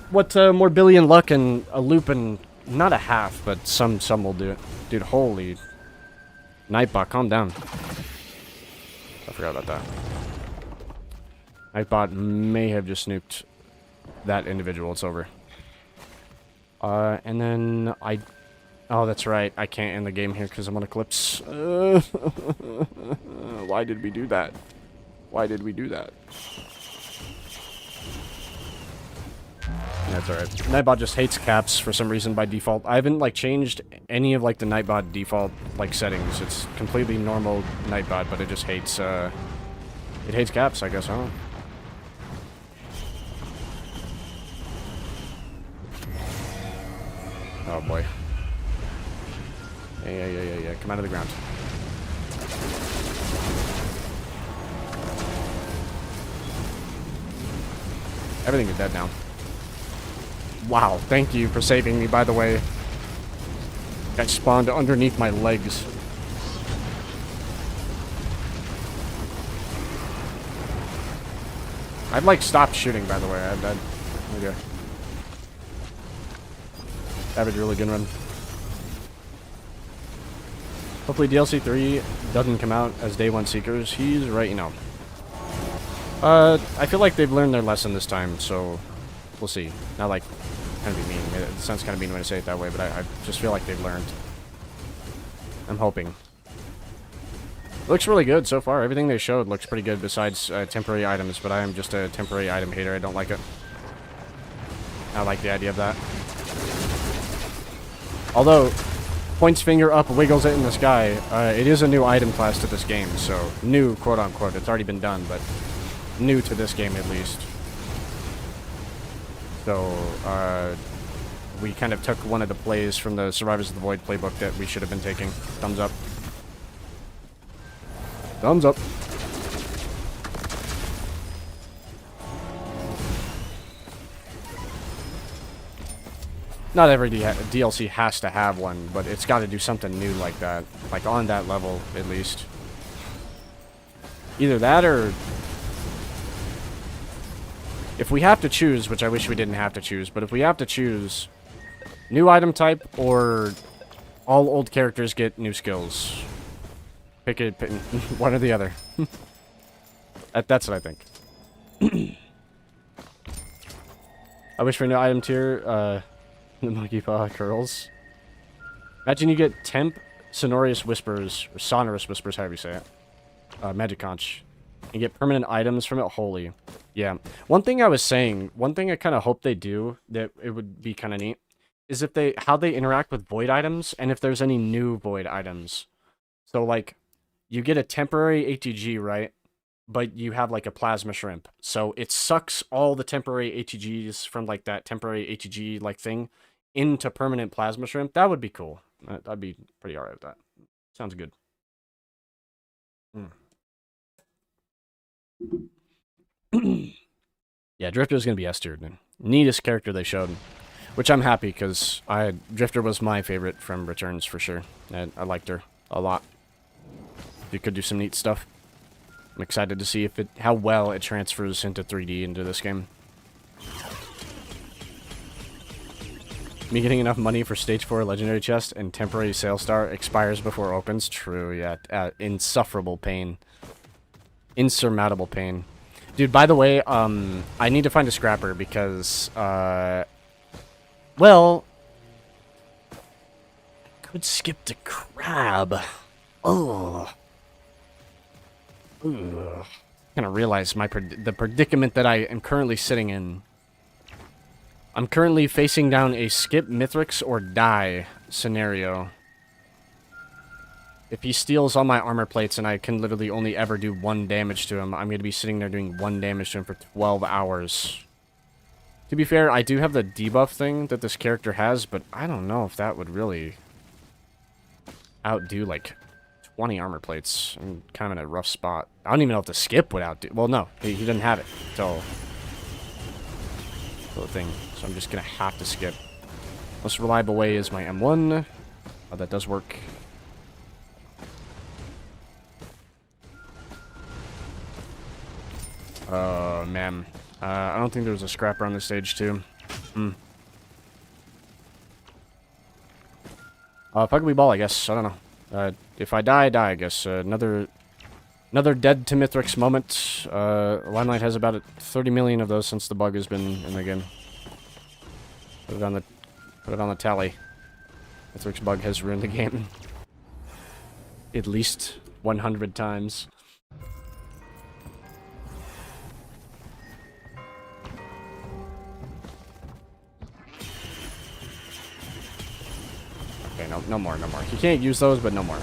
What more billion luck and a loop and not a half, but some will do it. Dude, holy Nightbot, calm down. I forgot about that. Nightbot may have just snooped that individual. It's over. And then oh, that's right. I can't end the game here because I'm on Eclipse. Why did we do that? Why did we do that? That's alright. Nightbot just hates caps for some reason by default. I haven't, like, changed any of, like, the Nightbot default, like, settings. It's completely normal Nightbot, but it just hates, it hates caps, I guess, huh? Oh, boy. Yeah. Come out of the ground. Everything is dead now. Wow, thank you for saving me, by the way. Guy spawned underneath my legs. I've like stopped shooting, by the way. Okay. Average really good run. Hopefully DLC 3 doesn't come out as Day 1 Seekers. He's right, you know. I feel like they've learned their lesson this time, so we'll see. Not like, kind of be mean. It sounds kind of mean when I say it that way, but I just feel like they've learned. I'm hoping. Looks really good so far. Everything they showed looks pretty good besides temporary items, but I am just a temporary item hater. I don't like it. I like the idea of that. Although, points finger up, wiggles it in the sky, it is a new item class to this game, so new, quote-unquote. It's already been done, but new to this game at least. So, we kind of took one of the plays from the Survivors of the Void playbook that we should have been taking. Thumbs up. Thumbs up. Not every DLC has to have one, but it's got to do something new like that. Like, on that level, at least. Either that, or... if we have to choose, which I wish we didn't have to choose, but if we have to choose... new item type, or... all old characters get new skills. Pick it, one or the other. That's what I think. I wish for a new item tier, the monkey paw curls. Imagine you get Temp, Sonorous Whispers, or Sonorous Whispers, however you say it. Magic Conch. And get permanent items from it. Holy. Yeah. One thing I was saying, one thing I kind of hope they do, that it would be kind of neat, is if how they interact with void items, and if there's any new void items. So, like, you get a temporary ATG, right? But you have, like, a plasma shrimp. So it sucks all the temporary ATGs from, like, that temporary ATG, like, thing into permanent plasma shrimp. That would be cool. I'd be pretty alright with that. Sounds good. Yeah, Drifter's gonna be S-tier, man. Neatest character they showed. Which I'm happy, because Drifter was my favorite from Returns, for sure. And I liked her a lot. You could do some neat stuff. I'm excited to see how well it transfers into 3D into this game. Me getting enough money for Stage 4 Legendary Chest and temporary Sale Star expires before it opens? True, yeah. Insufferable pain. Insurmountable pain. Dude, by the way, I need to find a scrapper because, well... could skip to crab. Oh. Ugh. I kind of realize the predicament that I am currently sitting in. I'm currently facing down a skip Mithrix or die scenario. If he steals all my armor plates and I can literally only ever do 1 damage to him, I'm going to be sitting there doing 1 damage to him for 12 hours. To be fair, I do have the debuff thing that this character has, but I don't know if that would really outdo, like, 20 armor plates. I'm kind of in a rough spot. I don't even know if the skip would outdo... well, no. He didn't have it until the thing. So I'm just going to have to skip. Most reliable way is my M1. Oh, that does work. Oh, man. I don't think there was a scrapper on this stage, too. Pugly Ball, I guess. I don't know. If I die, I die, I guess. Another dead to Mithrix moment. Limelight has about 30 million of those since the bug has been in the game. Put it on the tally. Mithrix bug has ruined the game. At least 100 times. Okay, no more. You can't use those, but no more.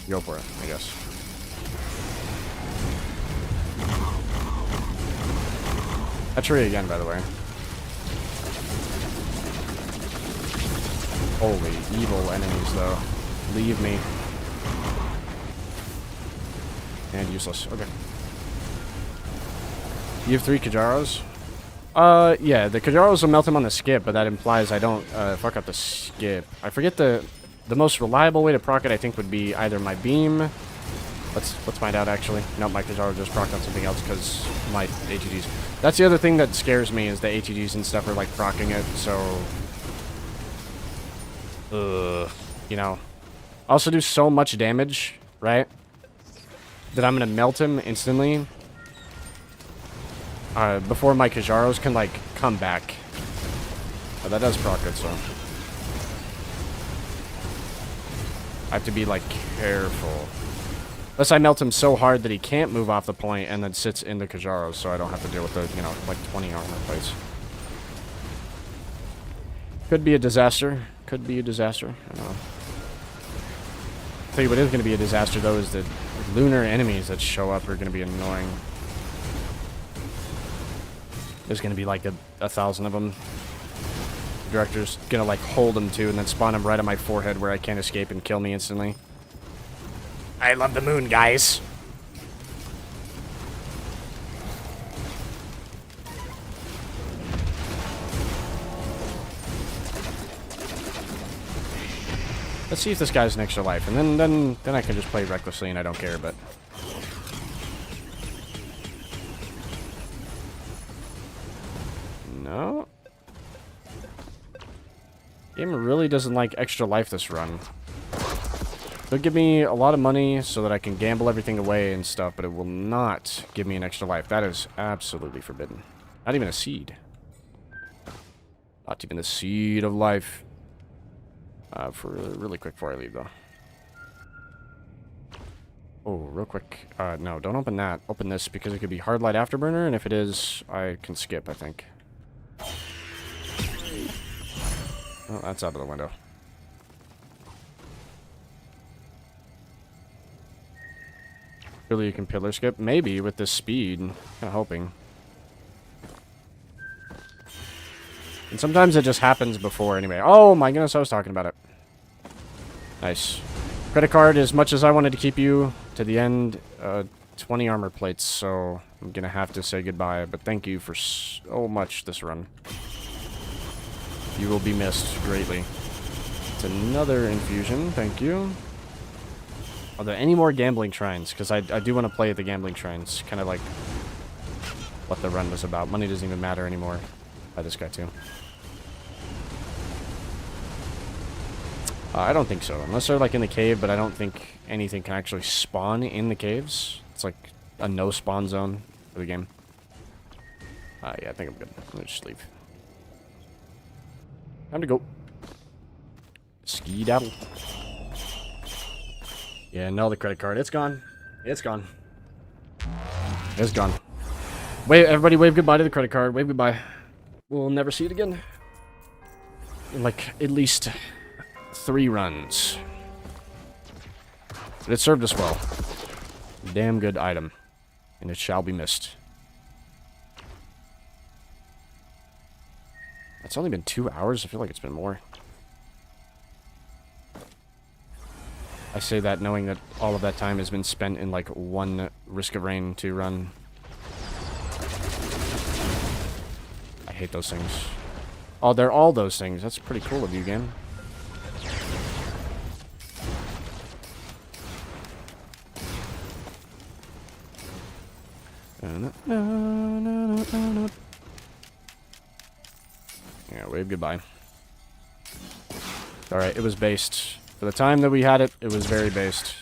Go for it, I guess. A tree again, by the way. Holy evil enemies, though. Leave me. And useless. Okay. You have 3 Kajaros? Yeah, the Kajaros will melt him on the skip, but that implies I don't fuck up the skip. I forget the The most reliable way to proc it, I think, would be either my beam. Let's find out, actually. Nope, my Kizaru just procced on something else because my ATGs. That's the other thing that scares me, is the ATGs and stuff are, like, proccing it, so... you know. I also do so much damage, right? That I'm gonna melt him instantly. Before my Kizaros can, like, come back. But that does proc it, so... I have to be, like, careful. Unless I melt him so hard that he can't move off the point and then sits in the Kizaros, so I don't have to deal with the, you know, like 20 armor plates. Could be a disaster. Could be a disaster. I don't know. I'll tell you what is going to be a disaster, though, is that lunar enemies that show up are going to be annoying. There's going to be like a 1,000 of them. The director's going to like hold them too and then spawn them right on my forehead where I can't escape and kill me instantly. I love the moon, guys. Let's see if this guy's an extra life, and then I can just play recklessly and I don't care, but... No. Game really doesn't like extra life this run. It'll give me a lot of money so that I can gamble everything away and stuff, but it will not give me an extra life. That is absolutely forbidden. Not even a seed. Not even the seed of life. For really quick before I leave, though. Oh, real quick. No, don't open that. Open this, because it could be hard light afterburner, and if it is, I can skip, I think. Oh, that's out of the window. Really, you can pillar skip? Maybe, with this speed. Kind of hoping. And sometimes it just happens before anyway. Oh my goodness, I was talking about it. Nice. Credit card, as much as I wanted to keep you to the end, 20 armor plates, so I'm gonna have to say goodbye, but thank you for so much this run. You will be missed greatly. It's another infusion, thank you. Are there any more gambling shrines? Because I do want to play at the gambling shrines. Kind of like what the run was about. Money doesn't even matter anymore. By this guy too. I don't think so. Unless they're like in the cave, but I don't think anything can actually spawn in the caves. It's like a no spawn zone for the game. Yeah, I think I'm good. Let me just leave. Time to go. Ski-daddle. Yeah, no, the credit card. It's gone. It's gone. It's gone. Wait, everybody wave goodbye to the credit card. Wave goodbye. We'll never see it again. In like, at least 3 runs. But it served us well. Damn good item. And it shall be missed. It's only been 2 hours. I feel like it's been more. I say that knowing that all of that time has been spent in like 1 Risk of Rain 2 run. I hate those things. Oh, they're all those things. That's pretty cool of you, game. Yeah, wave goodbye. Alright, it was based. For the time that we had it, it was very based.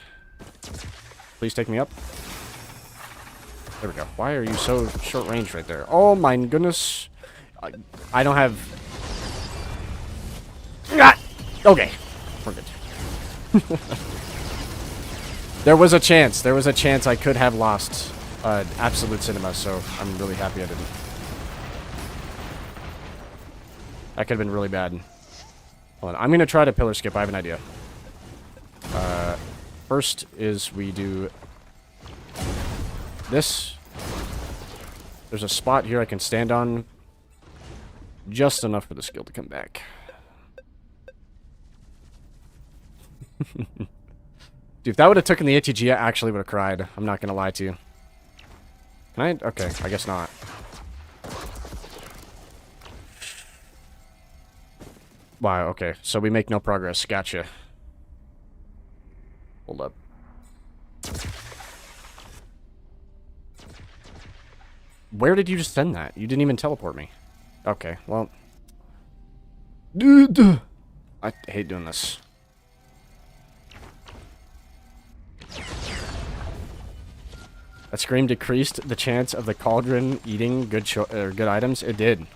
Please take me up. There we go. Why are you so short range right there? Oh my goodness. I don't have... Ah! Okay. We're good. There was a chance. There was a chance I could have lost Absolute Cinema, so I'm really happy I didn't. That could have been really bad. Hold on. I'm going to try to pillar skip. I have an idea. First is we do this. There's a spot here I can stand on. Just enough for the skill to come back. Dude, if that would have taken the ATG, I actually would have cried. I'm not going to lie to you. Can I? Okay, I guess not. Wow, okay. So we make no progress. Gotcha. Hold up. Where did you just send that? You didn't even teleport me. Okay, well. I hate doing this. That scream decreased the chance of the cauldron eating good items. It did.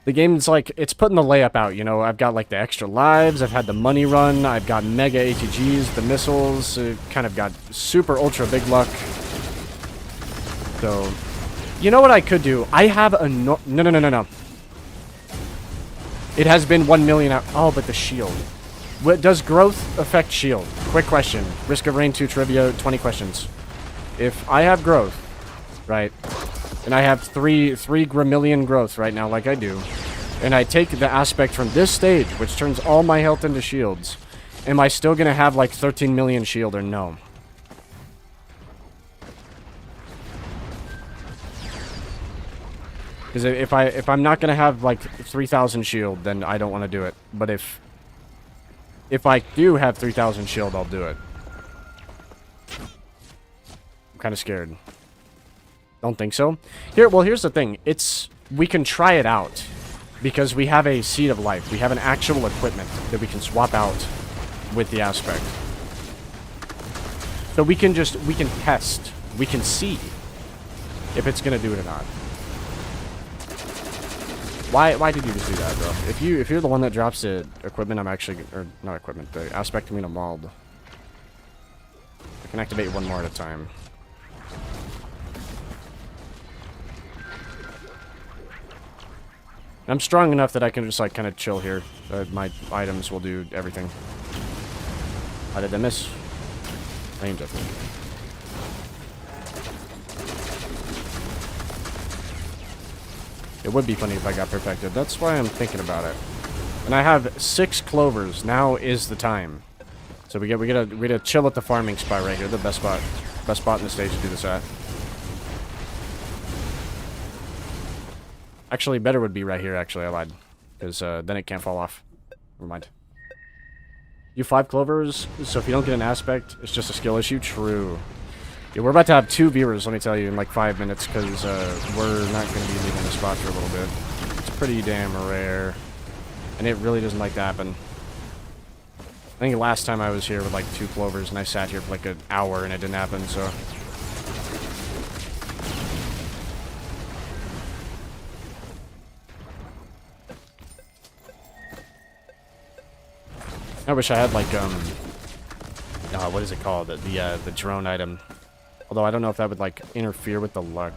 The game's like, it's putting the layup out, you know. I've got like the extra lives, I've had the money run, I've got mega ATGs, the missiles, kind of got super ultra big luck. So, you know what I could do? I have a no. It has been 1 million out. Oh, but the shield. Does growth affect shield? Quick question. Risk of Rain 2 trivia, 20 questions. If I have growth, right, and I have 3 Gramillion growth right now, like I do, and I take the aspect from this stage, which turns all my health into shields, am I still going to have like 13 million shield or no? Because if I'm not going to have like 3,000 shield, then I don't want to do it. But if I do have 3,000 shield, I'll do it. I'm kind of scared. Don't think so. Here's the thing. We can try it out because we have a Seed of Life. We have an actual equipment that we can swap out with the aspect. So we can test. We can see if it's gonna do it or not. Why did you just do that, bro? If you're the one that drops the equipment, I'm actually, or not equipment, the aspect, I mean a mold. I can activate one more at a time. I'm strong enough that I can just like kind of chill here. My items will do everything. How did I miss? Range, I think. It would be funny if I got perfected. That's why I'm thinking about it. And I have 6 clovers. Now is the time. So we gotta chill at the farming spot right here. The best spot in the stage to do this at. Actually, better would be right here. Actually, I lied, because then it can't fall off. Never mind. You 5 clovers. So if you don't get an aspect, it's just a skill issue. True. Yeah, we're about to have 2 viewers, let me tell you, in like 5 minutes, because we're not going to be leaving the spot for a little bit. It's pretty damn rare, and it really doesn't like to happen. I think last time I was here with like 2 clovers, and I sat here for like an hour, and it didn't happen, so... I wish I had like, what is it called? The drone item. Although I don't know if that would, like, interfere with the luck.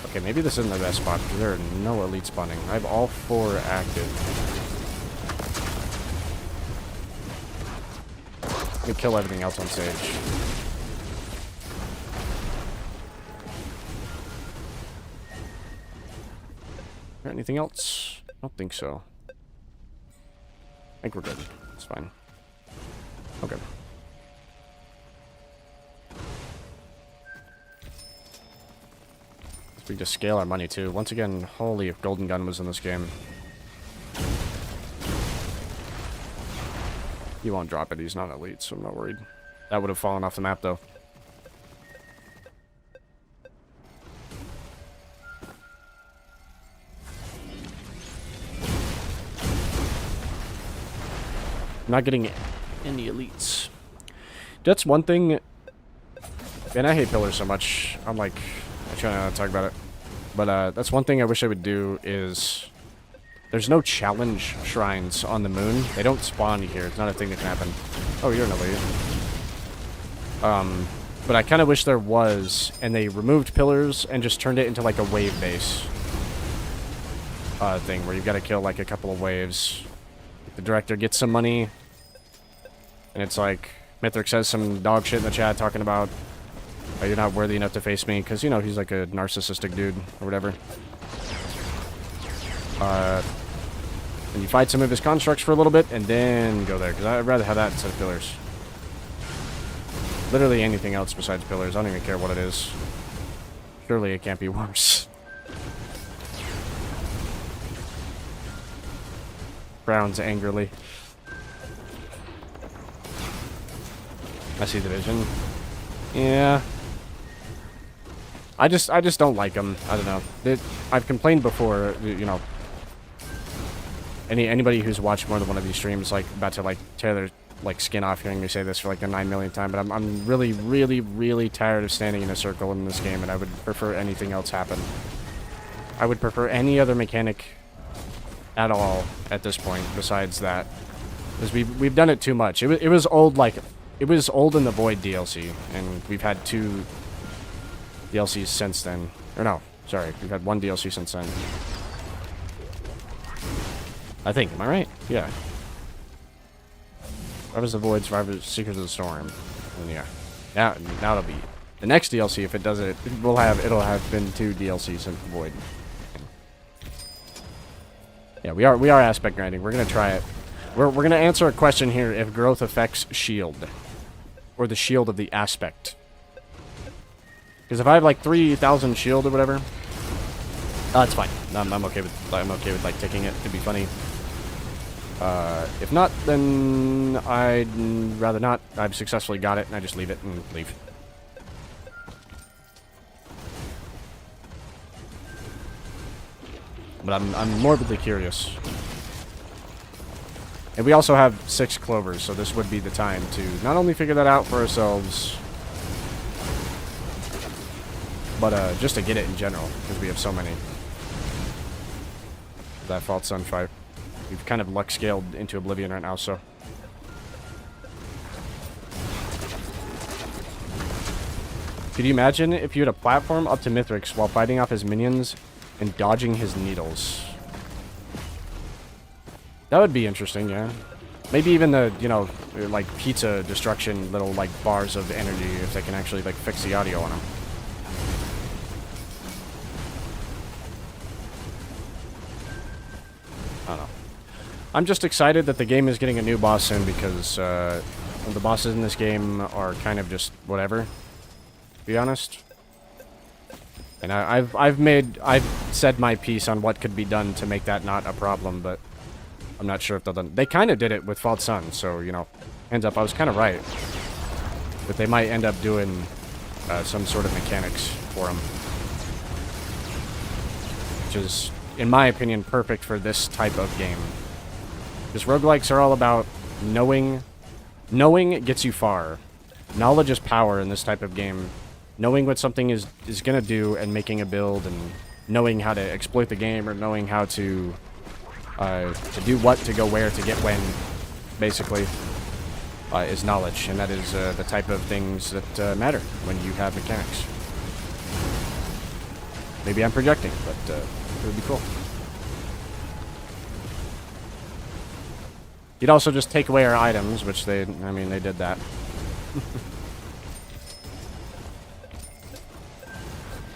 Okay, maybe this isn't the best spot, because there are no elite spawning. I have all 4 active. Let me kill everything else on stage. Is there anything else? I don't think so. I think we're good. It's fine. Okay. We just scale our money too. Once again, holy, if Golden Gun was in this game. He won't drop it, he's not elite, so I'm not worried. That would have fallen off the map though. I'm not getting any elites. That's one thing. Man, I hate pillars so much. I'm like, I try not to talk about it. But that's one thing I wish I would do is... There's no challenge shrines on the moon. They don't spawn here. It's not a thing that can happen. Oh, you're an elite. But I kind of wish there was, and they removed pillars and just turned it into like a wave base thing where you've got to kill like a couple of waves. The director gets some money, and it's like Mythic says some dog shit in the chat talking about, oh, you're not worthy enough to face me, because, you know, he's like a narcissistic dude or whatever. And you fight some of his constructs for a little bit, and then go there, because I'd rather have that instead of pillars. Literally anything else besides pillars. I don't even care what it is. Surely it can't be worse. frowns angrily. I see the vision. Yeah. I just don't like them. I don't know. I've complained before, you know. Anybody who's watched more than one of these streams, like, about to, like, tear their, like, skin off hearing me say this for, like, the 9 millionth time, but I'm really, really, really tired of standing in a circle in this game, and I would prefer anything else happen. I would prefer any other mechanic at all at this point besides that. Because we've done it too much. It was old, like, it was old in the Void DLC, and we've had 2 DLCs since then. Or no, sorry, we've had 1 DLC since then. I think, am I right? Yeah. Survivors of the Void, Survivors, Seekers of the Storm. And yeah. Now it'll be the next DLC. If it does it, it'll have been 2 DLCs since the Void. Yeah, we are aspect grinding. We're gonna try it. We're gonna answer a question here: if growth affects shield, or the shield of the aspect. Because if I have like 3,000 shield or whatever, it's fine. I'm okay with like taking it to be funny. If not, then I'd rather not. I've successfully got it, and I just leave it and leave. But I'm morbidly curious. And we also have 6 clovers, so this would be the time to not only figure that out for ourselves, but just to get it in general, because we have so many. That False Sun fight. We've kind of luck scaled into oblivion right now, so. Could you imagine if you had a platform up to Mithrix while fighting off his minions and dodging his needles? That would be interesting, yeah. Maybe even the, you know, like pizza destruction little like bars of energy, if they can actually like fix the audio on them. I don't know. I'm just excited that the game is getting a new boss soon because the bosses in this game are kind of just whatever, to be honest. And I've said my piece on what could be done to make that not a problem, but I'm not sure if they'll done. They kind of did it with False Sun, so you know, hands up, I was kind of right. But they might end up doing some sort of mechanics for them, which is, in my opinion, perfect for this type of game. Because roguelikes are all about knowing. Knowing gets you far. Knowledge is power in this type of game. Knowing what something is going to do and making a build and knowing how to exploit the game or knowing how to do what, to go where, to get when, basically, is knowledge. And that is the type of things that matter when you have mechanics. Maybe I'm projecting, but it would be cool. You'd also just take away our items, which they did that.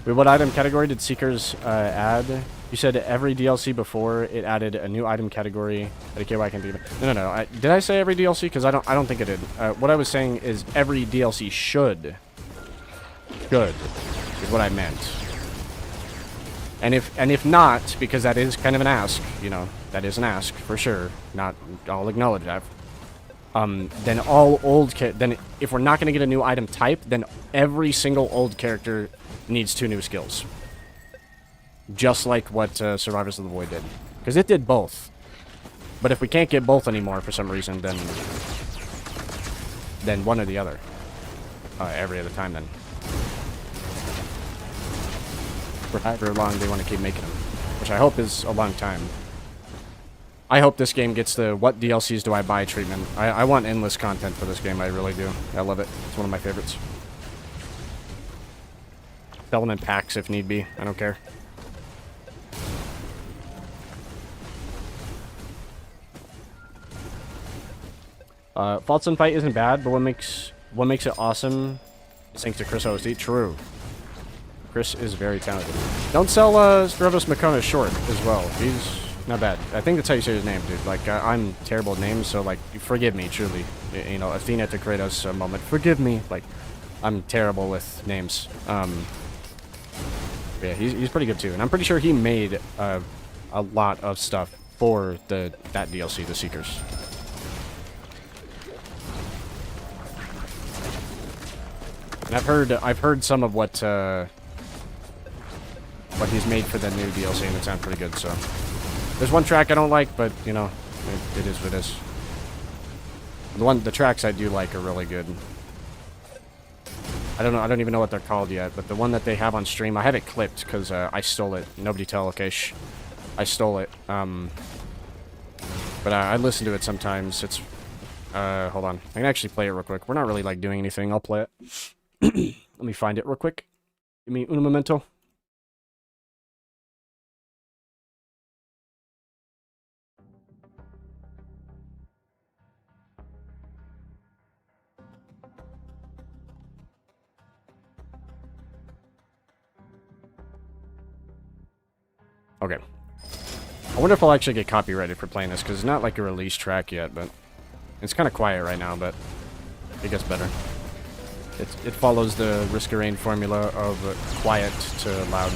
Wait, what item category did Seekers add? You said every DLC before it added a new item category. Okay, well, I can do it. No. Did I say every DLC? Because I don't think it did. What I was saying is every DLC should is what I meant. And if not, because that is kind of an ask, you know, that is an ask for sure. Not, I'll acknowledge that. Then all old then if we're not going to get a new item type, then every single old character needs 2 new skills. Just like what Survivors of the Void did. Because it did both. But if we can't get both anymore for some reason, then one or the other. Every other time then. For however long they want to keep making them. Which I hope is a long time. I hope this game gets the what DLCs do I buy treatment. I want endless content for this game, I really do. I love it. It's one of my favorites. Sell them in packs if need be. I don't care. False Sun fight isn't bad, but what makes it awesome is thanks to Chris OSD. True. Chris is very talented. Don't sell Stravos Makona short as well. He's not bad. I think that's how you say his name, dude. Like, I'm terrible at names, so, like, forgive me, truly. You know, Athena to Kratos a moment. Forgive me. Like, I'm terrible with names. Yeah, he's pretty good, too. And I'm pretty sure he made a lot of stuff for that DLC, The Seekers. And I've heard some of what he's made for the new DLC, and it sounds pretty good. So there's one track I don't like, but you know, it is what it is. The tracks I do like are really good. I don't even know what they're called yet, but the one that they have on stream, I have it clipped because I stole it. Nobody tell, okay, shh. I stole it. But I listen to it sometimes. It's hold on. I can actually play it real quick. We're not really like doing anything. I'll play it. Let me find it real quick. Give me un momento. Okay. I wonder if I'll actually get copyrighted for playing this, because it's not like a release track yet, but it's kind of quiet right now, but it gets better. It follows the Risk of Rain formula of quiet to loud.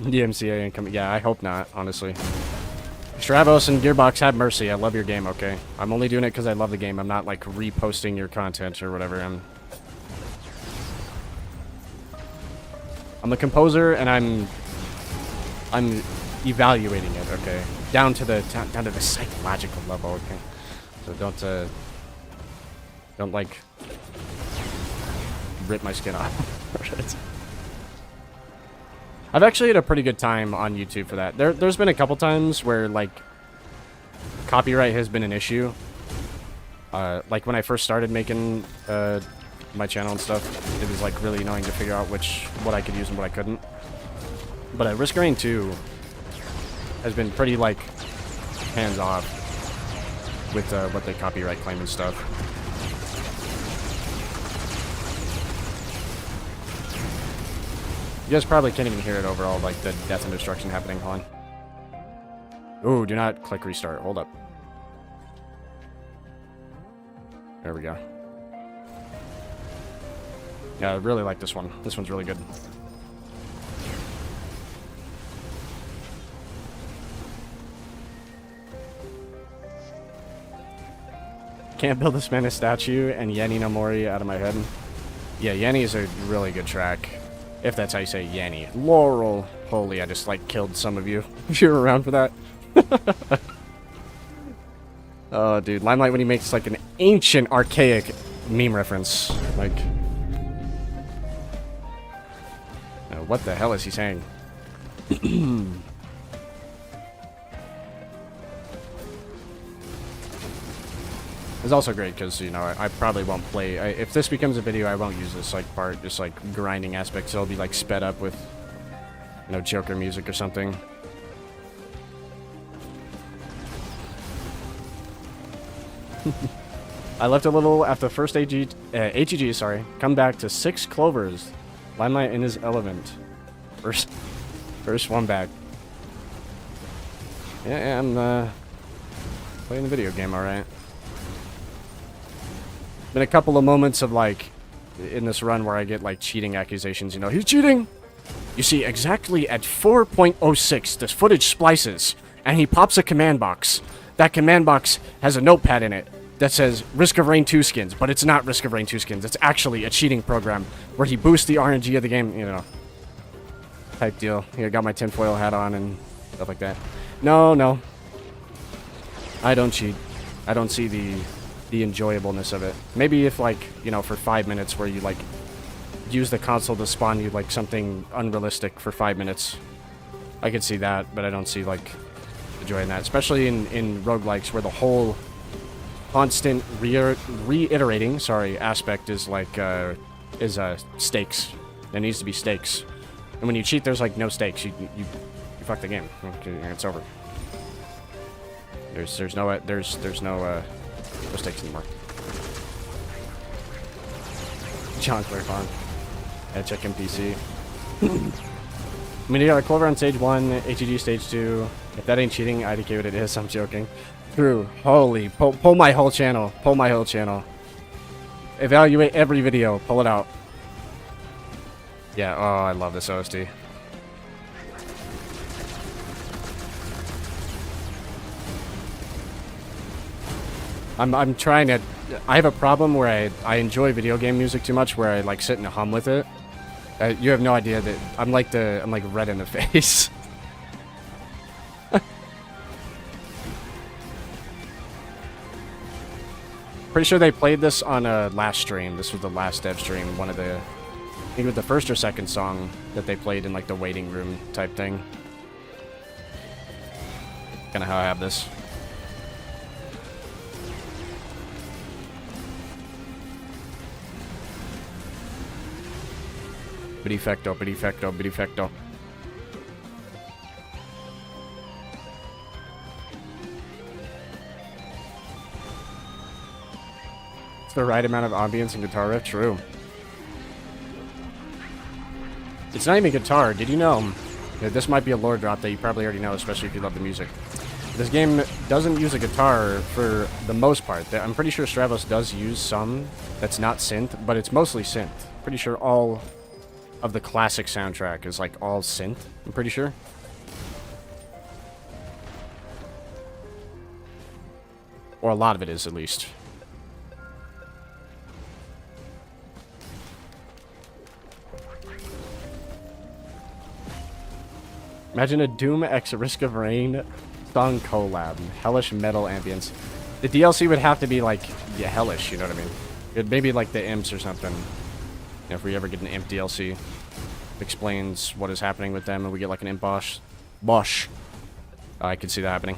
DMCA incoming. Yeah, I hope not, honestly. Stravos and Gearbox, have mercy. I love your game, okay? I'm only doing it because I love the game. I'm not, like, reposting your content or whatever. I'm a composer, and I'm evaluating it, okay? Down to the psychological level, okay? So don't, like, rip my skin off. I've actually had a pretty good time on YouTube for that. There's been a couple times where, like, copyright has been an issue. Like, when I first started making my channel and stuff, it was, like, really annoying to figure out what I could use and what I couldn't. But Risk of Rain 2 has been pretty, like, hands-off with what they copyright claim and stuff. You guys probably can't even hear it overall, like the death and destruction happening. Hold on. Ooh, do not click restart. Hold up. There we go. Yeah, I really like this one. This one's really good. Can't build this man a statue and Yanni no Mori out of my head. Yeah, Yanni is a really good track. If that's how you say Yanni. Laurel. Holy, I just, like, killed some of you. If you were around for that. Oh, dude. Limelight when he makes, like, an ancient, archaic meme reference. Like... what the hell is he saying? It's also great because, you know, I probably won't play... if this becomes a video, I won't use this, like, part, just, like, grinding aspects. It'll be, like, sped up with, you know, Joker music or something. I left a little after the first HEG, sorry. Come back to 6 clovers. Limelight in his element. First one back. Yeah, I'm, playing the video game, alright. Been a couple of moments of, like, in this run where I get, like, cheating accusations, you know, he's cheating! You see, exactly at 4.06, this footage splices, and he pops a command box. That command box has a notepad in it that says Risk of Rain 2 skins, but it's not Risk of Rain 2 skins. It's actually a cheating program where he boosts the RNG of the game, you know, type deal. Here, got my tinfoil hat on and stuff like that. No. I don't cheat. I don't see the enjoyableness of it. Maybe if, like, you know, for 5 minutes where you, like, use the console to spawn you, like, something unrealistic for 5 minutes. I could see that, but I don't see, like, the joy in that. Especially in roguelikes where the whole constant reiterating, aspect is, like, stakes. There needs to be stakes. And when you cheat, there's, like, no stakes. You fuck the game. Okay, it's over. There's no stakes anymore. John Clarifon. Yeah, check NPC. I mean, you got a Clover on stage 1, HEG stage 2. If that ain't cheating, IDK what it is. I'm joking. True. Holy. Pull my whole channel. Pull my whole channel. Evaluate every video. Pull it out. Yeah, oh, I love this OST. I'm trying to... I have a problem where I enjoy video game music too much, where I, like, sit and hum with it. You have no idea that... I'm like red in the face. Pretty sure they played this on a last stream. This was the last dev stream. One of the... I think it was the first or second song that they played in, like, the waiting room type thing. Kinda how I have this. Perfecto, perfecto, perfecto. It's the right amount of ambience and guitar riff, true. It's not even guitar. Did you know that this might be a lore drop that you probably already know, especially if you love the music? This game doesn't use a guitar for the most part. I'm pretty sure Stravos does use some that's not synth, but it's mostly synth. Pretty sure all of the classic soundtrack is like all synth, I'm pretty sure. Or a lot of it is, at least. Imagine a Doom X Risk of Rain song collab. Hellish metal ambience. The DLC would have to be like, yeah, hellish, you know what I mean? It maybe like the imps or something. If we ever get an imp DLC, explains what is happening with them, and we get like an imp bosh. I could see that happening.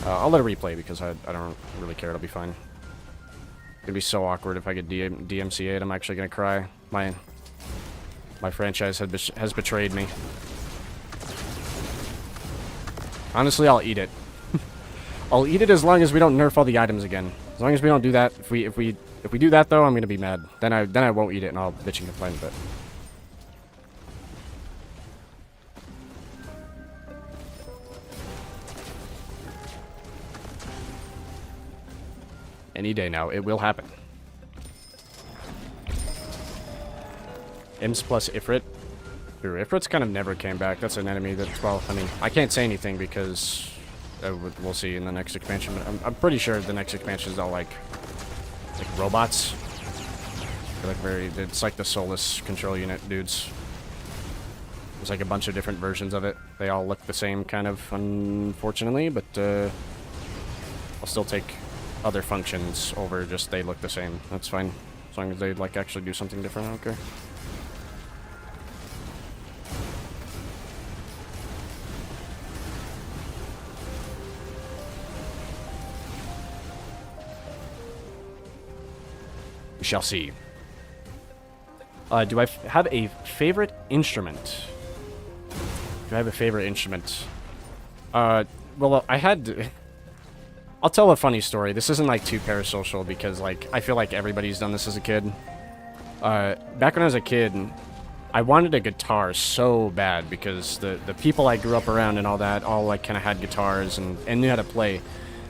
I'll let it replay because I don't really care. It'll be fine. It's gonna be so awkward if I get DMCA'd. I'm actually gonna cry. My franchise has betrayed me. Honestly, I'll eat it. I'll eat it as long as we don't nerf all the items again. As long as we don't do that. If we do that though, I'm gonna be mad. Then I won't eat it and I'll bitch and complain a bit. Any day now, it will happen. Imps plus Ifrit. True, Ifrit's kind of never came back. That's an enemy that, well, I mean, I can't say anything because we'll see in the next expansion. But I'm pretty sure the next expansion is all like robots. They're like it's like the Solus control unit dudes. There's like a bunch of different versions of it. They all look the same, kind of, unfortunately, but I'll still take other functions over just they look the same. That's fine. As long as they, like, actually do something different, I don't care. We shall see. Do I have a favorite instrument? Do I have a favorite instrument? Well, I had... I'll tell a funny story. This isn't, like, too parasocial because, like, I feel like everybody's done this as a kid. Back when I was a kid, I wanted a guitar so bad because the people I grew up around and all that all, like, kind of had guitars and knew how to play.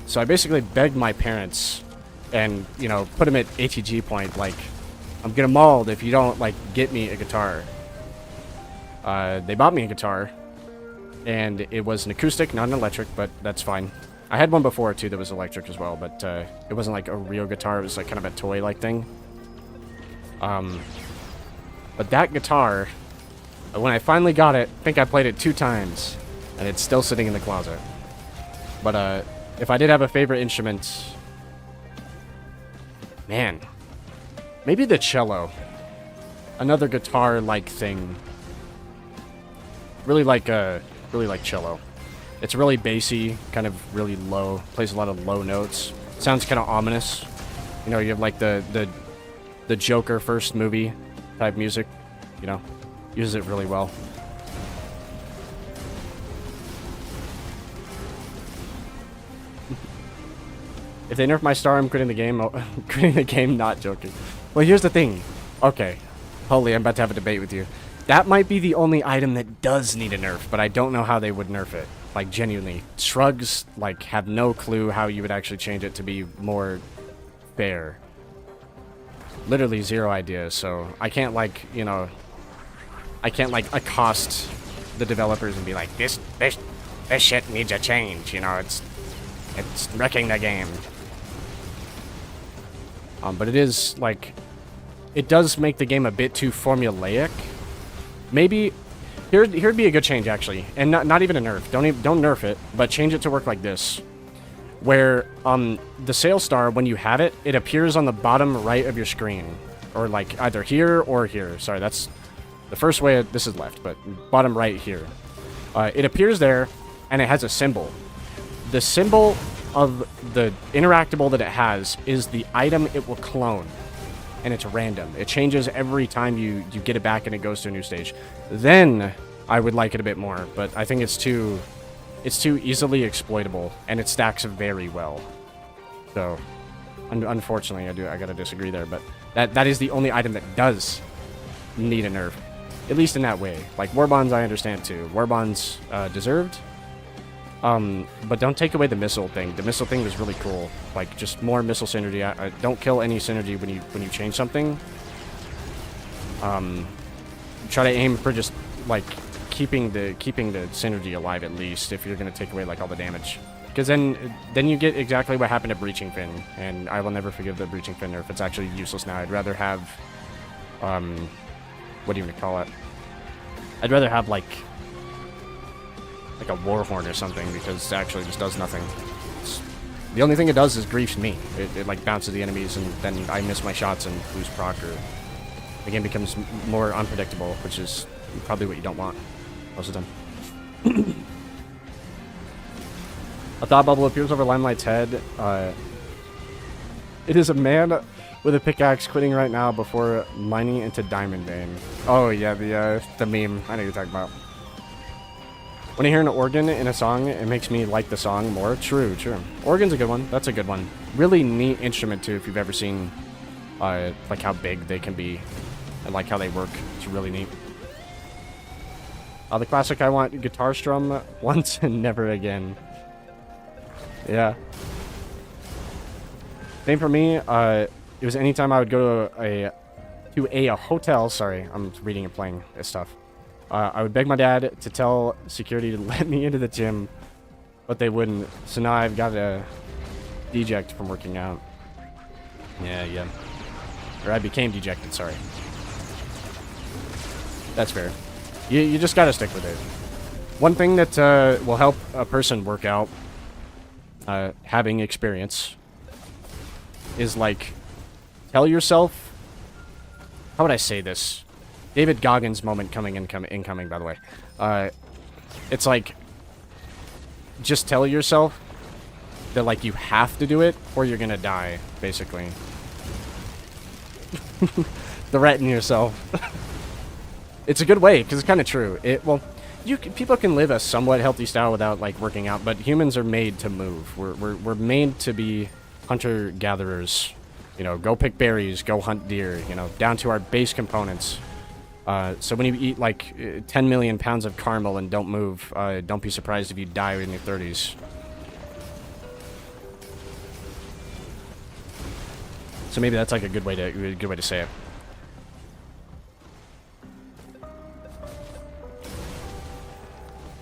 So I basically begged my parents and, you know, put them at ATG point, like, I'm gonna mauled if you don't, like, get me a guitar. They bought me a guitar, and it was an acoustic, not an electric, but that's fine. I had one before, too, that was electric as well, but it wasn't, like, a real guitar. It was, like, kind of a toy-like thing. But that guitar, when I finally got it, I think I played it 2 times, and it's still sitting in the closet. But, if I did have a favorite instrument... Man. Maybe the cello. Another guitar-like thing. Really like cello. It's really bassy, kind of really low. Plays a lot of low notes. Sounds kind of ominous. You know, you have like the Joker first movie type music. You know, uses it really well. If they nerf my star, I'm quitting the game. Quitting the game, not joking. Well, here's the thing. Okay. Holy, I'm about to have a debate with you. That might be the only item that does need a nerf, but I don't know how they would nerf it. Like, genuinely. Shrugs, like, have no clue how you would actually change it to be more fair. literally zero ideas, so I can't, like, you know, I can't, like, accost the developers and be like, this shit needs a change, you know, it's wrecking the game. But it is, like, it does make the game a bit too formulaic. Maybe, here'd be a good change, actually, and not even a nerf. Don't nerf it, but change it to work like this. Where, the Sail Star, when you have it, it appears on the bottom right of your screen. Or, like, either here or here. Sorry, that's the first way. This is left, but bottom right here. It appears there, and it has a symbol. The symbol of the interactable that it has is the item it will clone. And it's random. It changes every time you get it back and it goes to a new stage. Then, I would like it a bit more, but I think it's too easily exploitable, and it stacks very well. So, unfortunately, I gotta disagree there, but that is the only item that does need a nerf. At least in that way. Like, Warbonds, I understand, too. Warbonds, deserved. But don't take away the missile thing. The missile thing was really cool. Like, just more missile synergy. Don't kill any synergy when you change something. Try to aim for just, like, keeping the synergy alive at least, if you're gonna take away, like, all the damage. Because then you get exactly what happened to Breaching Fin, and I will never forgive the Breaching Fin nerf. It's actually useless now. I'd rather have, what do you even call it? I'd rather have, like a Warhorn or something, because it actually just does nothing. The only thing it does is griefs me. It like bounces the enemies, and then I miss my shots and lose proc, or the game becomes more unpredictable, which is probably what you don't want most of the time. A thought bubble appears over Limelight's head. It is a man with a pickaxe quitting right now before mining into Diamond Vein. Oh yeah, the meme. I know you're talking about. When I hear an organ in a song, it makes me like the song more. True. Organ's a good one. That's a good one. Really neat instrument, too, if you've ever seen, like, how big they can be and, like, how they work. It's really neat. The classic I want guitar strum once and never again. Yeah. Same for me. It was anytime I would go to a hotel. Sorry, I'm reading and playing this stuff. I would beg my dad to tell security to let me into the gym, but they wouldn't. So now I've got to deject from working out. Yeah. Or I became dejected, sorry. That's fair. You just got to stick with it. One thing that will help a person work out, having experience, is, like, tell yourself... How would I say this? David Goggins moment incoming, by the way. It's like, just tell yourself that, like, you have to do it or you're gonna die, basically. Threaten yourself. It's a good way, because it's kind of true. People can live a somewhat healthy style without, like, working out, but humans are made to move. We're made to be hunter-gatherers. You know, go pick berries, go hunt deer, you know, down to our base components. So when you eat, like, 10 million pounds of caramel and don't move, don't be surprised if you die in your 30s. So maybe that's, like, a good way to say it.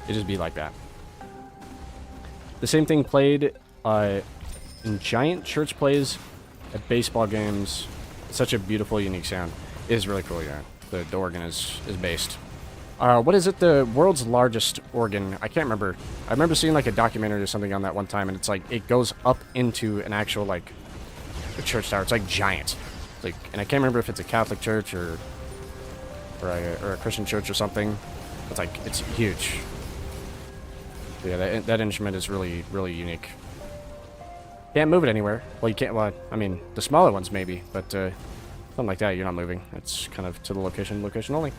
It just be like that. The same thing played in giant church plays at baseball games. Such a beautiful, unique sound. It is really cool, yeah. The organ is based. What is it? The world's largest organ. I can't remember. I remember seeing, like, a documentary or something on that one time, and it's like, it goes up into an actual, like, a church tower. It's, like, giant. It's like, and I can't remember if it's a Catholic church or a Christian church or something. It's like, it's huge. Yeah, that instrument is really, really unique. Can't move it anywhere. Well, you can't, well, I mean, the smaller ones maybe, but, something like that, you're not moving. It's kind of to the location only.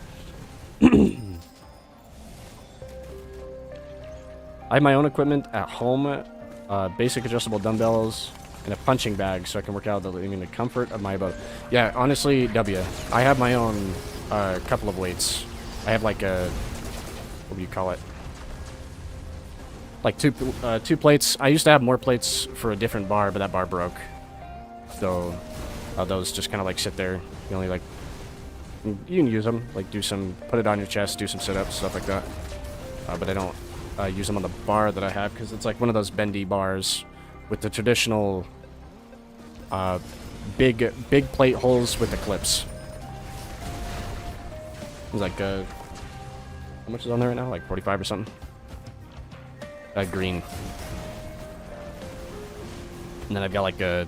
I have my own equipment at home. Basic adjustable dumbbells and a punching bag so I can work out in the comfort of my abode. Yeah, honestly, W. I have my own couple of weights. I have, like, a... What do you call it? Like, two plates. I used to have more plates for a different bar, but that bar broke. So... Those just kind of like sit there. You only like, you can use them, like put it on your chest, do some sit-ups, stuff like that. But I don't use them on the bar that I have because it's like one of those bendy bars with the traditional big plate holes with the clips. It's like how much is on there right now? Like 45 or something. Green. And then I've got like a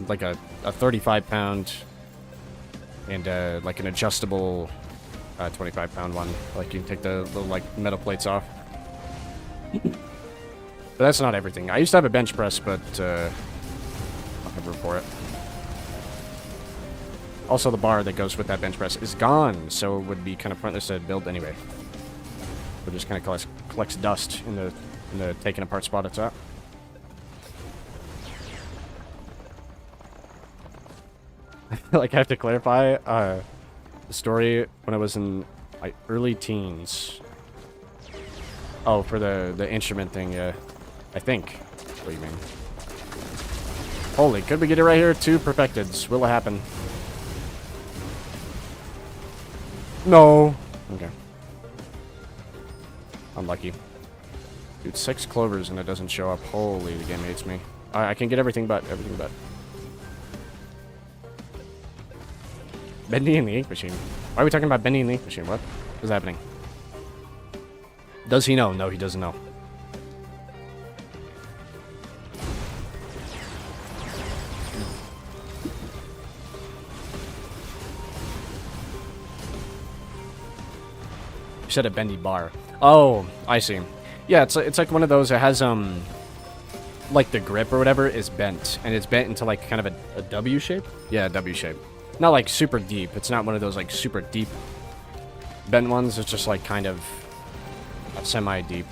35-pound and like an adjustable 25-pound one. Like you can take the little like metal plates off. But that's not everything. I used to have a bench press, but I'll have room for it. Also, the bar that goes with that bench press is gone, so it would be kind of pointless to build anyway. It just kind of collects dust in the taken apart spot it's at. Like, I have to clarify the story when I was in my early teens. Oh, for the instrument thing, yeah. I think. What do you mean? Holy, could we get it right here? 2 perfecteds. Will it happen? No. Okay. Unlucky. Dude, 6 clovers and it doesn't show up. Holy, the game hates me. I can get everything but. Bendy in the ink machine. Why are we talking about Bendy in the ink machine? What is happening? Does he know? No, he doesn't know. You said a bendy bar. Oh, I see. Yeah, it's like one of those. It has like the grip or whatever is bent, and it's bent into like kind of a W shape. Yeah, a W shape. Not like super deep. It's not one of those like super deep bent ones. It's just like kind of semi-deep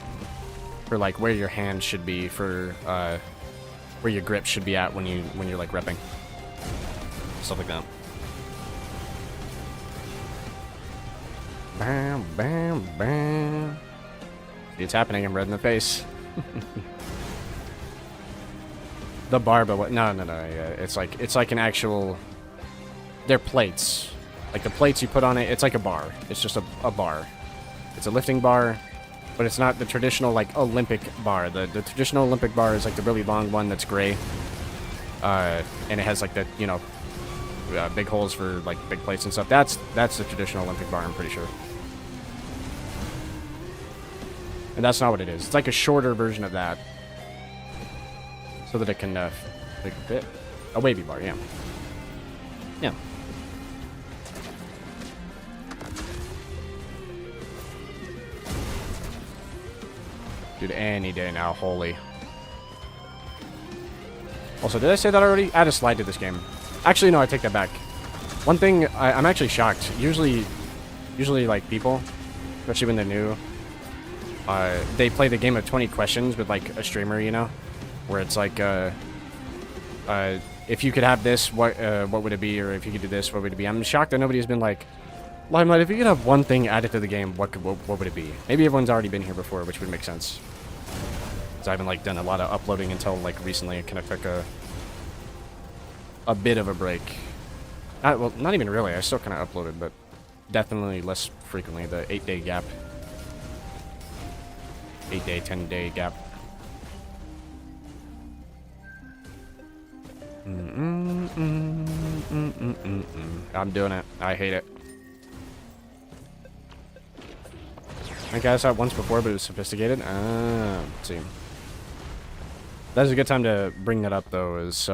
for like where your hand should be for where your grip should be at when you're like repping. Stuff like that. Bam, bam, bam. See, it's happening. I'm red in the face. The bar, but what? No. Yeah, it's like an actual. They're plates. Like the plates you put on it. It's like a bar. It's just a bar. It's a lifting bar, but it's not the traditional like Olympic bar. The traditional Olympic bar is like the really long one that's gray, and it has like the big holes for like big plates and stuff. That's the traditional Olympic bar. I'm pretty sure. And that's not what it is. It's like a shorter version of that. So that it can fit. A wavy bar, yeah. Yeah. Dude, any day now, holy. Also, did I say that already? Add a slide to this game. Actually, no, I take that back. One thing, I'm actually shocked. Usually like people, especially when they're new, they play the game of 20 questions with like a streamer, you know, where it's like, if you could have this, what would it be? Or if you could do this, what would it be? I'm shocked that nobody has been like, Limelight, if you could have one thing added to the game, what would it be? Maybe everyone's already been here before, which would make sense. Because I haven't like done a lot of uploading until like recently. I kind of took a bit of a break. Well, not even really. I still kind of uploaded, but definitely less frequently. The 8-day gap. 8-day, 10-day gap. I'm doing it. I hate it. I think I saw it once before, but it was sophisticated. Let's see. That's a good time to bring that up, though, is,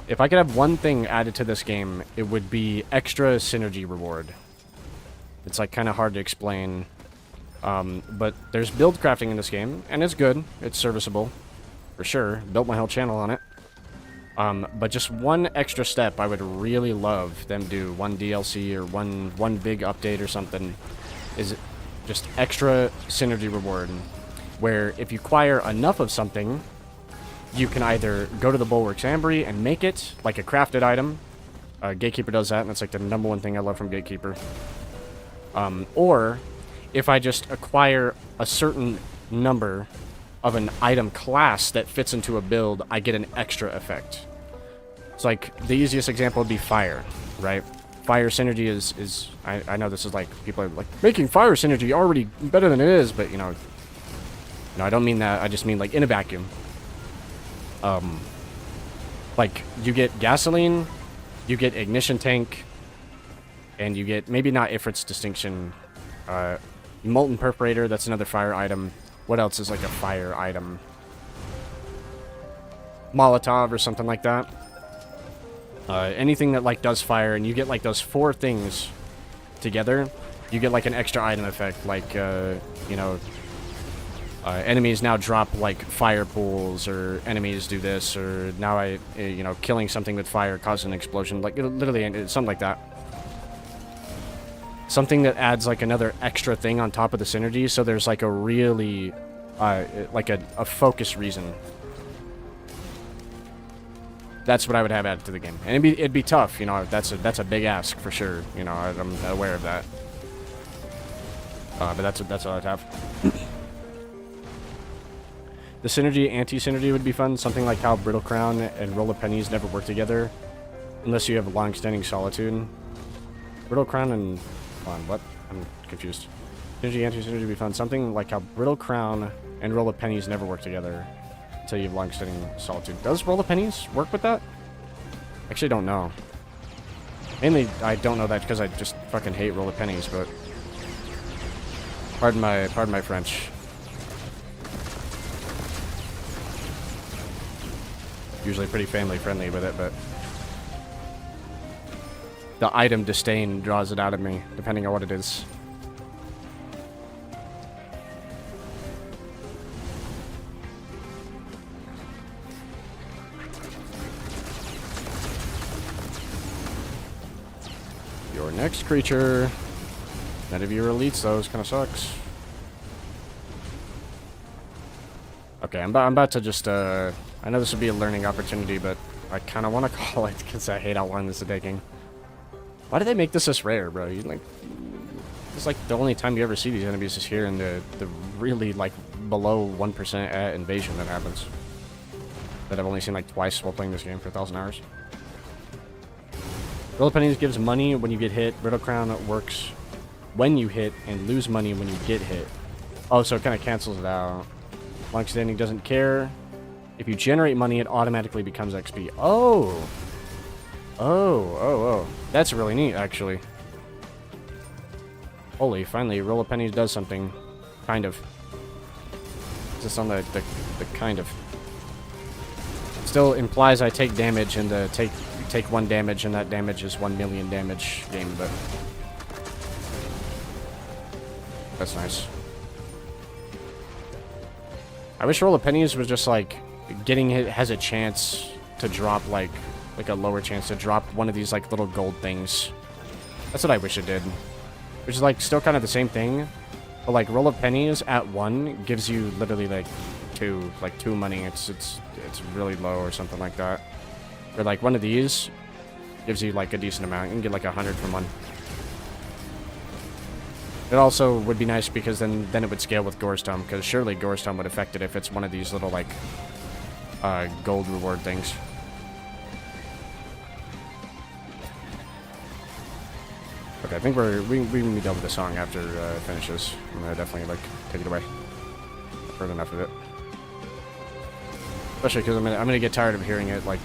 if I could have one thing added to this game, it would be extra synergy reward. It's, like, kind of hard to explain. But there's build crafting in this game, and it's good. It's serviceable. For sure. Built my whole channel on it. But just one extra step I would really love them do. One DLC or one big update or something. Is just extra synergy reward, where if you acquire enough of something, you can either go to the Bulwarks Ambry and make it, like a crafted item. Gatekeeper does that, and that's like the #1 thing I love from Gatekeeper. Or, if I just acquire a certain number of an item class that fits into a build, I get an extra effect. It's like, the easiest example would be fire, right? Fire synergy is I know this is like, people are like, making fire synergy already better than it is, but, you know, I don't mean that. I just mean, like, in a vacuum. Like, you get gasoline, you get ignition tank, and you get, maybe not Ifrit's distinction, molten perforator, that's another fire item. What else is like a fire item? Molotov or something like that. Anything that like does fire, and you get like those 4 things together, you get like an extra item effect, like, you know, enemies now drop like fire pools, or enemies do this, or now you know, killing something with fire causes an explosion, like literally something like that. Something that adds like another extra thing on top of the synergy, so there's like a really, like a focus reason. That's what I would have added to the game, and it'd be tough, you know. That's a big ask for sure. You know, I'm aware of that. But that's what I'd have. The synergy, anti-synergy would be fun. Something like how Brittle Crown and Roll of Pennies never work together, unless you have long-standing Solitude. Brittle Crown and what? I'm confused. Synergy, anti-synergy would be fun. Something like how Brittle Crown and Roll of Pennies never work together until you have long-standing Solitude. Does Roll of Pennies work with that? Actually, don't know. Mainly, I don't know that because I just fucking hate Roll of Pennies, but pardon my French. Usually pretty family-friendly with it, but the item disdain draws it out of me, depending on what it is. Your next creature. None of your elites, though, kind of sucks. Okay, I'm about to just, I know this would be a learning opportunity, but I kind of want to call it because I hate how long this is taking. Why did they make this rare, bro? It's like the only time you ever see these enemies is here in the really, like, below 1% at invasion that happens. That I've only seen, like, twice while playing this game for 1,000 hours. Roll of Pennies gives money when you get hit. Brittle Crown works when you hit and lose money when you get hit. Oh, so it kind of cancels it out. Long-standing doesn't care. If you generate money, it automatically becomes XP. Oh! Oh. That's really neat, actually. Holy, finally, Roll of Pennies does something. Kind of. Just on the kind of. Still implies I take damage, and take 1 damage, and that damage is 1 million damage game, but that's nice. I wish Roll of Pennies was just like getting it has a chance to drop like a lower chance to drop one of these like little gold things. That's what I wish it did. Which is like still kind of the same thing, but like Roll of Pennies at 1 gives you literally like 2 money. It's really low or something like that. Or like one of these gives you like a decent amount. You can get like 100 from one. It also would be nice because then it would scale with Gore's Tome, because surely Gore's Tome would affect it if it's one of these little like gold reward things. Okay, I think we can be done with the song after it finishes. I'm gonna definitely like take it away. I've heard enough of it. Especially because I'm gonna get tired of hearing it like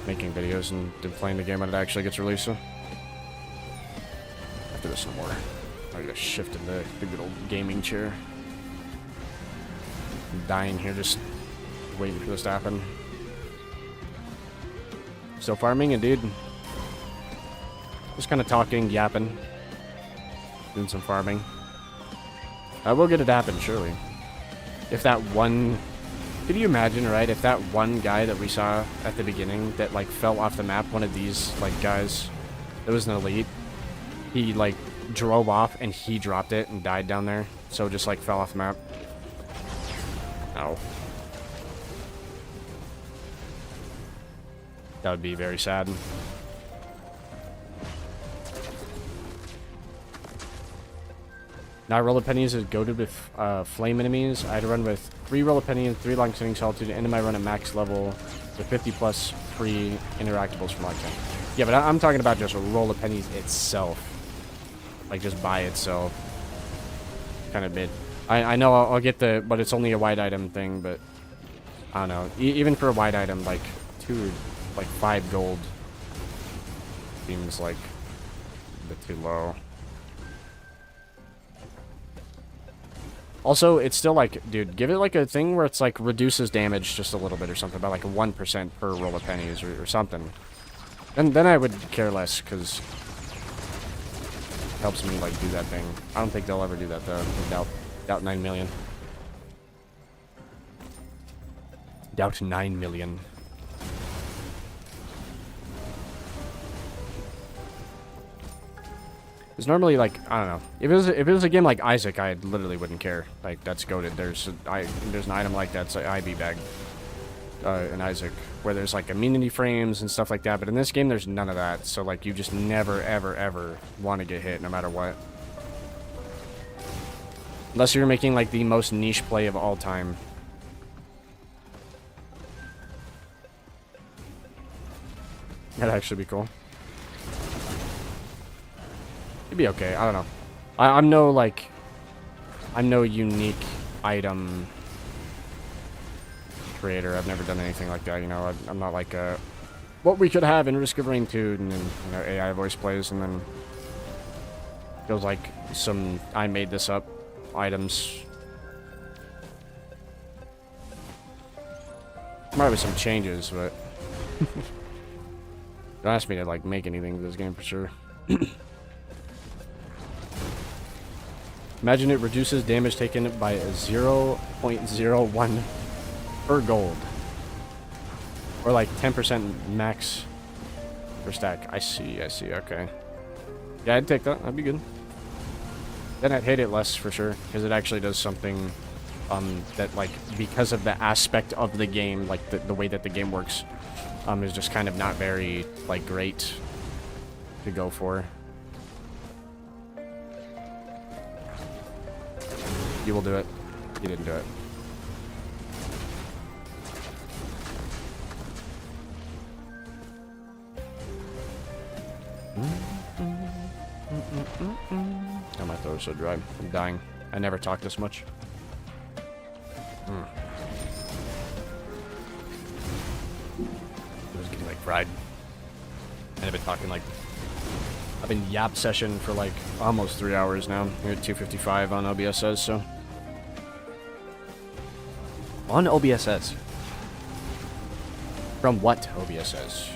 making videos and playing the game when it actually gets released. So after this, no more. I gotta shift in the good old gaming chair. I'm dying here, just waiting for this to happen. Still farming, indeed. Just kind of talking, yapping, doing some farming. I will get it to happen, surely. If that one... Could you imagine, right, if that one guy that we saw at the beginning that, like, fell off the map, one of these, like, guys that was an elite, he, like, drove off and he dropped it and died down there, so just, like, fell off the map. Ow. That would be very sad. Now Roll of Pennies is goated with flame enemies. I had to run with 3 Roll of Pennies, 3 long-standing Solitude, and my run at max level The 50 plus free interactables from Arcane. Yeah, but I'm talking about just a roll of pennies itself. Like, just by itself. Kind of mid. I know I'll get the, but it's only a white item thing, but I don't know. Even for a white item, like 5 gold seems like a bit too low. Also, it's still like, dude, give it like a thing where it's like reduces damage just a little bit or something, about like 1% per roll of pennies or something. And then I would care less, because it helps me like do that thing. I don't think they'll ever do that though. Doubt 9 million. Doubt 9 million. It's normally like, I don't know. If it was a game like Isaac, I literally wouldn't care. Like, that's goated. There's an item like that, it's like IB bag in Isaac, where there's like immunity frames and stuff like that. But in this game, there's none of that. So like, you just never, ever, ever want to get hit, no matter what. Unless you're making like the most niche play of all time. That'd actually be cool. It'd be okay. I don't know. I'm no unique item creator. I've never done anything like that. You know, I'm not like what we could have in Risk of Rain 2, and then, you know, AI voice plays, and then feels like some I made this up items. Might be some changes, but don't ask me to like make anything in this game for sure. Imagine it reduces damage taken by 0.01 per gold. Or like 10% max per stack. I see, okay. Yeah, I'd take that. That'd be good. Then I'd hate it less for sure, because it actually does something that, like, because of the aspect of the game, like the way that the game works, is just kind of not very, like, great to go for. You will do it. You didn't do it. Oh, my throat's so dry. I'm dying. I never talk this much. I was getting like fried. And I've been talking like... I've been yap session for like almost 3 hours now. We're at 2:55 on OBSS, so... On OBSS? From what OBSS?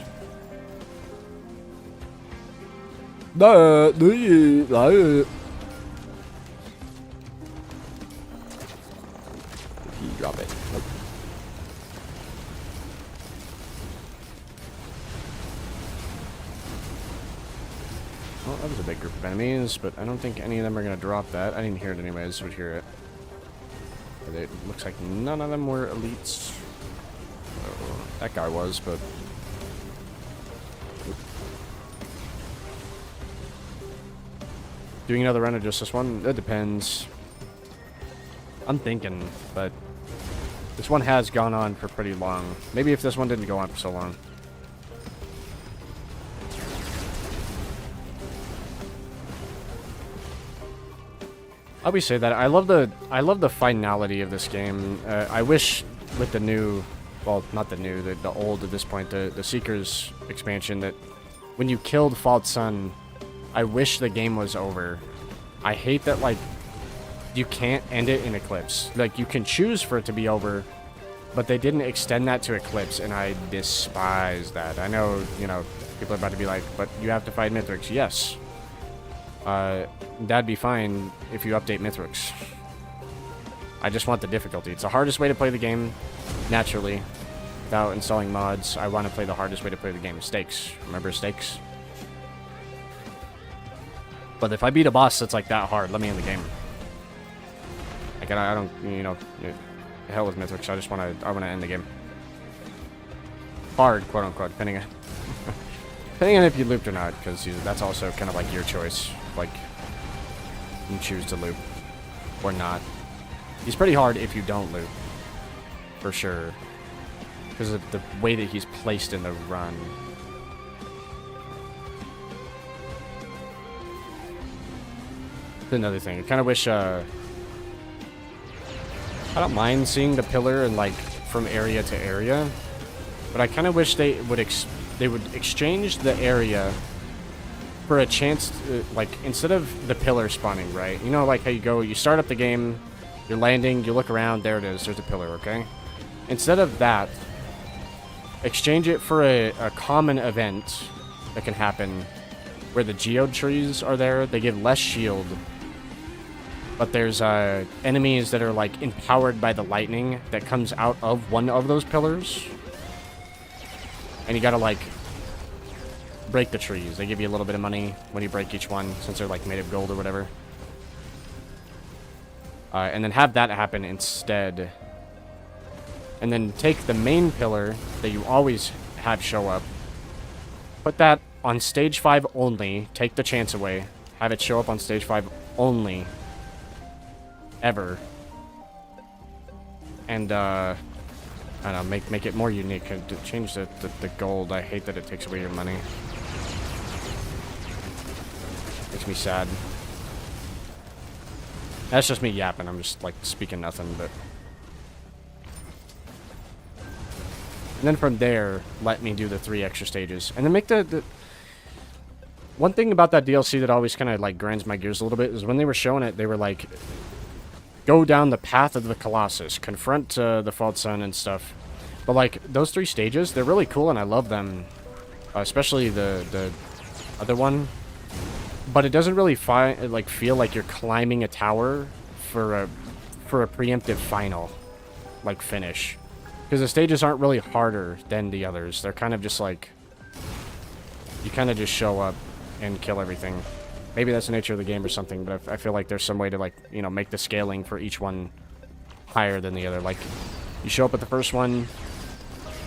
Drop it. Nope. Well, that was a big group of enemies, but I don't think any of them are going to drop that. I didn't hear it anyways, would hear it. But it looks like none of them were elites. Oh, that guy was, but... Doing another run of just this one? It depends. I'm thinking, but... This one has gone on for pretty long. Maybe if this one didn't go on for so long. I always say that. I love the finality of this game. I wish with the new, well, not the new, the old at this point, the Seekers expansion, that when you killed False Sun, I wish the game was over. I hate that, like, you can't end it in Eclipse. Like, you can choose for it to be over, but they didn't extend that to Eclipse, and I despise that. I know, you know, people are about to be like, but you have to fight Mithrix. Yes. That'd be fine if you update Mithrix. I just want the difficulty. It's the hardest way to play the game, naturally. Without installing mods, I want to play the hardest way to play the game. Stakes. Remember stakes? But if I beat a boss that's like that hard, let me in the game. Like, I don't, you know, the hell with Mithrix. I want to end the game. Hard, quote unquote, depending on if you looped or not, because that's also kind of like your choice. Like, you choose to loop or not. He's pretty hard if you don't loop, for sure. Because of the way that he's placed in the run. That's another thing. I kind of wish, I don't mind seeing the pillar and, like, from area to area. But I kind of wish they would exchange the area for a chance to, like, instead of the pillar spawning, right? You know, like how you start up the game, you're landing, you look around, there it is, there's a pillar, okay? Instead of that, exchange it for a common event that can happen where the geode trees are there. They give less shield, but there's enemies that are, like, empowered by the lightning that comes out of one of those pillars. And you gotta, like, break the trees. They give you a little bit of money when you break each one, since they're, like, made of gold or whatever. And then have that happen instead. And then take the main pillar that you always have show up, put that on stage 5 only, take the chance away, have it show up on stage 5 only, ever. And, I don't know, make it more unique. Change the gold. I hate that it takes away your money. Makes me sad. That's just me yapping. I'm just, like, speaking nothing, but... And then from there, let me do the 3 extra stages. And then make the... One thing about that DLC that always kind of, like, grinds my gears a little bit is when they were showing it, they were like... Go down the path of the Colossus. Confront the False Sun and stuff. But, like, those 3 stages, they're really cool and I love them. Especially the other one. But it doesn't really feel like you're climbing a tower for a preemptive final, like, finish. Because the stages aren't really harder than the others. They're kind of just like... You kind of just show up and kill everything. Maybe that's the nature of the game or something, but I feel like there's some way to, like, you know, make the scaling for each one higher than the other. Like, you show up at the first one,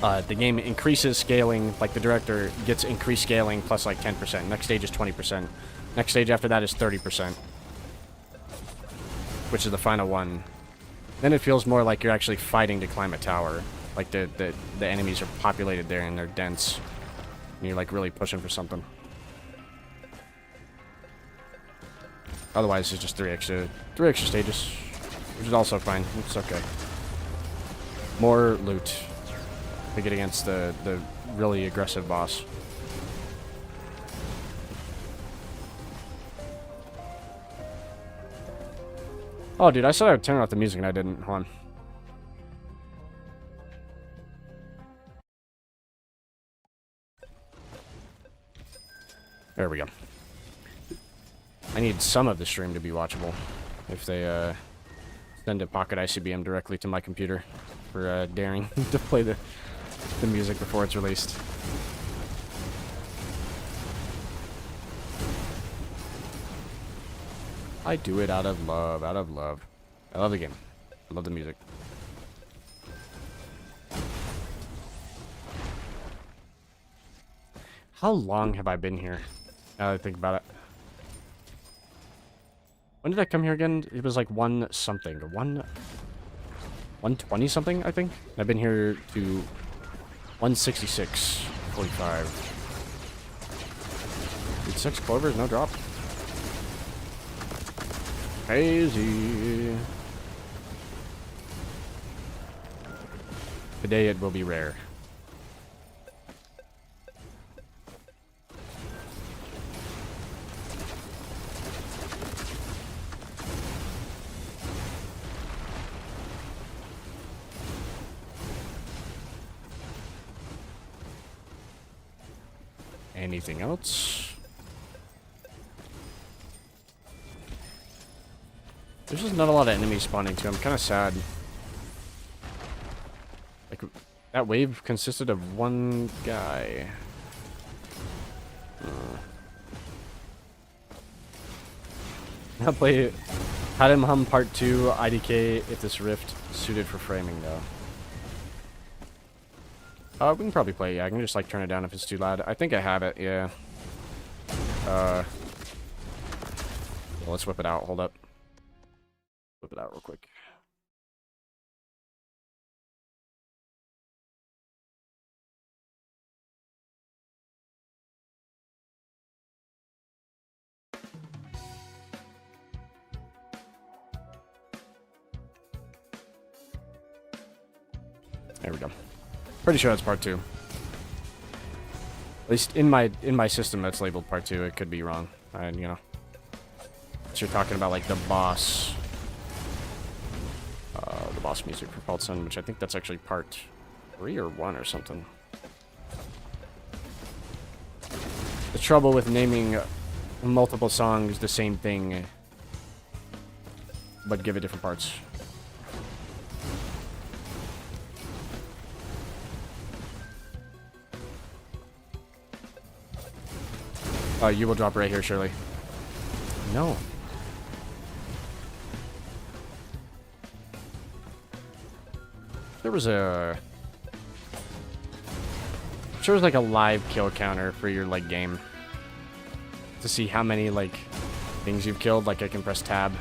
the game increases scaling, like the director gets increased scaling plus, like, 10%. Next stage is 20%. Next stage after that is 30%. Which is the final one. Then it feels more like you're actually fighting to climb a tower. Like, the enemies are populated there and they're dense. And you're, like, really pushing for something. Otherwise, it's just 3 extra stages. Which is also fine. It's okay. More loot to get against the really aggressive boss. Oh, dude, I said I would turn off the music and I didn't. Hold on. There we go. I need some of the stream to be watchable. If they send a Pocket ICBM directly to my computer for daring to play the music before it's released. I do it out of love, I love the game. I love the music. How long have I been here? Now that I think about it. When did I come here again? It was like 1 something. 120 something, I think? I've been here to 166.45. Dude, 6 clovers, no drop. Crazy. Today it will be rare. Anything else? There's just not a lot of enemies spawning too. I'm kind of sad. Like, that wave consisted of 1 guy. I'll play Had Him Hum Part 2 IDK if this rift suited for framing though. We can probably play it, yeah. I can just, like, turn it down if it's too loud. I think I have it, yeah. Well, let's whip it out. Hold up. Whip it out real quick. There we go. Pretty sure that's part 2. At least in my system that's labeled part 2. It could be wrong. And, you know. So you're talking about, like, the boss music for Fault Sun, which I think that's actually part 3 or 1 or something. The trouble with naming multiple songs the same thing, but give it different parts. You will drop right here, Shirley. No. There was a... Sure was like a live kill counter for your, like, game. To see how many, like, things you've killed. Like, I can press tab.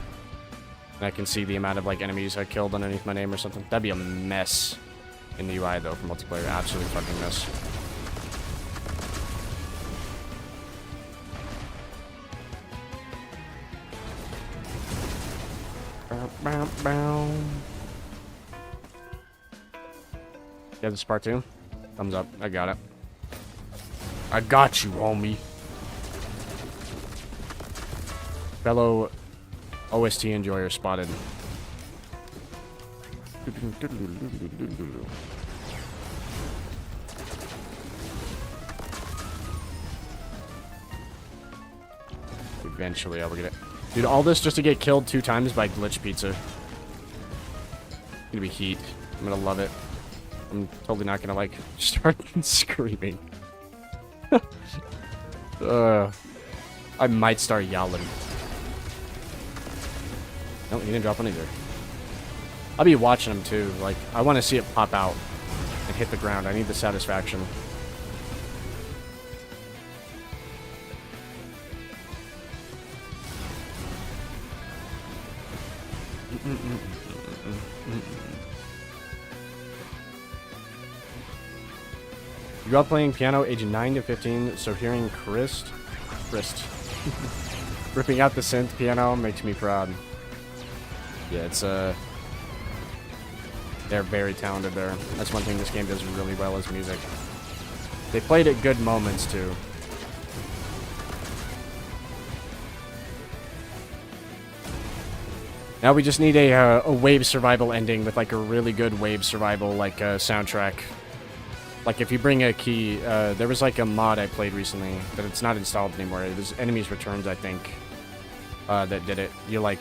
And I can see the amount of, like, enemies I killed underneath my name or something. That'd be a mess in the UI, though, for multiplayer. Absolute fucking mess. Yeah, this is part 2. Thumbs up. I got it. I got you, homie. Fellow OST enjoyer spotted. Eventually I will get it. Dude, all this just to get killed 2 times by Glitch Pizza. It's gonna be heat. I'm gonna love it. I'm totally not gonna, like, start screaming. I might start yelling. No, he didn't drop one either. I'll be watching him too. Like, I want to see it pop out and hit the ground. I need the satisfaction. You grew up playing piano age 9 to 15, so hearing Chris ripping out the synth piano makes me proud. Yeah, it's they're very talented there. That's one thing this game does really well is music. They played at good moments too. Now we just need a wave survival ending with, like, a really good wave survival, like, soundtrack. Like, if you bring a key, there was, like, a mod I played recently, but it's not installed anymore. It was Enemies Returns, I think, that did it. You, like,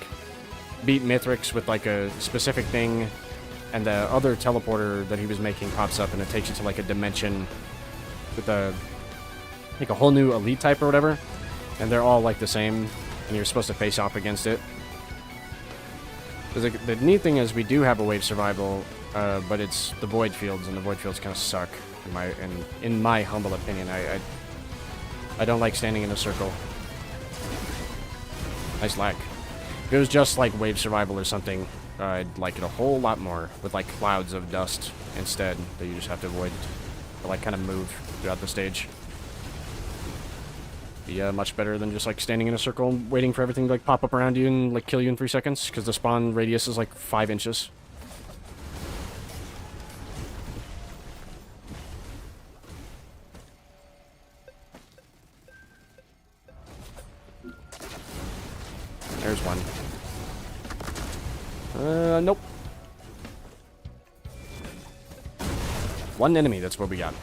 beat Mithrix with, like, a specific thing, and the other teleporter that he was making pops up, and it takes you to, like, a dimension with like, a whole new elite type or whatever, and they're all, like, the same, and you're supposed to face off against it. The neat thing is we do have a wave survival, but it's the void fields, and the void fields kind of suck, in my humble opinion. I don't like standing in a circle. Nice lag. If it was just like wave survival or something, I'd like it a whole lot more, with, like, clouds of dust instead that you just have to avoid to, like, kind of move throughout the stage. Be much better than just, like, standing in a circle and waiting for everything to, like, pop up around you and, like, kill you in 3 seconds, because the spawn radius is, like, 5 inches. There's one. Nope. One enemy, that's what we got.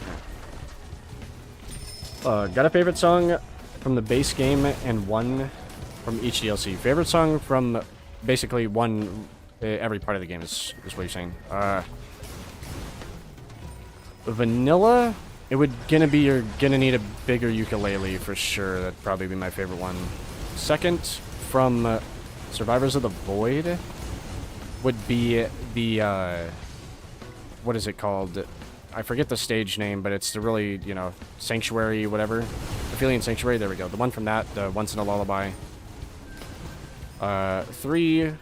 Got a favorite song from the base game and one from each DLC. Favorite song from basically every part of the game is what you're saying. Vanilla, you're gonna need a bigger ukulele for sure. That'd probably be my favorite one. Second, from Survivors of the Void, would be the, what is it called? I forget the stage name, but it's the really, you know, Sanctuary, whatever. Aphelion Sanctuary, there we go. The one from that, the Once in a Lullaby. 3,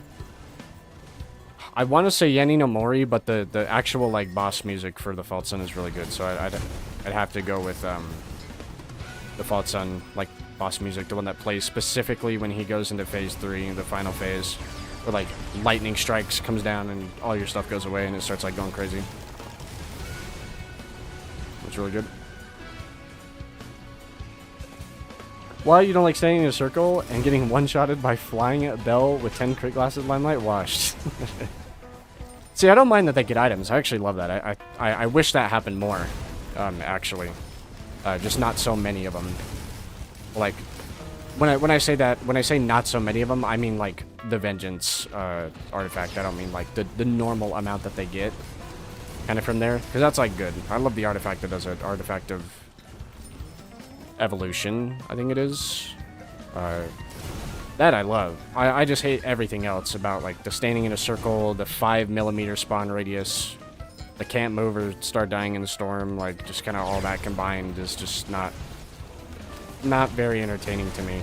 I want to say Yeni no Mori, but the actual, like, boss music for the Fault Sun is really good, so I'd have to go with the Fault Sun, like, boss music, the one that plays specifically when he goes into phase 3, the final phase, where, like, lightning strikes, comes down, and all your stuff goes away, and it starts, like, going crazy. It's really good. Why you don't like standing in a circle and getting one-shotted by flying a bell with 10 crit glasses limelight? Washed. See, I don't mind that they get items. I actually love that. I wish that happened more, actually. Just not so many of them. Like, when I say that, when I say not so many of them, I mean, like, the Vengeance artifact. I don't mean, like, the normal amount that they get. Kind of from there. Because that's, like, good. I love the artifact that does it. Artifact of Evolution, I think it is. That I love. I just hate everything else about, like, the standing in a circle, the 5mm spawn radius, the can't move or start dying in the storm, like, just kind of all that combined is just not very entertaining to me.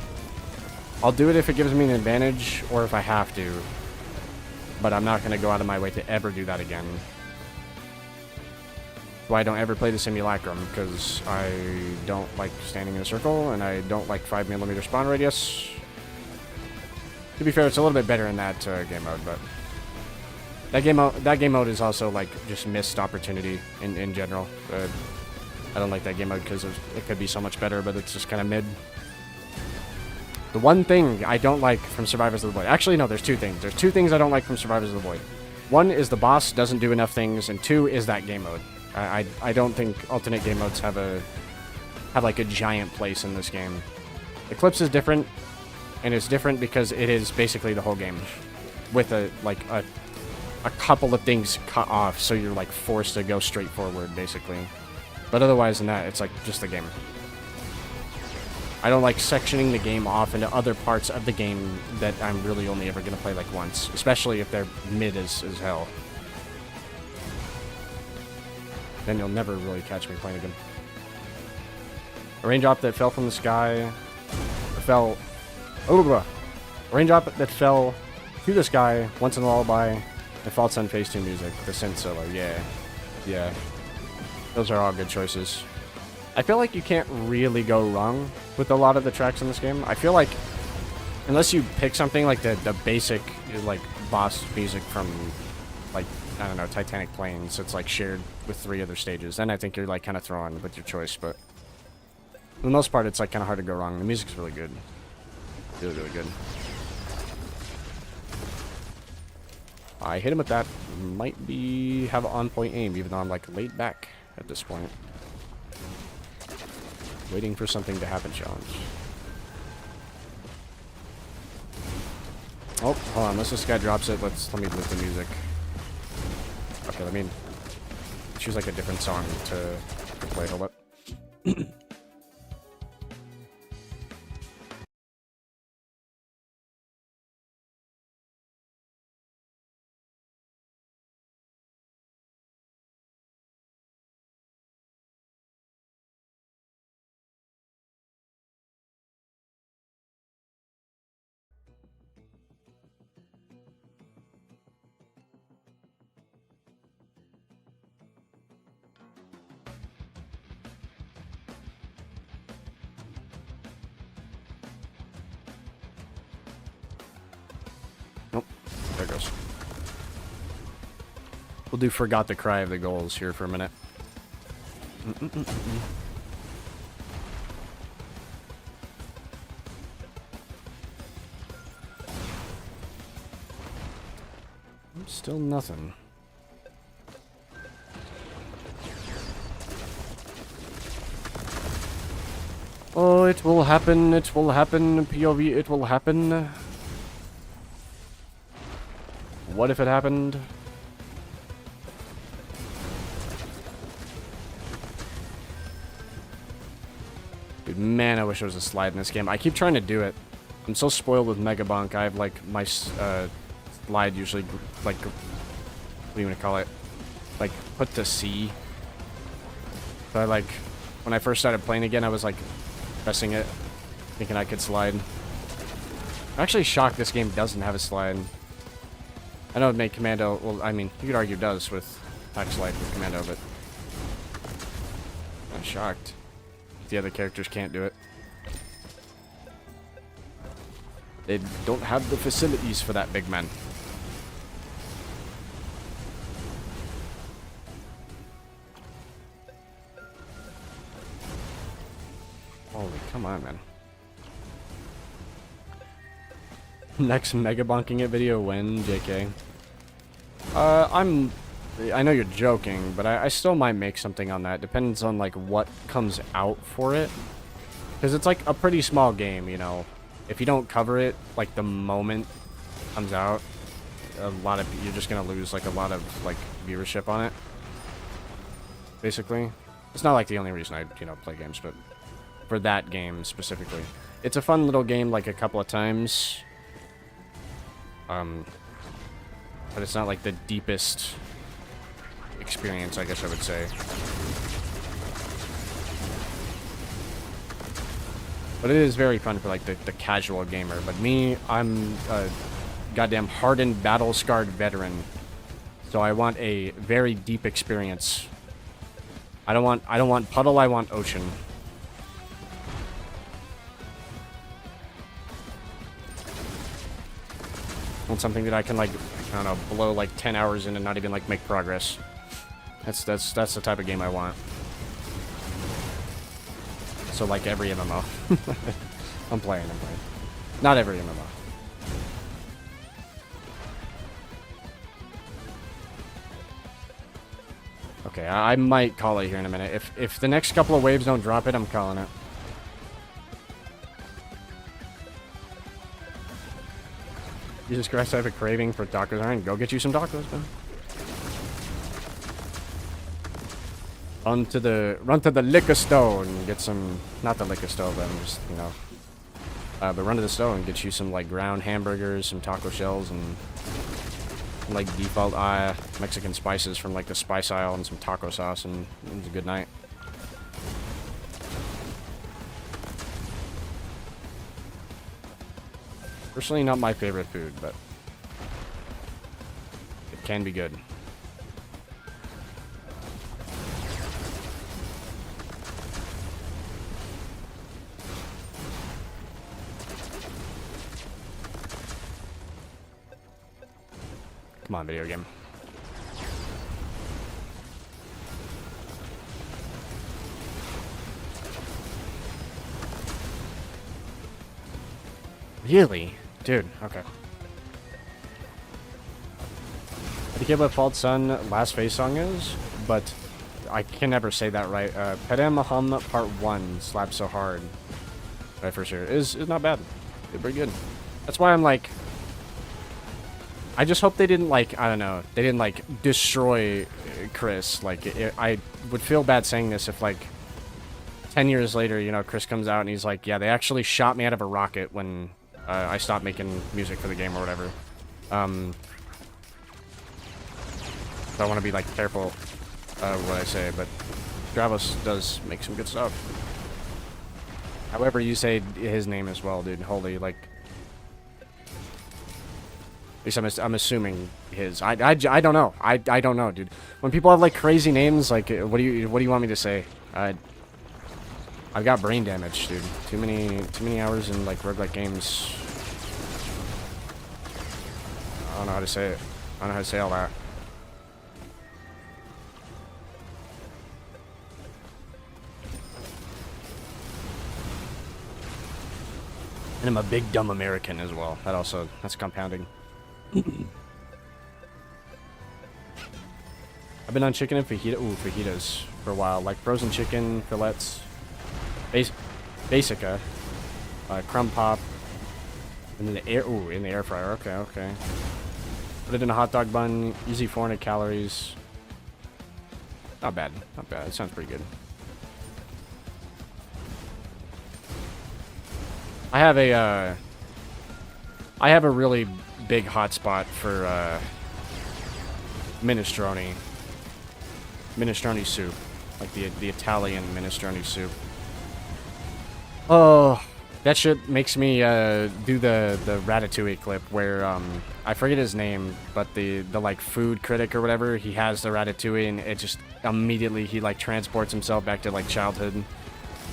I'll do it if it gives me an advantage, or if I have to, but I'm not going to go out of my way to ever do that again. Why I don't ever play the Simulacrum, because I don't like standing in a circle, and I don't like 5mm spawn radius. To be fair, it's a little bit better in that game mode, but that game mode is also like just missed opportunity in general. I don't like that game mode because it could be so much better, but it's just kind of mid. The one thing I don't like from Survivors of the Void, actually no, there's two things. There's two things I don't like from Survivors of the Void. One is the boss doesn't do enough things, and two is that game mode. I don't think alternate game modes have like a giant place in this game. Eclipse is different, and it's different because it is basically the whole game, with a couple of things cut off, so you're like forced to go straight forward basically. But otherwise than that, it's like just the game. I don't like sectioning the game off into other parts of the game that I'm really only ever gonna play like once, especially if they're mid as hell. Then you'll never really catch me playing again. A raindrop that fell from the sky, a raindrop that fell to the sky, once in a lullaby, and False Sun Phase 2 music, the synth solo. Yeah. Those are all good choices. I feel like you can't really go wrong with a lot of the tracks in this game. I feel like, unless you pick something like the basic, like, boss music from, like, I don't know, Titanic Plains, it's like shared with 3 other stages. Then I think you're like kind of throwing with your choice, but for the most part, it's like kind of hard to go wrong. The music's really good, really good. I hit him with that. Might have on-point aim, even though I'm like laid back at this point, waiting for something to happen. Challenge. Oh, hold on. Unless this guy drops it, let me lift the music. Okay, let me choose like a different song to play. Hold up. Nope. There it goes. We'll do Forgot the Cry of the Goals here for a minute. Still nothing. Oh, it will happen, POV, it will happen. What if it happened? Dude, man, I wish there was a slide in this game. I keep trying to do it. I'm so spoiled with Mega Bonk. I have, like, my, slide usually, like, what do you want to call it? Like, put to C. So I, like, when I first started playing again, I was, like, pressing it, thinking I could slide. I'm actually shocked this game doesn't have a slide. I know it made Commando, well, I mean, you could argue it does with Hack Slide with Commando, but I'm shocked the other characters can't do it. They don't have the facilities for that, big man. fine, man. Next Mega Bonking It video when, JK? I know you're joking, but I still might make something on that. Depends on, like, what comes out for it. Because it's, like, a pretty small game, you know. If you don't cover it, like, the moment it comes out, you're just gonna lose, like, a lot of, like, viewership on it. Basically. It's not, like, the only reason I, you know, play games, but for that game specifically. It's a fun little game, like, a couple of times. But it's not, like, the deepest experience, I guess I would say. But it is very fun for, like, the casual gamer. But me, I'm a goddamn hardened, battle-scarred veteran. So I want a very deep experience. I don't want puddle, I want ocean. I want something that I can, like, I don't know, blow, like, 10 hours in and not even, like, make progress. That's the type of game I want. So, like, every MMO. I'm playing. Not every MMO. Okay, I might call it here in a minute. If the next couple of waves don't drop it, I'm calling it. Jesus Christ, I have a craving for tacos. Alright, go get you some tacos, man. Run to the liquor store and get some, not the liquor store, but just, you know, but run to the store and get you some, like, ground hamburgers, some taco shells, and like default Mexican spices from, like, the spice aisle, and some taco sauce, and it was a good night. Personally, not my favorite food, but it can be good. Come on, video game. Really? Dude, okay. I forget what Fault Sun last phase song is, but I can never say that right. Pedem Hum Part 1 slaps so hard. Right, for sure. Is not bad. It's pretty good. That's why I'm like, I just hope they didn't, like, I don't know, they didn't, like, destroy Chris. Like, I would feel bad saying this if, like, 10 years later, you know, Chris comes out and he's like, yeah, they actually shot me out of a rocket when I stopped making music for the game or whatever. So I want to be, like, careful what I say, but Dravos does make some good stuff. However you say his name as well, dude. Holy, like... At least I'm assuming his. I don't know. I don't know, dude. When people have, like, crazy names, like, what do you want me to say? I've got brain damage, dude. Too many hours in, like, roguelike games. I don't know how to say it. I don't know how to say all that. And I'm a big dumb American as well. That's compounding. I've been on chicken and fajitas for a while, like frozen chicken, fillets, basica, crumb pop, and then in the air fryer. Okay. Put it in a hot dog bun, easy 400 calories. Not bad. It sounds pretty good. I have a really big hotspot for minestrone soup, like the Italian minestrone soup. Oh, that shit makes me do the Ratatouille clip where I forget his name, but the like food critic or whatever, he has the Ratatouille and it just immediately he like transports himself back to like childhood.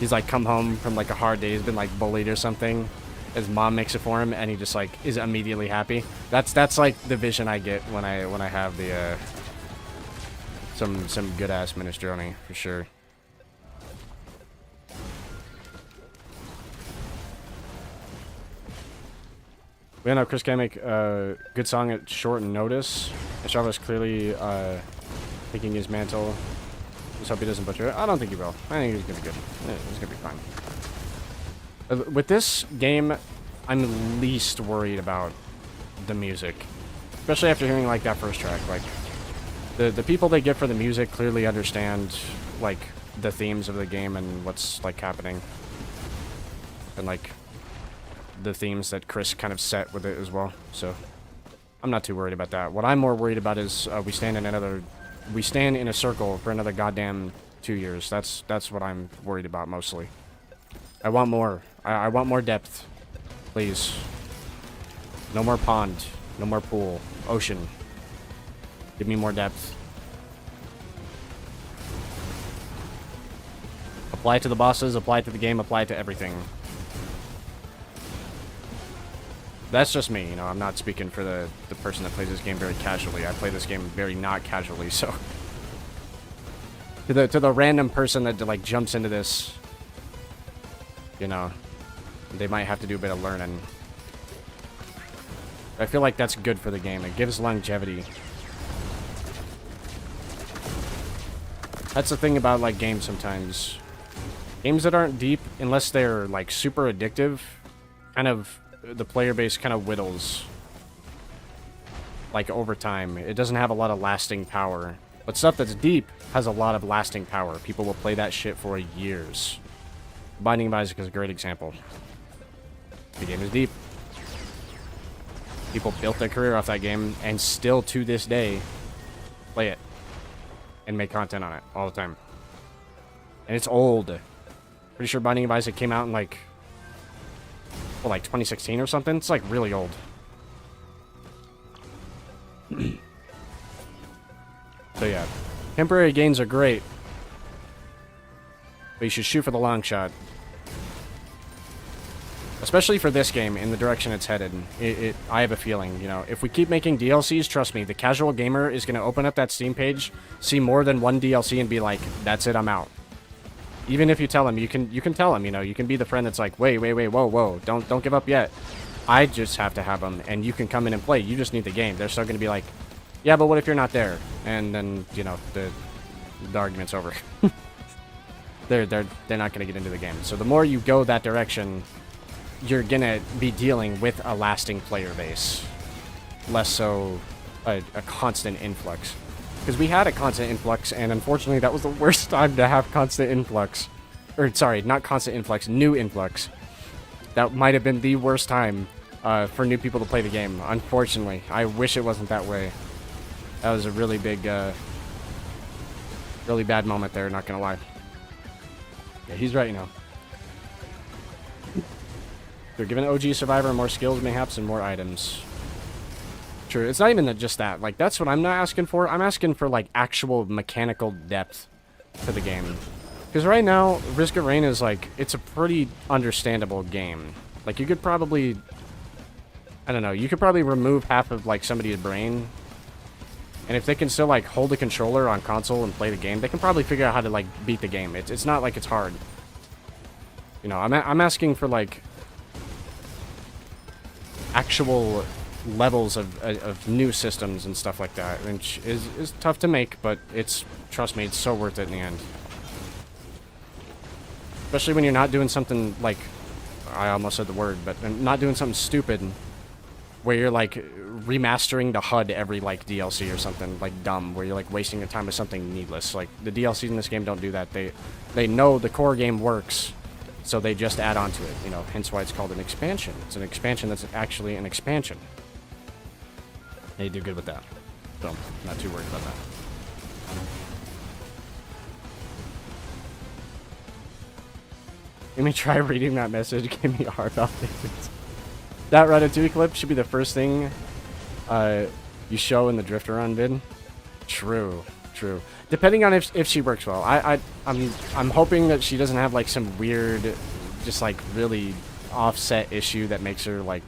He's like come home from like a hard day, he's been like bullied or something. His mom makes it for him, and he just like is immediately happy. That's like the vision I get when I have the some good ass minestrone for sure. We know Chris can make a good song at short notice. And Chavez clearly taking his mantle. Just hope he doesn't butcher it. I don't think he will. I think he's gonna be good. Yeah, he's gonna be fine. With this game, I'm least worried about the music. Especially after hearing like that first track. Like the people they get for the music clearly understand like the themes of the game and what's like happening. And like the themes that Chris kind of set with it as well. So I'm not too worried about that. What I'm more worried about is we stand in a circle for another goddamn 2 years. That's what I'm worried about mostly. I want more. I want more depth. Please. No more pond. No more pool. Ocean. Give me more depth. Apply it to the bosses, apply it to the game, apply it to everything. That's just me, you know, I'm not speaking for the person that plays this game very casually. I play this game very not casually, so... To the random person that, like, jumps into this, you know, they might have to do a bit of learning. I feel like that's good for the game. It gives longevity. That's the thing about, like, games sometimes. Games that aren't deep, unless they're, like, super addictive, kind of... the player base kind of whittles like over time. It doesn't have a lot of lasting power, but stuff that's deep has a lot of lasting power. People will play that shit for years. Binding of Isaac is a great example. The game is deep. People built their career off that game and still to this day play it and make content on it all the time. And it's old. Pretty sure Binding of Isaac came out in like 2016 or something. It's like really old. So yeah, temporary gains are great, but you should shoot for the long shot. Especially for this game, in the direction it's headed. I have a feeling, you know, if we keep making DLCs, trust me, the casual gamer is going to open up that Steam page, see more than one DLC, and be like, that's it, I'm out. Even if you tell them, you can tell them, you know, you can be the friend that's like, wait, whoa, don't give up yet. I just have to have them, and you can come in and play. You just need the game. They're still going to be like, yeah, but what if you're not there? And then, you know, the argument's over. they're not going to get into the game. So the more you go that direction, you're going to be dealing with a lasting player base. Less so a constant influx. Because we had a constant influx, and unfortunately that was the worst time to have constant influx. Or, sorry, not constant influx, new influx. That might have been the worst time for new people to play the game, unfortunately. I wish it wasn't that way. That was a really big, really bad moment there, not gonna lie. Yeah, he's right, you know. They're giving OG Survivor more skills, mayhaps, and more items. True, it's not even just that. Like, that's what I'm not asking for. I'm asking for, like, actual mechanical depth to the game. Because right now, Risk of Rain is, like, it's a pretty understandable game. Like, you could probably... I don't know, you could probably remove half of, like, somebody's brain. And if they can still, like, hold a controller on console and play the game, they can probably figure out how to, like, beat the game. It's not like it's hard. You know, I'm asking for, like... actual... levels of new systems and stuff like that, which is tough to make, but it's, trust me, it's so worth it in the end. Especially when you're not doing something like, I almost said the word, but not doing something stupid where you're like remastering the HUD every like DLC or something like dumb, where you're like wasting your time with something needless. Like the DLCs in this game don't do that. They know the core game works, so they just add on to it, you know, hence why it's called an expansion. It's an expansion that's actually an expansion. They do good with that. So, not too worried about that. Let me try reading that message. Give me a heart update. That Ratatouille clip should be the first thing you show in the Drifter Run vid. True. Depending on if she works well. I'm hoping that she doesn't have like some weird, just like really offset issue that makes her like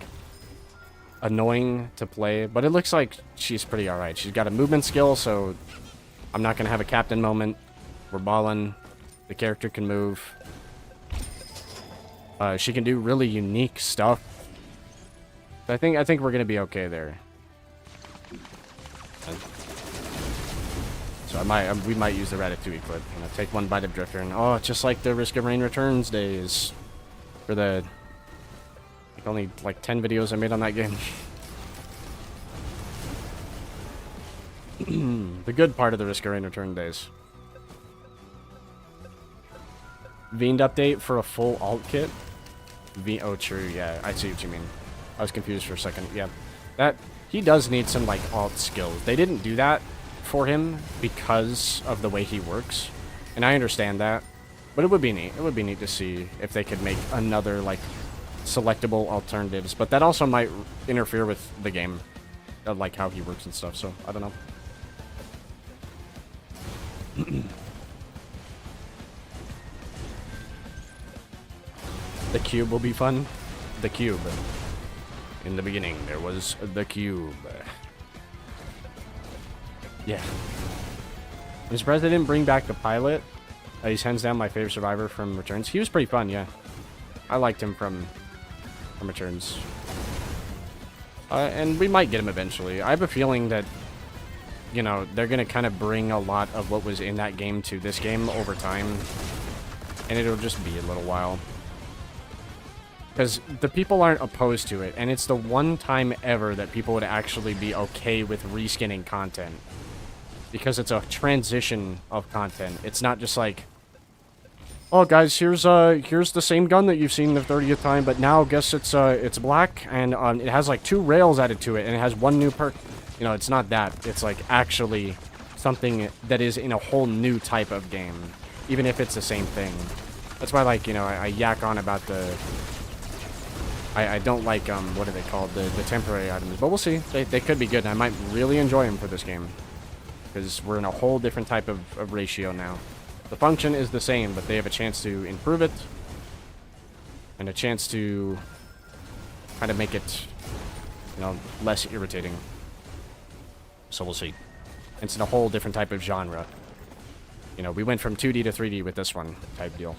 annoying to play, but it looks like she's pretty alright. She's got a movement skill, so I'm not gonna have a captain moment. We're balling. The character can move. She can do really unique stuff I think we're gonna be okay there. So we might use the Ratatouille clip. You know, take one bite of Drifter, and oh, just like the Risk of Rain Returns days, for the like only like 10 videos I made on that game. The good part of the Risk of Rain Return days. Fiend update for a full alt kit. Oh, true. Yeah, I see what you mean. I was confused for a second. Yeah, that he does need some like alt skills. They didn't do that for him because of the way he works, and I understand that, but it would be neat. It would be neat to see if they could make another like selectable alternatives, but that also might interfere with the game, like how he works and stuff. So I don't know. The cube will be fun. The cube. In the beginning, there was the cube. Yeah. I'm surprised they didn't bring back the pilot. He's hands down my favorite survivor from Returns. He was pretty fun, yeah. I liked him from Returns. And we might get him eventually. I have a feeling that, you know, they're going to kind of bring a lot of what was in that game to this game over time. And it'll just be a little while. Because the people aren't opposed to it, and it's the one time ever that people would actually be okay with reskinning content. Because it's a transition of content. It's not just like, oh guys, here's the same gun that you've seen the 30th time, but now guess it's black, and it has like 2 rails added to it, and it has 1 new perk. You know, it's not that. It's like actually something that is in a whole new type of game, even if it's the same thing. That's why, like, you know, I yak on about the... I don't like, what are they called? The temporary items. But we'll see. They could be good, and I might really enjoy them for this game. Because we're in a whole different type of ratio now. The function is the same, but they have a chance to improve it. And a chance to kind of make it, you know, less irritating. So we'll see. It's in a whole different type of genre. You know, we went from 2D to 3D with this one type deal.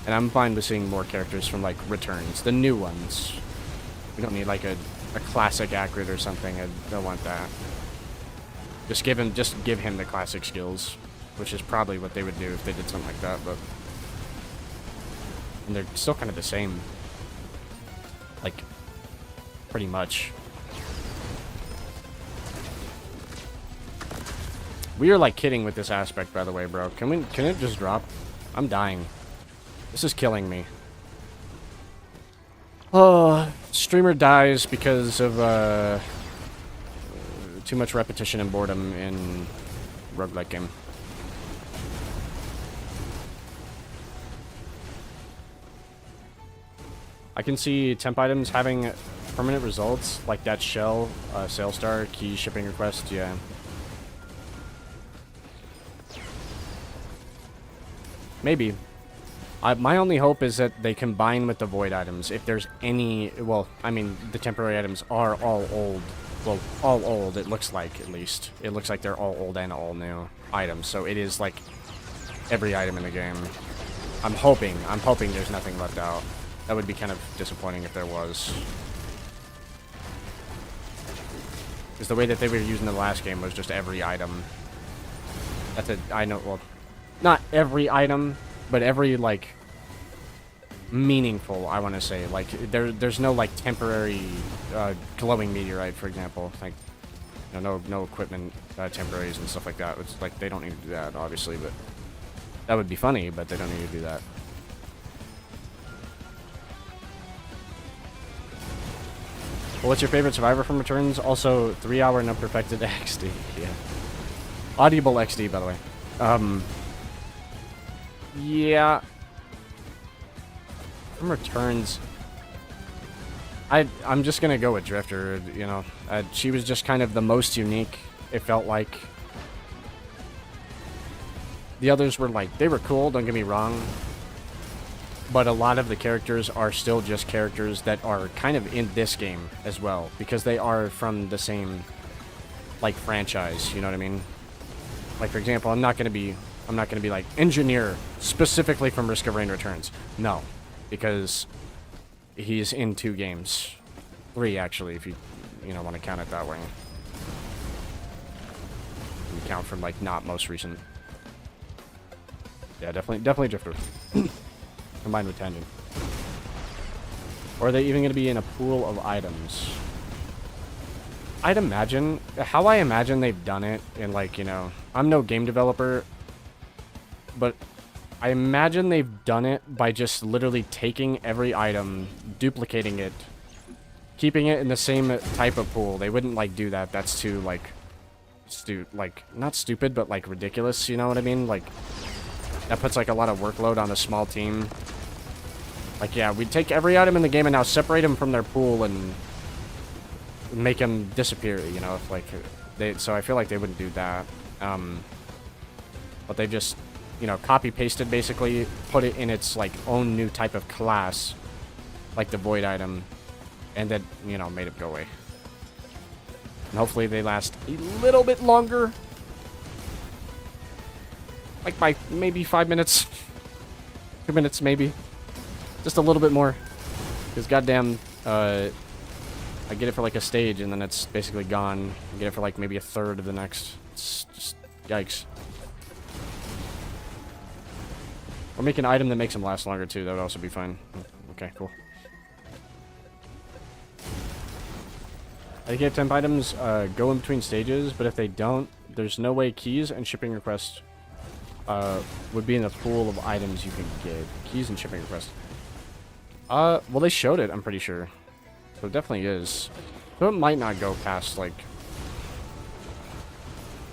And I'm fine with seeing more characters from, like, Returns. The new ones. We don't need, like, a classic Acrid or something. I don't want that. Just give him the classic skills. Which is probably what they would do if they did something like that, but... And they're still kind of the same. Like, pretty much. We are, like, kidding with this aspect, by the way, bro. Can it just drop? I'm dying. This is killing me. Oh, streamer dies because of too much repetition and boredom in roguelike game. I can see temp items having permanent results, like that shell, sale star, key shipping request, yeah. Maybe. My only hope is that they combine with the void items. If there's any... Well, I mean, the temporary items are all old. Well, all old, it looks like, at least. It looks like they're all old and all new items. So it is, like, every item in the game. I'm hoping there's nothing left out. That would be kind of disappointing if there was. Because the way that they were using the last game was just every item. I know, well, not every item... But every, like, meaningful, I want to say. Like, there's no, like, temporary glowing meteorite, for example. Like, you know, no equipment temporaries and stuff like that. It's like, they don't need to do that, obviously, but that would be funny, but they don't need to do that. Well, what's your favorite survivor from Returns? Also, 3-hour and unperfected XD. Yeah. Audible XD, by the way. Yeah. From Returns, I'm just gonna go with Drifter, you know. She was just kind of the most unique, it felt like. The others were like, they were cool, don't get me wrong. But a lot of the characters are still just characters that are kind of in this game as well. Because they are from the same, like, franchise, you know what I mean? Like, for example, I'm not gonna be I'm not going to be like, engineer specifically from Risk of Rain Returns. No, because he's in 2 games. 3, actually, if you want to count it that way. You count from, like, not most recent. Yeah, definitely Drifter. Combined with Tangent. Or are they even going to be in a pool of items? I'd imagine, how I imagine they've done it in, like, I'm no game developer, but I imagine they've done it by just literally taking every item, duplicating it, keeping it in the same type of pool. They wouldn't, like, do that. That's too, like, not stupid, but, like, ridiculous, you know what I mean? Like, that puts, like, a lot of workload on a small team. Like, yeah, we'd take every item in the game and now separate them from their pool and make them disappear, if, like, so I feel like they wouldn't do that. But they've just, copy-pasted, basically, put it in its, like, own new type of class, like the Void item, and then, made it go away. And hopefully they last a little bit longer. Like, by maybe 5 minutes. 2 minutes, maybe. Just a little bit more. Because, goddamn, I get it for, like, a stage, and then it's basically gone. I get it for, like, maybe a third of the next. It's just, yikes. Or make an item that makes them last longer, too. That would also be fine. Okay, cool. I think you have temp items go in between stages, but if they don't, there's no way keys and shipping requests would be in the pool of items you can get. Keys and shipping requests. Well, they showed it, I'm pretty sure. So it definitely is. So it might not go past, like...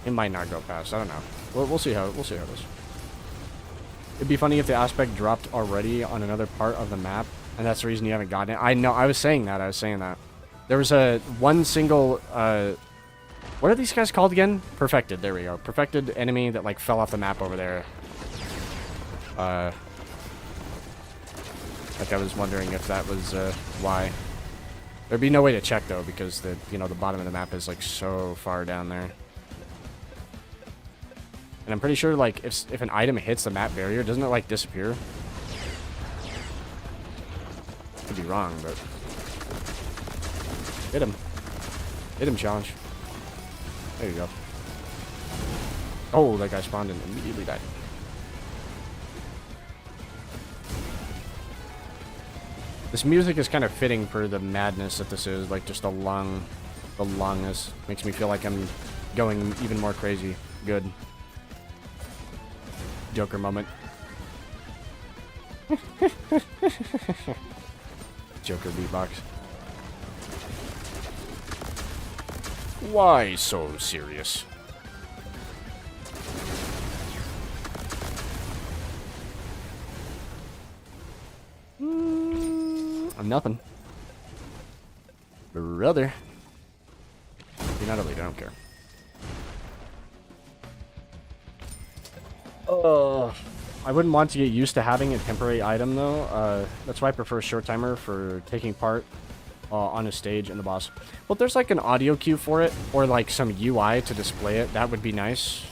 It might not go past, I don't know. We'll see how it goes. It'd be funny if the aspect dropped already on another part of the map, and that's the reason you haven't gotten it. I know, I was saying that. There was one single, what are these guys called again? Perfected, there we go. Perfected enemy that, like, fell off the map over there. Like, I was wondering if that was, why. There'd be no way to check, though, because the bottom of the map is, like, so far down there. And I'm pretty sure, like, if an item hits the map barrier, doesn't it, like, disappear? Could be wrong, but... Hit him. Hit him, challenge. There you go. Oh, that guy spawned and immediately died. This music is kind of fitting for the madness that this is. Like, just the longness. Makes me feel like I'm going even more crazy. Good. Joker moment. Joker beatbox. Why so serious? I'm nothing. Brother. You're not elite, I don't care. I wouldn't want to get used to having a temporary item, though. That's why I prefer Short Timer for taking part on a stage in the boss. Well, if there's like an audio cue for it, or like some UI to display it, that would be nice.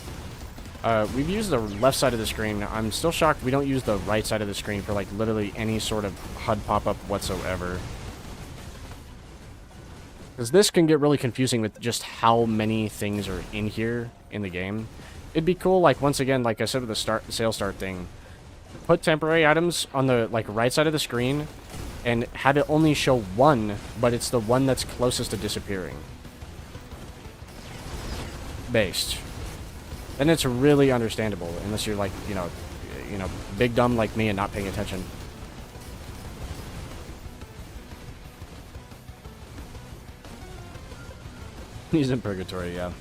We've used the left side of the screen. I'm still shocked we don't use the right side of the screen for like literally any sort of HUD pop-up whatsoever. Because this can get really confusing with just how many things are in here in the game. It'd be cool, like, once again, like I said with the sales start thing, put temporary items on the, like, right side of the screen, and have it only show one, but it's the one that's closest to disappearing. Based. Then it's really understandable, unless you're, like, you know, big dumb like me and not paying attention. He's in purgatory, yeah.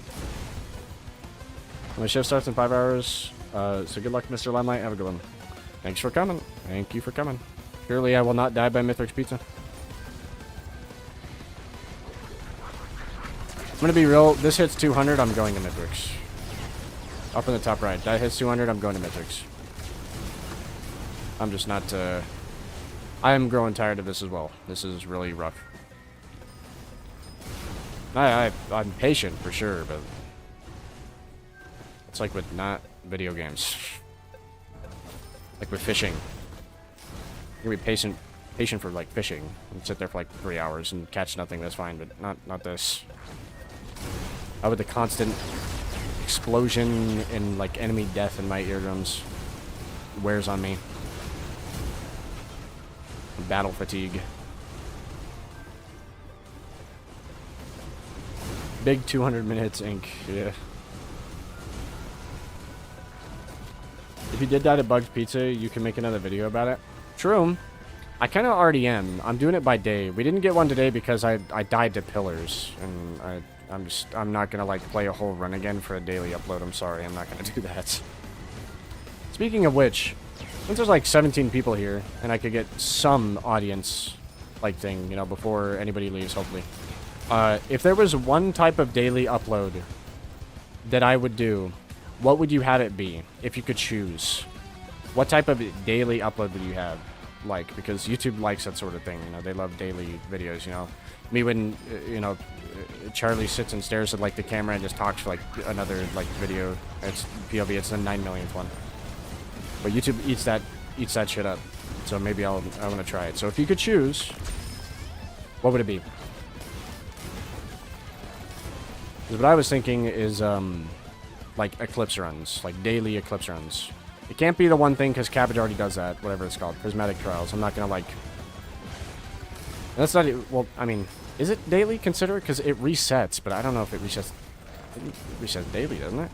My shift starts in 5 hours, so good luck, Mr. Limelight. Have a good one. Thanks for coming. Thank you for coming. Surely I will not die by Mithrix Pizza. I'm gonna be real. This hits 200, I'm going to Mithrix. Up in the top right. That hits 200, I'm going to Mithrix. I'm just not, I am growing tired of this as well. This is really rough. I'm patient, for sure, but... It's like with not video games. Like with fishing. You can be patient for like fishing and sit there for like 3 hours and catch nothing, that's fine, but not this. How about the constant explosion and like enemy death in my eardrums? It wears on me. Battle fatigue. Big 200 minutes ink, yeah. If you did die to Bugs Pizza, you can make another video about it. True. I kind of already am. I'm doing it by day. We didn't get one today because I died to pillars. And I'm not going to like play a whole run again for a daily upload. I'm sorry. I'm not going to do that. Speaking of which, since there's like 17 people here and I could get some audience like thing, you know, before anybody leaves, hopefully. If there was one type of daily upload that I would do, what would you have it be if you could choose? What type of daily upload would you have? Like, because YouTube likes that sort of thing, you know, they love daily videos, you know. Me when, you know, Charlie sits and stares at, like, the camera and just talks for, like, another, like, video. It's POV, it's the 9 millionth one. But YouTube eats that shit up. So maybe I want to try it. So if you could choose, what would it be? Because what I was thinking is, like, eclipse runs. Like, daily eclipse runs. It can't be the one thing, because Cabbage already does that, whatever it's called. Prismatic Trials. I'm not gonna, like... That's not... Well, I mean, is it daily considered? Because it resets, but I don't know if it resets... It resets daily, doesn't it?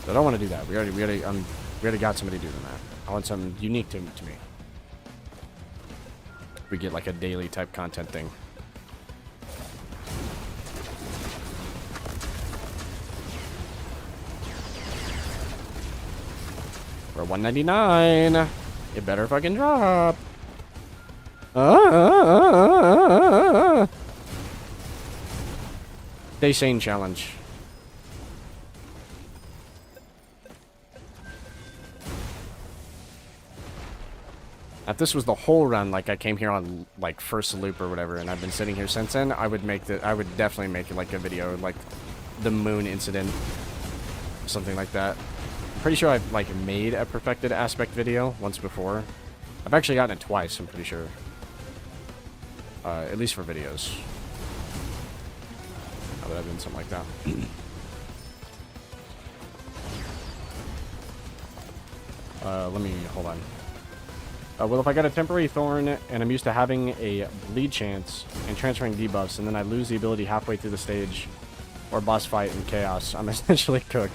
So I don't want to do that. We already got somebody doing that. I want something unique to me. We get, like, a daily type content thing. We're 199. It better fucking drop. Stay sane challenge. If this was the whole run, like I came here on like first loop or whatever, and I've been sitting here since then, I would definitely make like a video like the moon incident, something like that. Pretty sure I've like made a perfected aspect video once before. I've actually gotten it twice, I'm pretty sure. At least for videos. How would I have been something like that? Let me hold on. Well, if I got a temporary thorn and I'm used to having a bleed chance and transferring debuffs, and then I lose the ability halfway through the stage or boss fight in chaos, I'm essentially cooked.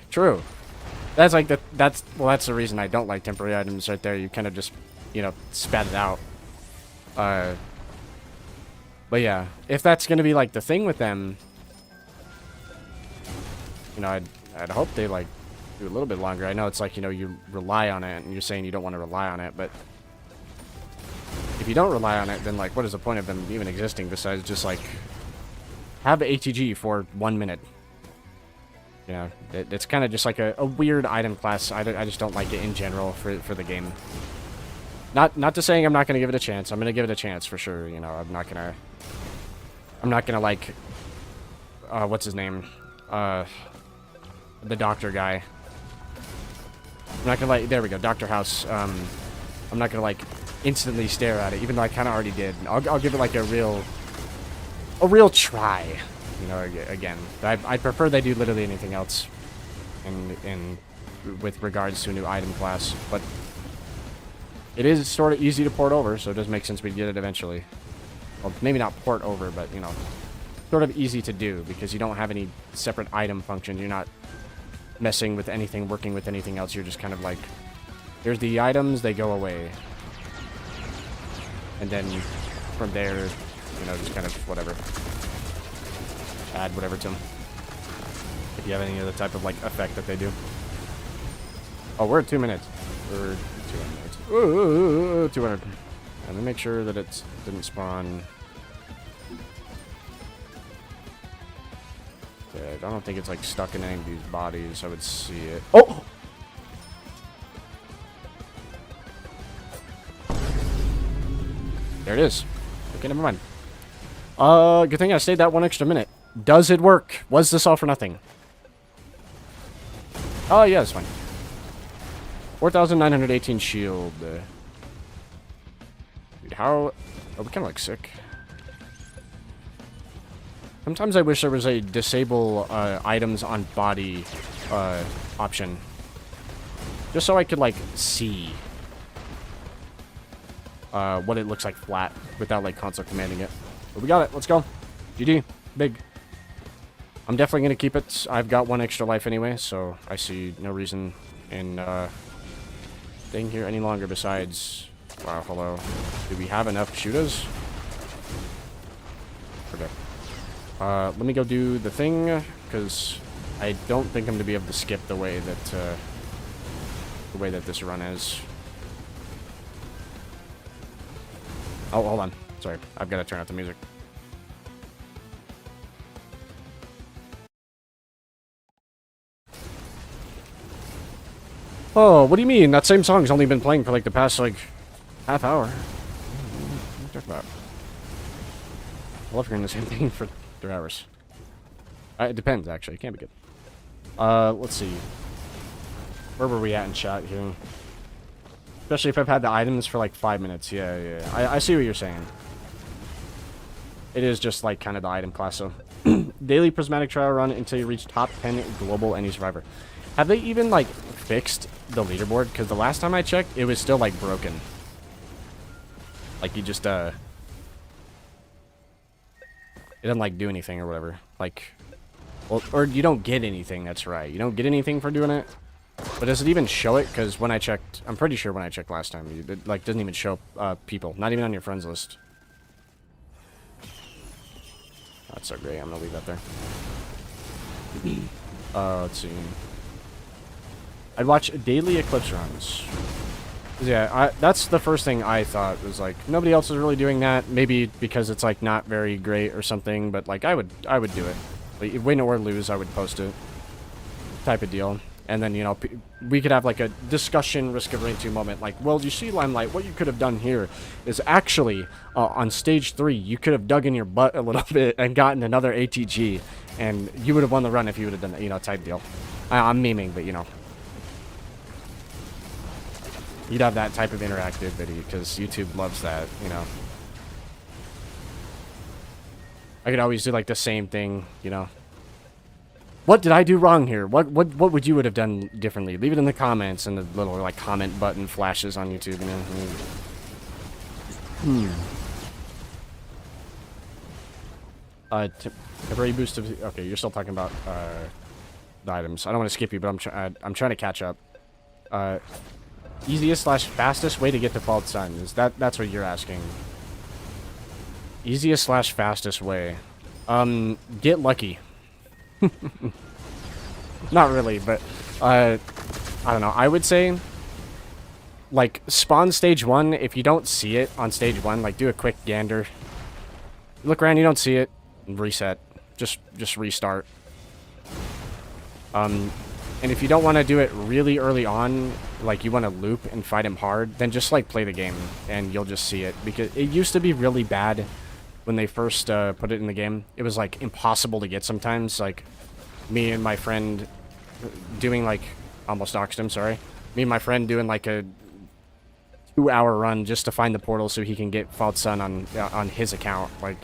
True. That's like that's the reason I don't like temporary items right there. You kind of just, you know, spat it out. But yeah, if that's gonna be like the thing with them, you know, I'd hope they like do a little bit longer. I know it's like, you know, you rely on it and you're saying you don't want to rely on it, but if you don't rely on it, then like what is the point of them even existing besides just like have ATG for 1 minute? You know, it's kind of just like a weird item class. I just don't like it in general for the game. Not to saying I'm not going to give it a chance. I'm going to give it a chance for sure. You know, I'm not going to like, what's his name? The doctor guy. I'm not going to like, there we go, Dr. House. I'm not going to like instantly stare at it, even though I kind of already did. I'll give it like a real try. You know, again, I'd prefer they do literally anything else in with regards to a new item class, but it is sort of easy to port over, so it does make sense we get it eventually. Well, maybe not port over, but, you know, sort of easy to do because you don't have any separate item functions. You're not messing with anything, working with anything else. You're just kind of like, here's the items, they go away. And then from there, you know, just kind of whatever. Add whatever to them. If you have any other type of, like, effect that they do. Oh, we're at 2 minutes. We're 200 minutes. Ooh, 200. Let me make sure that it didn't spawn. Yeah, I don't think it's, like, stuck in any of these bodies. I would see it. Oh! There it is. Okay, never mind. Good thing I stayed that 1 extra minute. Does it work? Was this all for nothing? Oh, yeah, it's fine. 4,918 shield. Dude, how... Oh, we kind of look sick. Sometimes I wish there was a disable items on body option. Just so I could, like, see what it looks like flat without, like, console commanding it. But we got it. Let's go. GG. Big. I'm definitely going to keep it. I've got 1 extra life anyway, so I see no reason in staying here any longer besides... Wow, hello. Do we have enough shooters? Okay. Let me go do the thing, because I don't think I'm going to be able to skip the way that this run is. Oh, hold on. Sorry. I've got to turn out the music. Oh, what do you mean? That same song's only been playing for, like, the past, like, half hour. What are you talking about? I love hearing the same thing for 3 hours. It depends, actually. It can't be good. Let's see. Where were we at in chat here? Especially if I've had the items for, like, 5 minutes. Yeah. I see what you're saying. It is just, like, kind of the item class, so. Daily prismatic trial run until you reach top 10 global any survivor. Have they even, like, fixed the leaderboard? Because the last time I checked, it was still, like, broken. Like, you just, it doesn't, like, do anything or whatever. Like, well, or you don't get anything, that's right. You don't get anything for doing it. But does it even show it? Because when I checked, I'm pretty sure when I checked last time, it, like, doesn't even show people. Not even on your friends list. That's so great. I'm going to leave that there. Let's see. I'd watch daily eclipse runs. Yeah, that's the first thing I thought was like nobody else is really doing that. Maybe because it's like not very great or something, but like I would do it. Like, win or lose, I would post it. Type of deal. And then, you know, we could have like a discussion risk of rain 2 moment. Like, well, you see, Limelight, what you could have done here is actually on stage 3, you could have dug in your butt a little bit and gotten another ATG, and you would have won the run if you would have done that, you know, type deal. I'm memeing, but you know. You'd have that type of interactivity, because YouTube loves that, you know. I could always do, like, the same thing, you know. What did I do wrong here? What would you would have done differently? Leave it in the comments, and the little, like, comment button flashes on YouTube, you know. Temporary boost of... Okay, you're still talking about, the items. I don't want to skip you, but I'm trying to catch up. Easiest / fastest way to get to Fault Sun. Is that's what you're asking? Easiest / fastest way. Get lucky. Not really, but I don't know. I would say like spawn stage 1. If you don't see it on stage 1, like do a quick gander. Look around, you don't see it, reset. Just restart. And if you don't want to do it really early on, like you want to loop and fight him hard, then just like play the game and you'll just see it. Because it used to be really bad when they first put it in the game. It was like impossible to get sometimes. Like me and my friend doing like, almost doxed him, sorry. Me and my friend doing like a 2-hour run just to find the portal so he can get Fault Sun on his account. Like,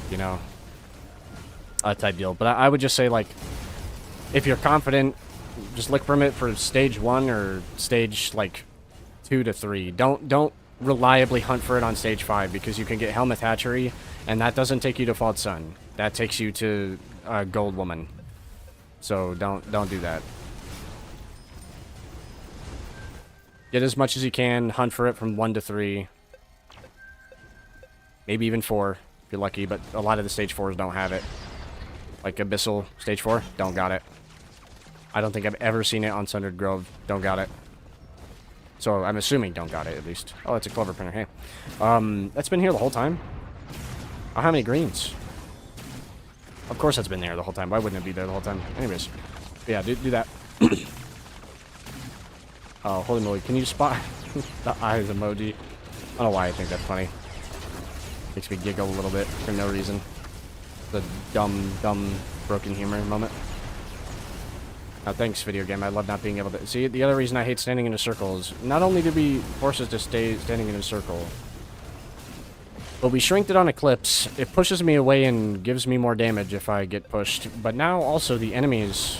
you know, type deal. But I would just say like, if you're confident, just look from it for stage 1 or stage, like, 2 to 3. Don't reliably hunt for it on stage 5, because you can get Helmeth Hatchery, and that doesn't take you to Fault Sun. That takes you to Gold Woman. So don't do that. Get as much as you can, hunt for it from 1 to 3. Maybe even 4, if you're lucky, but a lot of the stage 4s don't have it. Like Abyssal stage 4, don't got it. I don't think I've ever seen it on Sundered Grove. Don't got it. So I'm assuming don't got it, at least. Oh, it's a clover printer. Hey. That's been here the whole time? Oh, how many greens? Of course that's been there the whole time. Why wouldn't it be there the whole time? Anyways. Yeah, do that. Oh, holy moly. Can you spot the eyes emoji? I don't know why I think that's funny. Makes me giggle a little bit for no reason. The dumb, broken humor moment. Oh, thanks, video game. I love not being able to... See, the other reason I hate standing in a circle is not only do we force us to stay standing in a circle, but we shrinked it on Eclipse. It pushes me away and gives me more damage if I get pushed. But now, also, the enemies...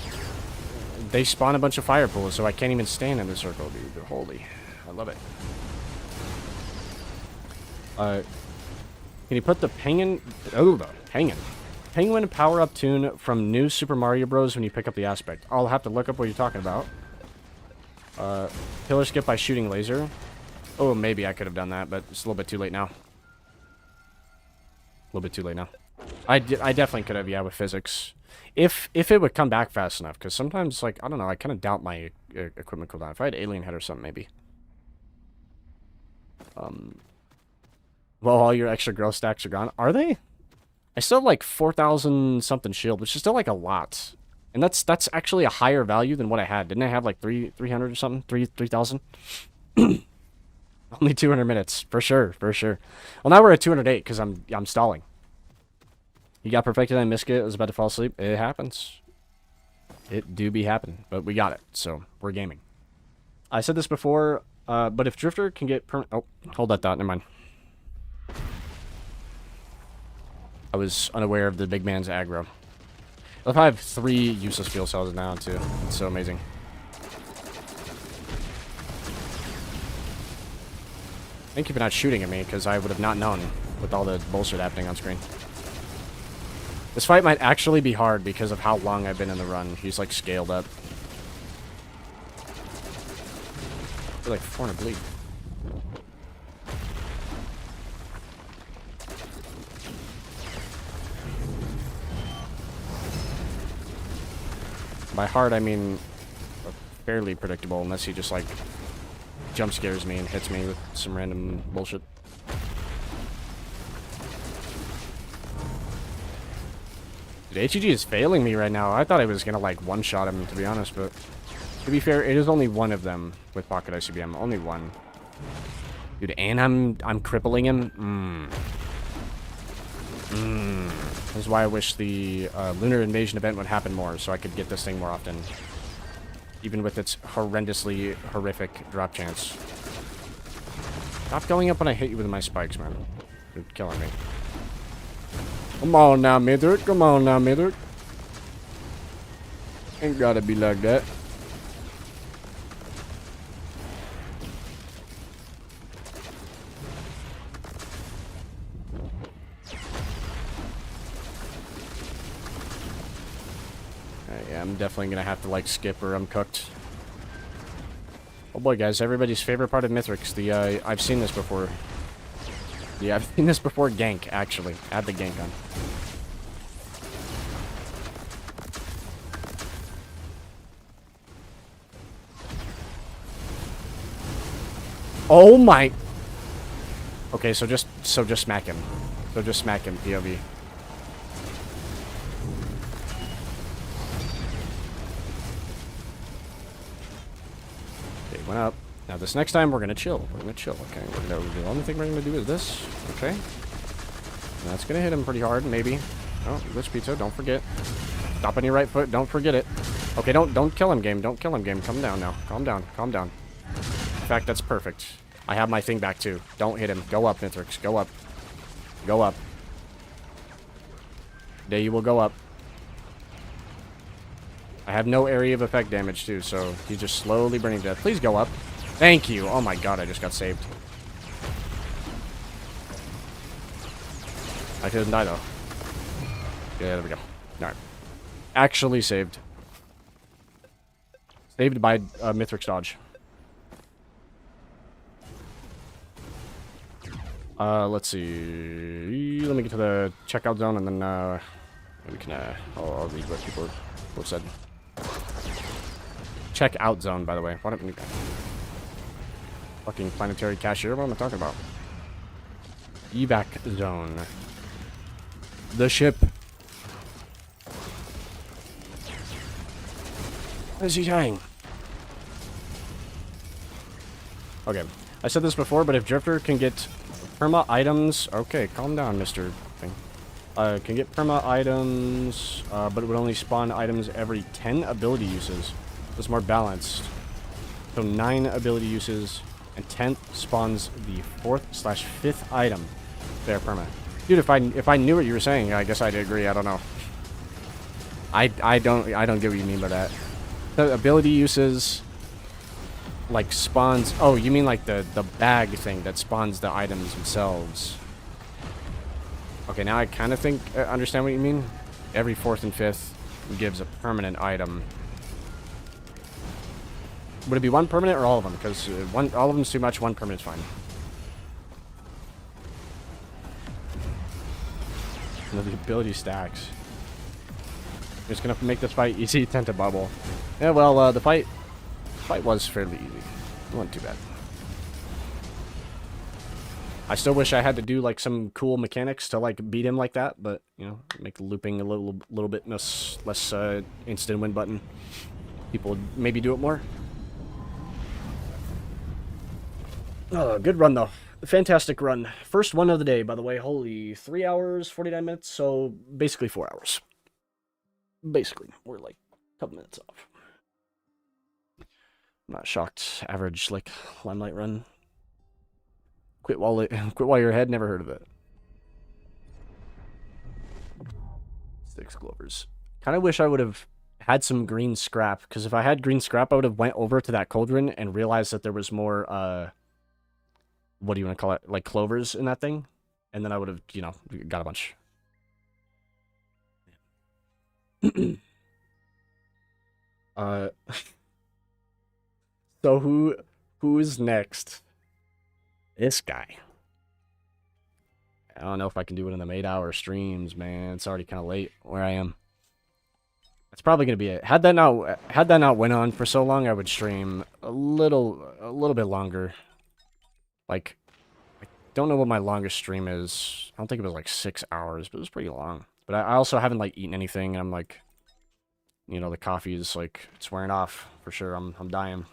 They spawn a bunch of fire pools, so I can't even stand in the circle, dude. Holy. I love it. Can you put the penguin... Oh, the penguin. Penguin power-up tune from New Super Mario Bros. When you pick up the aspect. I'll have to look up what you're talking about. Pillar skip by shooting laser. Oh, maybe I could have done that, but it's a little bit too late now. A little bit too late now. I definitely could have, yeah, with physics. If it would come back fast enough, because sometimes, like, I don't know, I kind of doubt my equipment cooldown. If I had alien head or something, maybe. Well, all your extra growth stacks are gone. Are they? I still have like 4,000 something shield, which is still like a lot. And that's actually a higher value than what I had. Didn't I have like 300 or something? 3,000? Only 200 minutes. For sure, for sure. Well, now we're at 208 because I'm stalling. You got perfected, I missed it. I was about to fall asleep. It happens. It do be happening. But we got it, so we're gaming. I said this before, but if Drifter can get oh, hold that thought, never mind. I was unaware of the big man's aggro. I love how I have 3 useless fuel cells now, too. It's so amazing. Thank you for not shooting at me, because I would have not known with all the bullshit happening on screen. This fight might actually be hard because of how long I've been in the run. He's, like, scaled up. I feel like 400 bleed. By hard, I mean fairly predictable, unless he just, like, jump scares me and hits me with some random bullshit. Dude, HEG is failing me right now. I thought I was gonna, like, one-shot him, to be honest, but to be fair, it is only one of them with Pocket ICBM. Only one. Dude, and I'm crippling him? This is why I wish the Lunar Invasion event would happen more, so I could get this thing more often. Even with its horrendously horrific drop chance. Stop going up when I hit you with my spikes, man. You're killing me. Come on now, Mythic. Come on now, Mythic. Ain't gotta be like that. Yeah, I'm definitely gonna have to, like, skip or I'm cooked. Oh boy, guys, everybody's favorite part of Mithrix, the, I've seen this before. Yeah, I've seen this before gank, actually. Add the gank on. Oh my... Okay, so just smack him. So just smack him, POV. Okay, went up. Now this next time we're gonna chill. We're gonna chill, okay? The only thing we're gonna do is this, okay? That's gonna hit him pretty hard, maybe. Oh, glitch pizza, don't forget. Stop on your right foot, don't forget it. Okay, don't kill him, game. Don't kill him, game. Calm down now. Calm down, calm down. In fact, that's perfect. I have my thing back too. Don't hit him. Go up, Mithrix. Go up. Go up. There you will go up. I have no area of effect damage too, so he's just slowly burning to death. Please go up. Thank you. Oh my god, I just got saved. I couldn't die though. Yeah, there we go. Alright. Actually saved. Saved by Mithrix dodge. Let's see. Let me get to the checkout zone and then we can I'll read what people have said. Checkout zone, by the way. Why don't we... Fucking planetary cashier? What am I talking about? Evac zone. The ship. What is he saying? Okay. I said this before, but if Drifter can get perma items. Okay, calm down, Mr. Thing. Can get perma items, but it would only spawn items every 10 ability uses. It's more balanced. So 9 ability uses, and 10th spawns the 4th/5th item. There, perma. Dude, if I knew what you were saying, I guess I'd agree. I don't know. I don't get what you mean by that. The ability uses like spawns. Oh, you mean like the bag thing that spawns the items themselves? Okay, now I kind of think understand what you mean. Every 4th and 5th gives a permanent item. Would it be one permanent or all of them? Because all of them's too much. One permanent's fine. No, the ability stacks. Just gonna make this fight easy. Tend to bubble. Yeah, well, the fight was fairly easy. It wasn't too bad. I still wish I had to do like some cool mechanics to like beat him like that, but you know, make looping a little bit less instant win button. People would maybe do it more. Oh, good run though. Fantastic run. First one of the day, by the way. Holy, 3 hours, 49 minutes, so basically 4 hours. Basically, we're like a couple minutes off. I'm not shocked. Average, like, Limelight run. Quit while you're ahead, never heard of it. 6 Glovers. Kind of wish I would have had some green scrap, because if I had green scrap, I would have went over to that cauldron and realized that there was more, what do you want to call it? Like clovers in that thing. And then I would have, you know, got a bunch. So who's next? This guy. I don't know if I can do it in them 8-hour streams, man. It's already kind of late where I am. That's probably gonna be it. Had that not went on for so long, I would stream a little bit longer. Like, I don't know what my longest stream is. I don't think it was like 6 hours, but it was pretty long. But I also haven't like eaten anything, and I'm like, you know, the coffee is like it's wearing off for sure. I'm dying.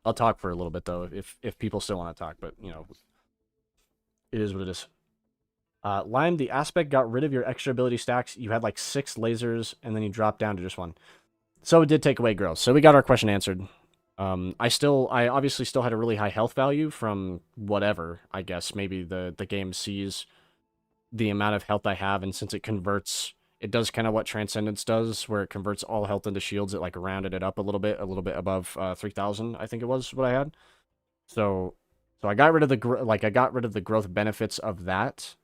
I'll talk for a little bit though, if people still want to talk, but you know, it is what it is. Lime, the aspect got rid of your extra ability stacks. You had like 6 lasers, and then you dropped down to just 1. So it did take away growth. So we got our question answered. I obviously still had a really high health value from whatever, I guess. Maybe the game sees the amount of health I have, and since it converts, it does kind of what Transcendence does, where it converts all health into shields. It like rounded it up a little bit above 3,000, I think it was what I had. So I got rid of the growth benefits of that,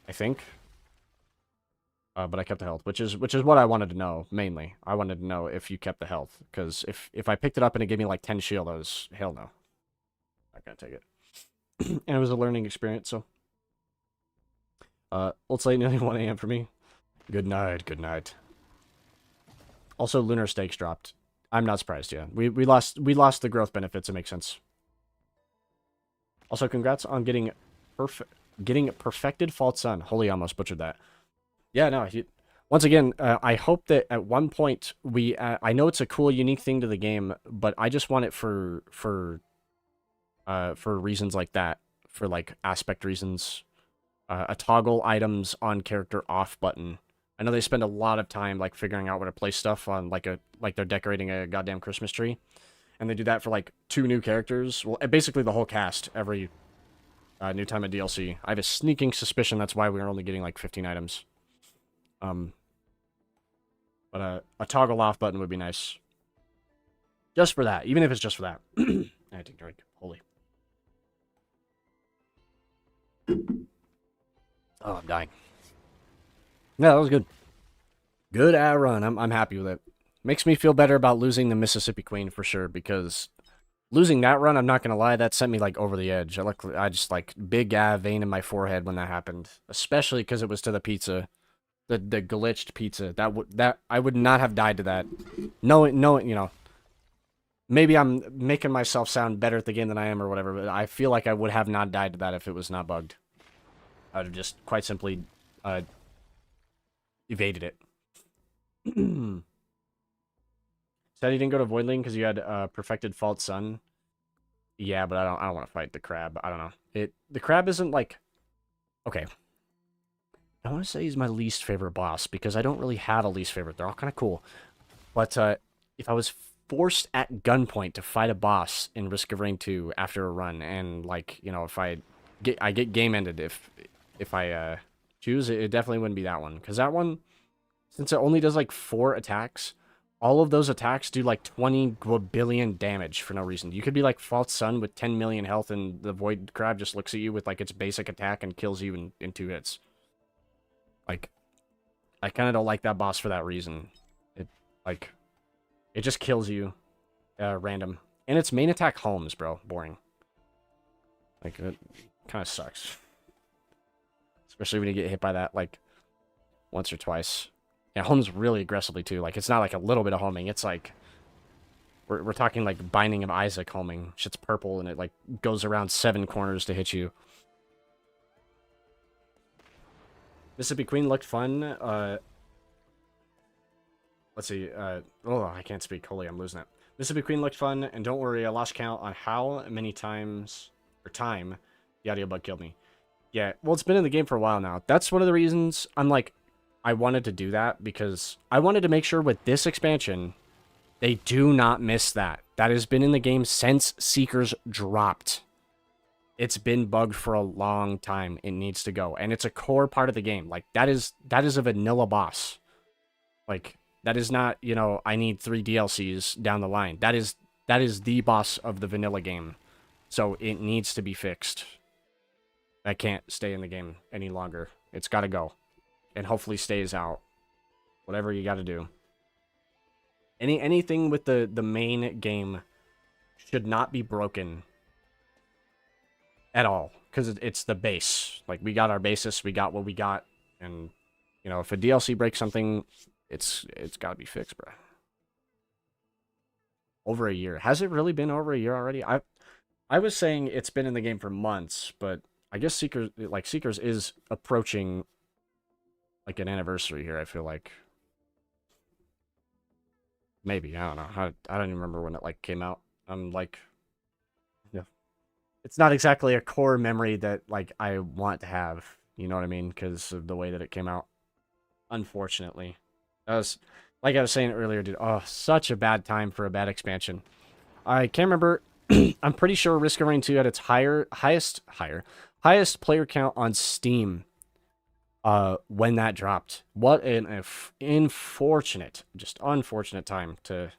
I think. But I kept the health, which is what I wanted to know, mainly. I wanted to know if you kept the health, because if I picked it up and it gave me like 10 shield, I was, hell no. Not gonna take it. And it was a learning experience, so. Let's say nearly 1 a.m. for me. Good night, good night. Also, Lunar Stakes dropped. I'm not surprised, yeah. We lost the growth benefits, it makes sense. Also, congrats on getting perfected Fault Sun. Holy, I almost butchered that. Yeah, no, once again, I hope that at one point I know it's a cool, unique thing to the game, but I just want it for reasons like that, for like aspect reasons, a toggle items on character off button. I know they spend a lot of time like figuring out where to place stuff on like they're decorating a goddamn Christmas tree, and they do that for like 2 new characters. Well, basically the whole cast every new time of DLC. I have a sneaking suspicion that's why we're only getting like 15 items. But a toggle off button would be nice. Just for that, even if it's just for that. I had to drink. Holy. Oh, I'm dying. Yeah, that was good. Good run. I'm happy with it. Makes me feel better about losing the Mississippi Queen for sure, because losing that run, I'm not gonna lie, that sent me like over the edge. I just like big vein in my forehead when that happened, especially because it was to the pizza. The glitched pizza, that I would not have died to that. Knowing, you know, maybe I'm making myself sound better at the game than I am or whatever, but I feel like I would have not died to that if it was not bugged. I would have just quite simply evaded it. Said you didn't go to Voidling because you had perfected Fault Sun. Yeah, but I don't want to fight the crab. I don't know. The crab isn't like, okay. I want to say he's my least favorite boss because I don't really have a least favorite. They're all kind of cool. But if I was forced at gunpoint to fight a boss in Risk of Rain 2 after a run, and like, you know, if I get game ended if I choose it, it definitely wouldn't be that one. Because that one, since it only does like 4 attacks, all of those attacks do like 20 billion damage for no reason. You could be like False Sun with 10 million health, and the Void Crab just looks at you with like its basic attack and kills you in 2 hits. Like, I kind of don't like that boss for that reason. Like, it just kills you, random. And its main attack Holmes, bro. Boring. Like, it kind of sucks. Especially when you get hit by that, like, once or twice. Yeah, Holmes really aggressively, too. Like, it's not like a little bit of homing. It's like, we're talking, like, Binding of Isaac homing. Shit's purple, and it, like, goes around 7 corners to hit you. Mississippi Queen looked fun. Let's see. Oh, I can't speak. Holy, I'm losing it. Mississippi Queen looked fun, and don't worry, I lost count on how many times, or time, the audio bug killed me. Yeah, well, it's been in the game for a while now. That's one of the reasons I'm like, I wanted to do that, because I wanted to make sure with this expansion, they do not miss that. That has been in the game since Seekers dropped. It's been bugged for a long time. It needs to go. And it's a core part of the game. Like, that is a vanilla boss. Like, that is not, you know, I need 3 DLCs down the line. That is the boss of the vanilla game. So it needs to be fixed. That can't stay in the game any longer. It's got to go. And hopefully stays out. Whatever you got to do. Anything with the main game should not be broken at all, because it's the base. Like, we got our basis, we got what we got, and, you know, if a DLC breaks something, it's got to be fixed, bro. Over a year. Has it really been over a year already? I was saying it's been in the game for months, but I guess Seekers is approaching like an anniversary here, I feel like. Maybe, I don't know. I don't even remember when it like came out. I'm like, yeah. It's not exactly a core memory that like I want to have, you know what I mean? Because of the way that it came out. Unfortunately. That was, like I was saying earlier, dude, oh, such a bad time for a bad expansion. I can't remember. I'm pretty sure Risk of Rain 2 had its highest player count on Steam when that dropped. What an unfortunate time to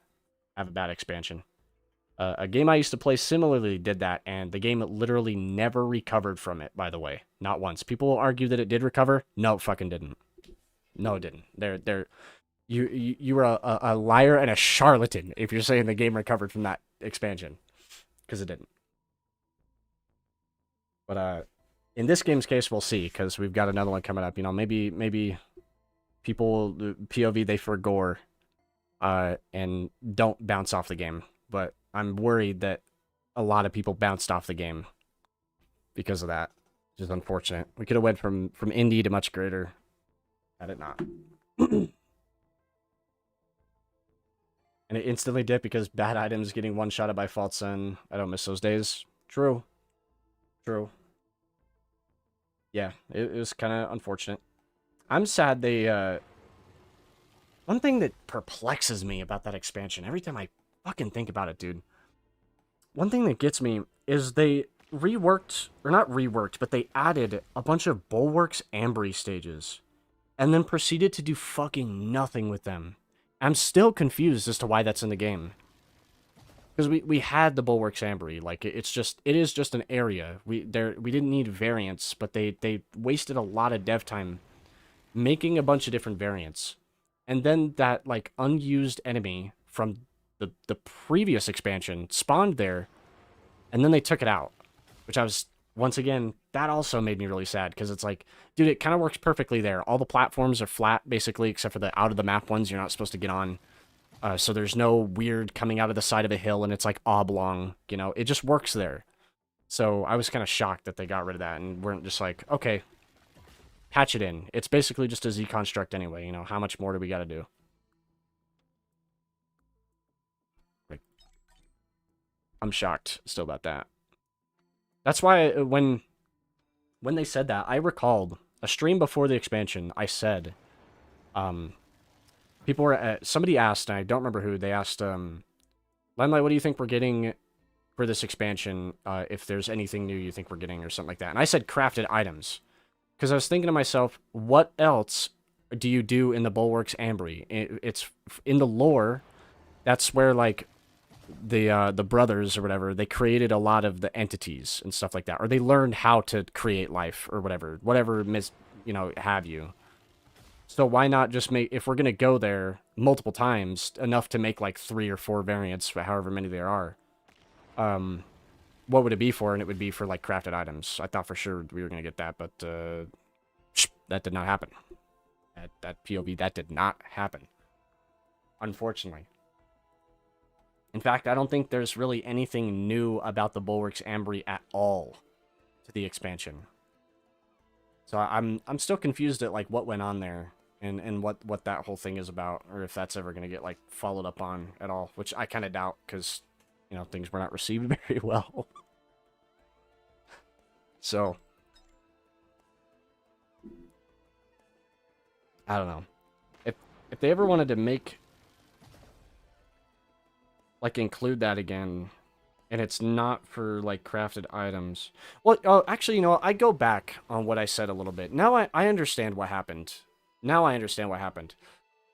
have a bad expansion. A game I used to play similarly did that, and the game literally never recovered from it, by the way. Not once. People will argue that it did recover. No, it fucking didn't. No, it didn't. You were a liar and a charlatan if you're saying the game recovered from that expansion. Because it didn't. But in this game's case, we'll see, because we've got another one coming up. You know, maybe people, POV, they forgore and don't bounce off the game. But I'm worried that a lot of people bounced off the game because of that. Which is unfortunate. We could have went from indie to much greater had it not. And it instantly dipped because bad items getting one-shotted by False Sun. I don't miss those days. True. Yeah, it was kind of unfortunate. I'm sad they, one thing that perplexes me about that expansion, every time I fucking think about it, dude. One thing that gets me is they reworked, or not reworked, but they added a bunch of Bulwark's Ambry stages. And then proceeded to do fucking nothing with them. I'm still confused as to why that's in the game. Because we had the Bulwark's Ambry. Like, it is just an area. We didn't need variants, but they wasted a lot of dev time making a bunch of different variants. And then that, like, unused enemy from the previous expansion spawned there, and then they took it out. Which I was, once again, that also made me really sad, because it's like, dude, it kind of works perfectly there. All the platforms are flat, basically, except for the out-of-the-map ones you're not supposed to get on. So there's no weird coming out of the side of a hill, and it's like oblong, you know? It just works there. So I was kind of shocked that they got rid of that, and weren't just like, okay, patch it in. It's basically just a Z construct anyway, you know? How much more do we got to do? Like, I'm shocked still about that. That's why when they said that, I recalled a stream before the expansion. I said, um, people were somebody asked, and I don't remember who. They asked, Limelight, what do you think we're getting for this expansion? If there's anything new you think we're getting or something like that. And I said crafted items because I was thinking to myself, what else do you do in the Bulwarks Ambry? It's in the lore. That's where like the brothers or whatever, they created a lot of the entities and stuff like that, or they learned how to create life or whatever have you. So why not just make, if we're gonna go there multiple times, enough to make like 3 or 4 variants, however many there are, what would it be for? And it would be for like crafted items. I thought for sure we were gonna get that, but that did not happen. That POV, that did not happen, unfortunately. In fact, I don't think there's really anything new about the Bulwarks Ambry at all to the expansion. So I'm still confused at like what went on there and what that whole thing is about, or if that's ever going to get like followed up on at all, which I kind of doubt because, you know, things were not received very well. So I don't know. If they ever wanted to make, like, include that again, and it's not for like crafted items. Well, actually, you know, I go back on what I said a little bit. Now I understand what happened. Now I understand what happened.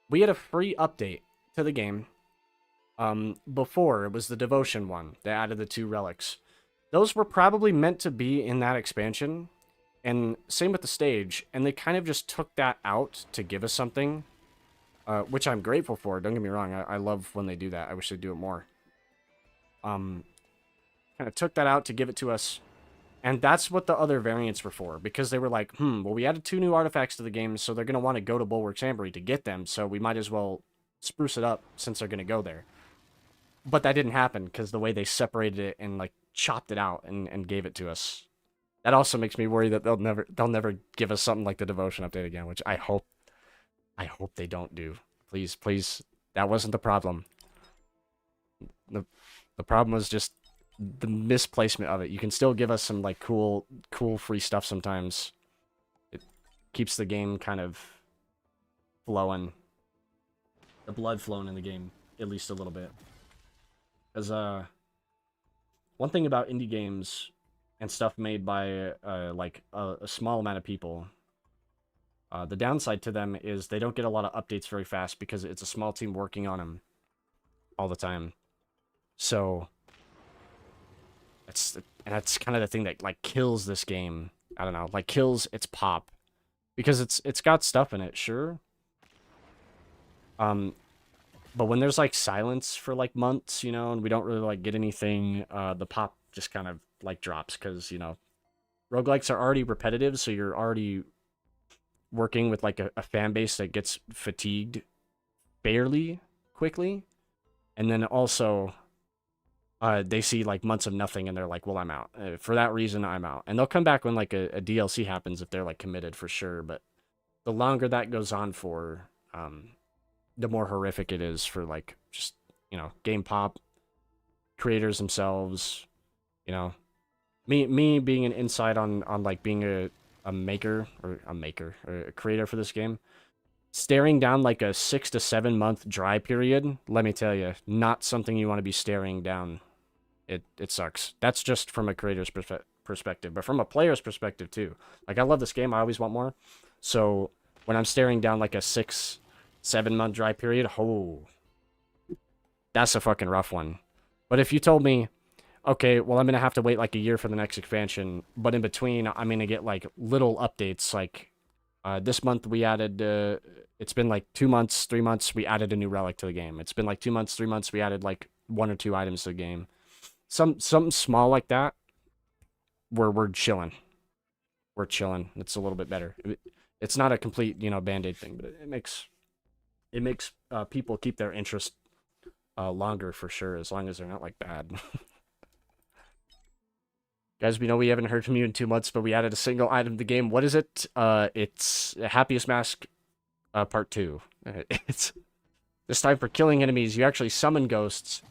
We had a free update to the game. Before it was the devotion one. They added the 2 relics. Those were probably meant to be in that expansion. And same with the stage. And they kind of just took that out to give us something. Which I'm grateful for. Don't get me wrong. I love when they do that. I wish they'd do it more. Kind of took that out to give it to us. And that's what the other variants were for. Because they were like, well, we added 2 new artifacts to the game, so they're going to want to go to Bulwarks Ambry to get them. So we might as well spruce it up since they're going to go there. But that didn't happen because the way they separated it and like chopped it out and gave it to us. That also makes me worry that they'll never give us something like the devotion update again, which I hope they don't do. Please, that wasn't the problem. The problem was just the misplacement of it. You can still give us some like cool free stuff sometimes. It keeps the game kind of flowing. The blood flowing in the game, at least a little bit. Because one thing about indie games and stuff made by like a small amount of people, the downside to them is they don't get a lot of updates very fast because it's a small team working on them all the time. So that's kind of the thing that like kills this game. I don't know, like kills its pop because it's got stuff in it, sure. But when there's like silence for like months, you know, and we don't really like get anything, the pop just kind of like drops because, you know, roguelikes are already repetitive, so you're already working with like a fan base that gets fatigued fairly quickly. And then also they see like months of nothing and they're like, well, I'm out. For that reason, I'm out. And they'll come back when like a DLC happens if they're like committed for sure. But the longer that goes on for, the more horrific it is for like just, you know, game pop, creators themselves, you know. Me being an insight on like being a maker or a creator for this game, staring down like a 6 to 7 month dry period, let me tell you, not something you want to be staring down. It sucks. That's just from a creator's perspective, but from a player's perspective too. Like, I love this game, I always want more. So when I'm staring down like a 6-7 month dry period, oh, that's a fucking rough one. But if you told me, okay, well, I'm going to have to wait like a year for the next expansion, but in between, I'm going to get like little updates. Like this month we added, it's been like 2 months, 3 months, we added a new relic to the game. It's been like 2 months, 3 months, we added like 1 or 2 items to the game. Something small like that, we're chilling. We're chilling. It's a little bit better. It's not a complete, you know, Band-Aid thing, but it makes people keep their interest longer for sure, as long as they're not like bad. Guys, we know we haven't heard from you in 2 months, but we added a single item to the game. What is it? It's Happiest Mask Part 2. It's this time for killing enemies. You actually summon ghosts,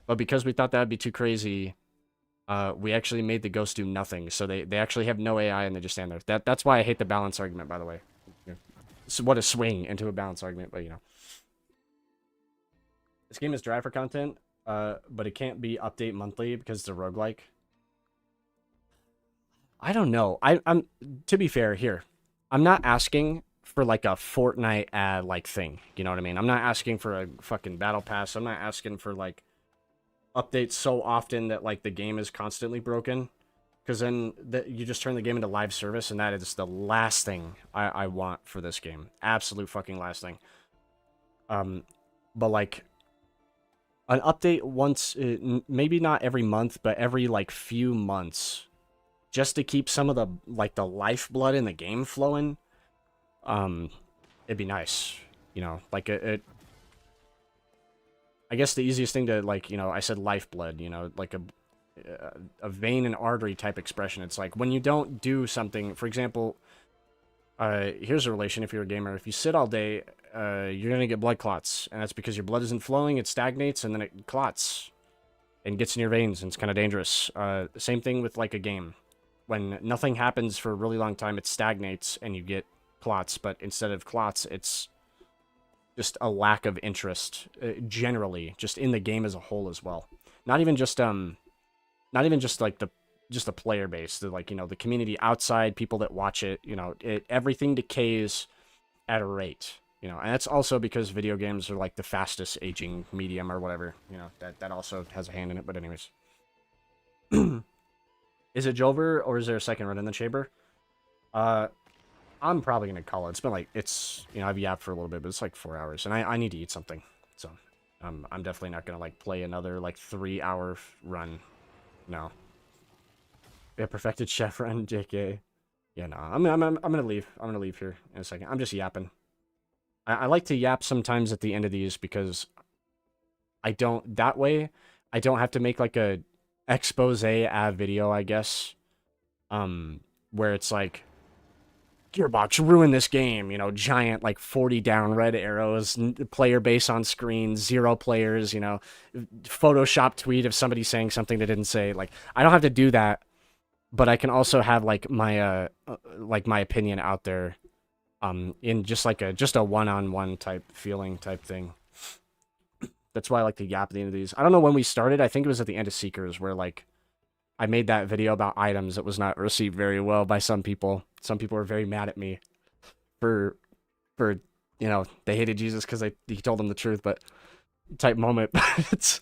but because we thought that would be too crazy, we actually made the ghosts do nothing. So they actually have no AI and they just stand there. That's why I hate the balance argument, by the way. Yeah. So what a swing into a balance argument, but you know. This game is dry for content, but it can't be update monthly because it's a roguelike. I don't know. I'm to be fair here. I'm not asking for like a Fortnite ad like thing. You know what I mean? I'm not asking for a fucking battle pass. I'm not asking for like updates so often that like the game is constantly broken. Because then you just turn the game into live service, and that is the last thing I want for this game. Absolute fucking last thing. But like an update once, maybe not every month, but every like few months, just to keep some of the like the lifeblood in the game flowing. It'd be nice, you know, like it. I guess the easiest thing to like, you know, I said lifeblood, you know, like a vein and artery type expression. It's like when you don't do something, for example, here's a relation if you're a gamer. If you sit all day, you're going to get blood clots, and that's because your blood isn't flowing, it stagnates, and then it clots and gets in your veins, and it's kind of dangerous. Same thing with like a game. When nothing happens for a really long time, it stagnates, and you get clots, but instead of clots, it's just a lack of interest, generally, just in the game as a whole as well. Not even just like the player base, the like, you know, the community outside, people that watch it, you know, everything decays at a rate, you know, and that's also because video games are like the fastest aging medium or whatever, you know, that also has a hand in it. But anyways, is it Jover or is there a second run in the chamber? I'm probably gonna call it. It's been like, it's, you know, I've yapped for a little bit, but it's like 4 hours, and I need to eat something, so I'm definitely not gonna like play another like 3-hour run. No. Yeah, perfected chef run, JK. Yeah, no, I'm gonna leave. I'm gonna leave here in a second. I'm just yapping. I like to yap sometimes at the end of these because I don't, that way I don't have to make like a expose ad video, I guess. Where it's like, Gearbox ruined this game, you know, giant like 40 down red arrows, player base on screen, 0 players, you know, Photoshop tweet of somebody saying something they didn't say. Like, I don't have to do that, but I can also have like my opinion out there, in just like a one-on-one type feeling type thing. That's why I like to yap at the end of these. I don't know when we started. I think it was at the end of Seekers where like I made that video about items that was not received very well by some people. Some people were very mad at me for you know, they hated Jesus because he told them the truth, but type moment. It's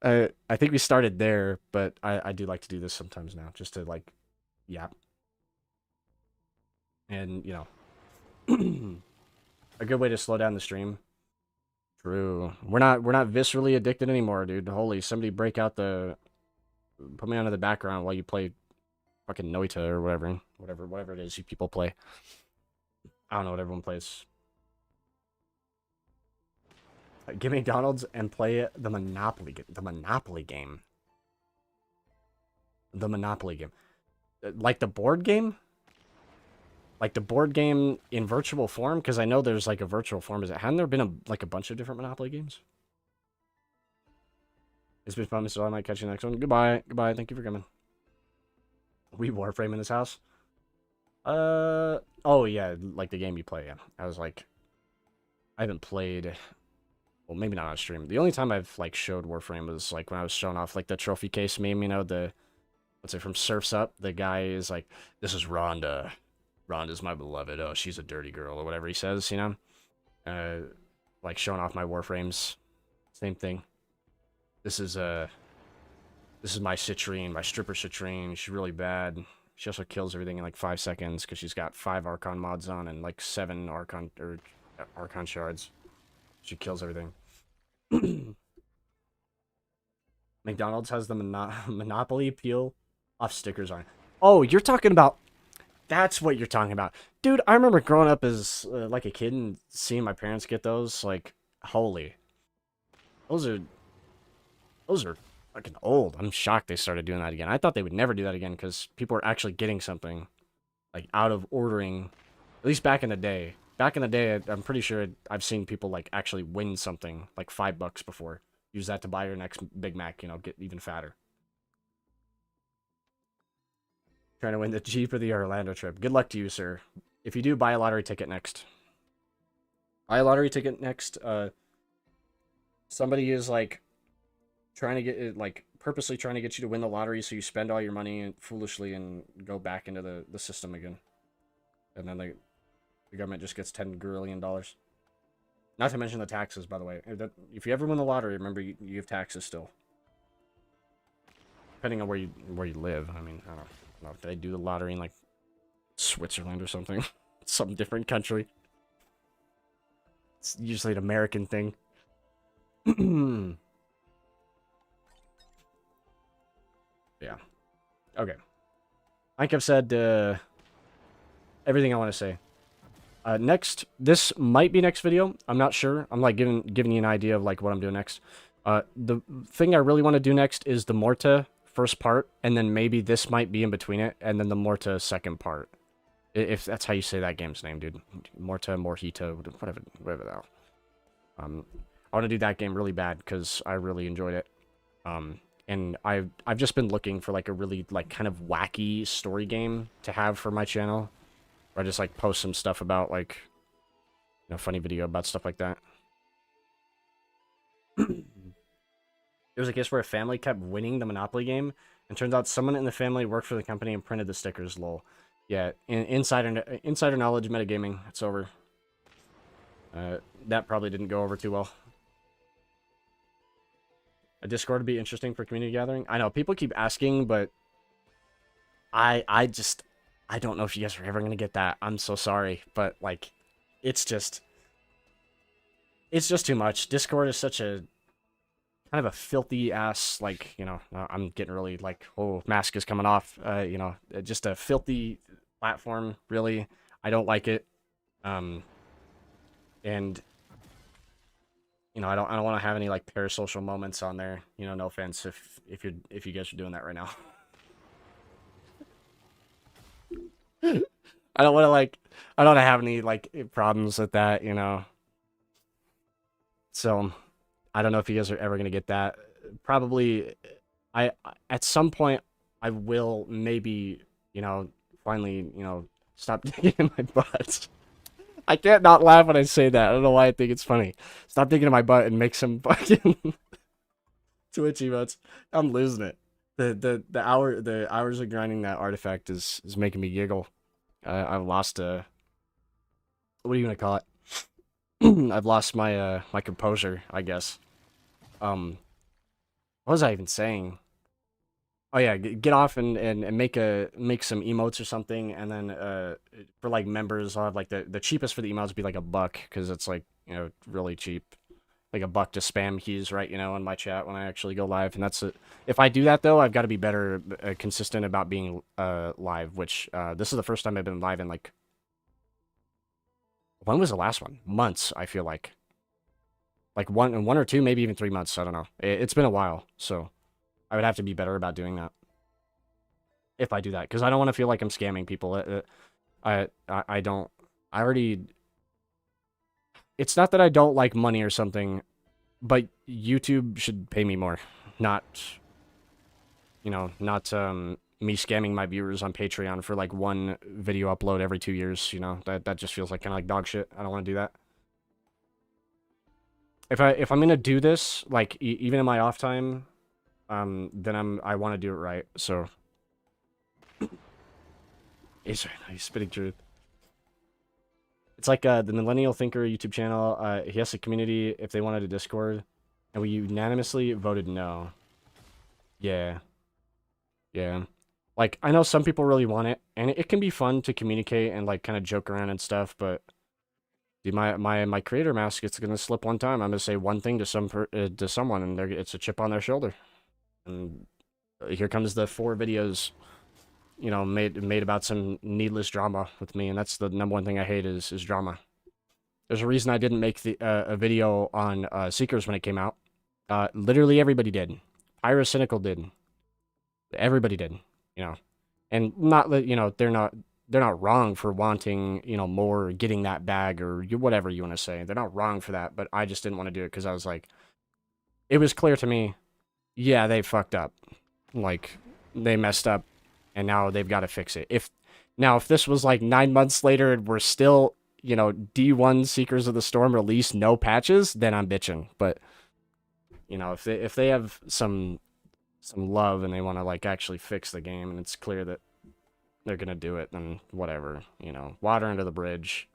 I think we started there, but I do like to do this sometimes now, just to like yap. And you know, a good way to slow down the stream. True. We're not viscerally addicted anymore, dude. Holy, somebody break out the, put me onto the background while you play fucking Noita or whatever it is you people play. I don't know what everyone plays. Get McDonald's and play the Monopoly game. The Monopoly game. The Monopoly game. Like the board game? Like the board game in virtual form? Because I know there's like a virtual form. Hadn't there been like a bunch of different Monopoly games? It's been fun, so I might catch you next one. Goodbye. Goodbye. Thank you for coming. We Warframe in this house? Oh yeah, like the game you play, yeah. I was like, I haven't played, well, maybe not on stream. The only time I've like showed Warframe was like when I was showing off like the trophy case meme, you know, the, what's it, from Surf's Up? The guy is like, this is Rhonda. Rhonda's my beloved. Oh, she's a dirty girl, or whatever he says, you know? Like showing off my Warframes. Same thing. This is my Citrine, my stripper Citrine. She's really bad. She also kills everything in like 5 seconds because she's got 5 Archon mods on and like 7 Archon shards. She kills everything. McDonald's has the Monopoly peel off stickers on it. Oh, you're talking about, that's what you're talking about. Dude, I remember growing up as like a kid and seeing my parents get those. Like, holy. Those are fucking old. I'm shocked they started doing that again. I thought they would never do that again because people were actually getting something like out of ordering, at least back in the day. Back in the day, I'm pretty sure I've seen people like actually win something like $5 before. Use that to buy your next Big Mac, you know, get even fatter. Trying to win the Jeep or the Orlando trip. Good luck to you, sir. If you do, buy a lottery ticket next. Buy a lottery ticket next. Somebody is like trying to get like purposely trying to get you to win the lottery, so you spend all your money foolishly and go back into the system again, and then the government just gets $10 grillion. Not to mention the taxes, by the way. If you ever win the lottery, remember you have taxes still, depending on where you live. I mean, I don't know if they do the lottery in like Switzerland or something, some different country. It's usually an American thing. Yeah. Okay. I think I've said everything I want to say. Next, this might be next video. I'm not sure. I'm like giving you an idea of like what I'm doing next. The thing I really want to do next is the Morta first part, and then maybe this might be in between it, and then the Morta second part. If that's how you say that game's name, dude. Morta, Morhito, whatever the hell. I want to do that game really bad because I really enjoyed it. And I've just been looking for like a really like kind of wacky story game to have for my channel, where I just like post some stuff about like, you know, funny video about stuff like that. There was a case where a family kept winning the Monopoly game, and turns out someone in the family worked for the company and printed the stickers. Lol. Yeah, insider knowledge, metagaming. It's over. That probably didn't go over too well. A Discord would be interesting for community gathering. I know people keep asking, but I don't know if you guys are ever gonna get that. I'm so sorry, but like, it's just too much. Discord is such a kind of a filthy ass, like, you know, I'm getting really like, oh, mask is coming off. You know, just a filthy platform. Really, I don't like it. And you know, I don't want to have any like parasocial moments on there. You know, no offense if you guys are doing that right now. I don't want to have any like problems with that, you know. So, I don't know if you guys are ever gonna get that. Probably, at some point I will maybe, you know, finally, you know, stop digging in my butt. I can't not laugh when I say that. I don't know why I think it's funny. Stop digging in my butt and make some fucking Twitch emotes. I'm losing it. The hours of grinding that artifact is making me giggle. I've lost what are you gonna call it? I've lost my my composure, I guess. What was I even saying? Oh yeah, get off and make some emotes or something, and then for like members, I'll have like the cheapest for the emotes would be like $1 because it's like, you know, really cheap, like $1 to spam keys, right? You know, in my chat when I actually go live, and that's it. If I do that though, I've got to be better consistent about being live. Which this is the first time I've been live in like, when was the last one? Months, I feel like one or two, maybe even 3 months. I don't know. It's been a while, so I would have to be better about doing that if I do that, because I don't want to feel like I'm scamming people. I don't. I already. It's not that I don't like money or something, but YouTube should pay me more, not, you know, not me scamming my viewers on Patreon for like one video upload every 2 years. You know, that just feels like kind of like dog shit. I don't want to do that. If I'm gonna do this, like even in my off time, then I want to do it right. So he's spitting truth. It's like the Millennial Thinker YouTube channel. He has a community if they wanted a Discord, and we unanimously voted no. Yeah. Yeah. Like, I know some people really want it, and it can be fun to communicate and like kind of joke around and stuff, but dude, my creator mask, it's gonna slip one time. I'm gonna say one thing to someone, and it's a chip on their shoulder. And here comes the 4 videos, you know, made about some needless drama with me, and that's the #1 thing I hate is drama. There's a reason I didn't make a video on Seekers when it came out. Literally everybody did. Pyrocynical did. Everybody did, you know. And not that, you know, they're not wrong for wanting, you know, more, getting that bag, or whatever you want to say. They're not wrong for that, but I just didn't want to do it because I was like, it was clear to me, yeah, they fucked up. Like, they messed up and now they've got to fix it. If this was like 9 months later and we're still, you know, D1 Seekers of the Storm released no patches, then I'm bitching. But you know, if they have some love and they want to like actually fix the game and it's clear that they're gonna do it, then whatever, you know, water under the bridge.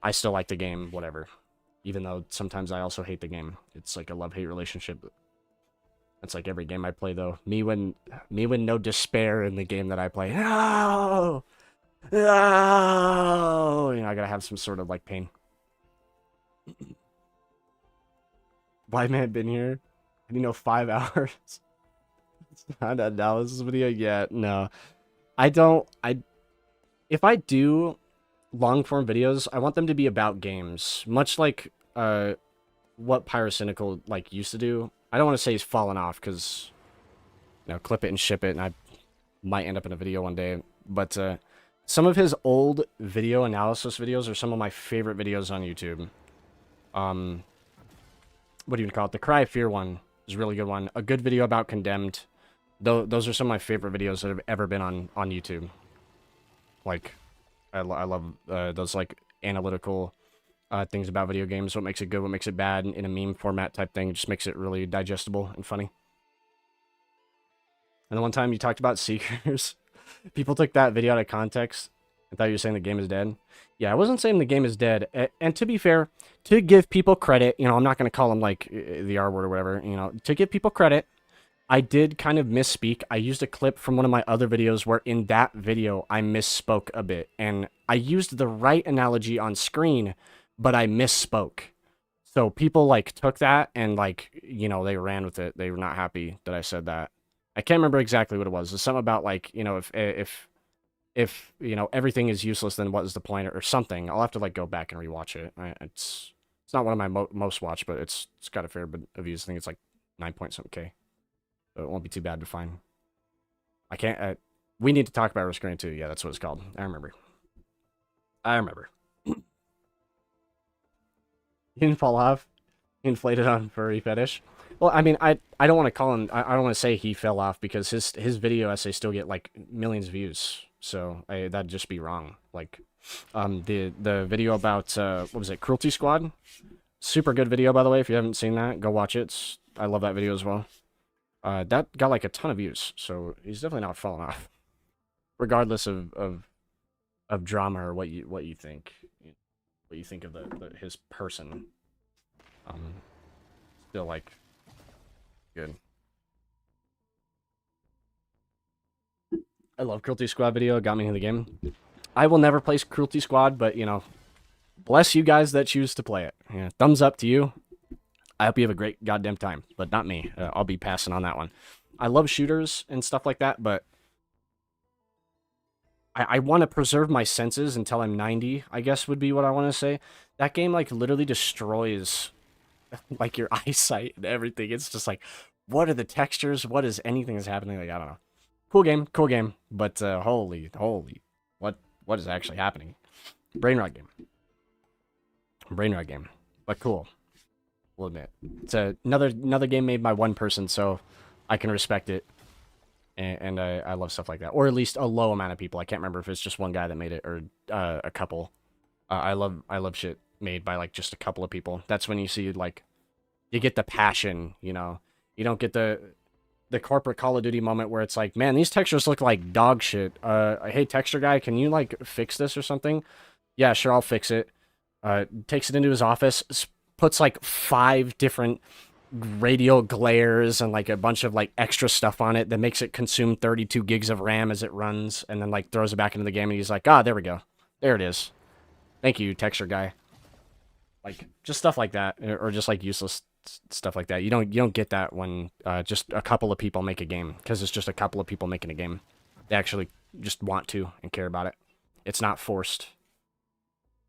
I still like the game, whatever. Even though sometimes I also hate the game. It's like a love-hate relationship. That's like every game I play, though. Me when no despair in the game that I play. No! No! You know, I gotta have some sort of, like, pain. Why man been here? You know, 5 hours. It's not an analysis video yet. No. If I do long-form videos, I want them to be about games. Much like, what Pyrocynical, like, used to do. I don't want to say he's fallen off, because, you know, clip it and ship it, and I might end up in a video one day. But, some of his old video analysis videos are some of my favorite videos on YouTube. What do you call it? The Cry of Fear one is a really good one. A good video about Condemned. Those are some of my favorite videos that have ever been on YouTube. Like, I love those, like, analytical things about video games. What makes it good, what makes it bad, in a meme format type thing. It just makes it really digestible and funny. And the one time you talked about Seekers, people took that video out of context and thought you were saying the game is dead. Yeah, I wasn't saying the game is dead. And to be fair, to give people credit, you know, I'm not going to call them, like, the R word or whatever, you know, to give people credit, I did kind of misspeak. I used a clip from one of my other videos where in that video, I misspoke a bit. And I used the right analogy on screen, but I misspoke. So people, like, took that and, like, you know, they ran with it. They were not happy that I said that. I can't remember exactly what it was. It's something about, like, you know, if you know, everything is useless, then what is the point, or something. I'll have to, like, go back and rewatch it. It's not one of my most watched, but it's got a fair bit of views. I think it's like 9-point-something K. So it won't be too bad to find. I can't. We need to talk about Risk Grant 2. Yeah, that's what it's called. I remember. You didn't fall off. He inflated on furry fetish. Well, I mean, I don't want to call him. I don't want to say he fell off because his video essays still get like millions of views. So that'd just be wrong. Like, the video about what was it, Cruelty Squad? Super good video, by the way. If you haven't seen that, go watch it. I love that video as well. That got like a ton of views, so he's definitely not falling off. Regardless of drama or what you think, what you think of his person, still like good. I love Cruelty Squad video. Got me in the game. I will never play Cruelty Squad, but you know, bless you guys that choose to play it. Yeah, thumbs up to you. I hope you have a great goddamn time, but not me. I'll be passing on that one. I love shooters and stuff like that, but I want to preserve my senses until I'm 90, I guess would be what I want to say. That game, like, literally destroys, like, your eyesight and everything. It's just like, what are the textures? What is anything that's happening? Like, I don't know. Cool game, but holy, what is actually happening? Brain rot game, but cool. We'll admit it's another game made by one person, so I can respect it, and I love stuff like that, or at least a low amount of people. I can't remember if it's just one guy that made it or a couple. I love shit made by like just a couple of people. That's when you see like you get the passion, you know. You don't get the corporate Call of Duty moment where it's like, man, these textures look like dog shit. Hey, texture guy, can you like fix this or something? Yeah, sure, I'll fix it. Takes it into his office. Puts like 5 different radial glares and like a bunch of like extra stuff on it that makes it consume 32 gigs of RAM as it runs, and then like throws it back into the game, and he's like, there we go. There it is. Thank you, texture guy. Like, just stuff like that, or just like useless stuff like that. You don't get that when just a couple of people make a game, because it's just a couple of people making a game. They actually just want to and care about it. It's not forced.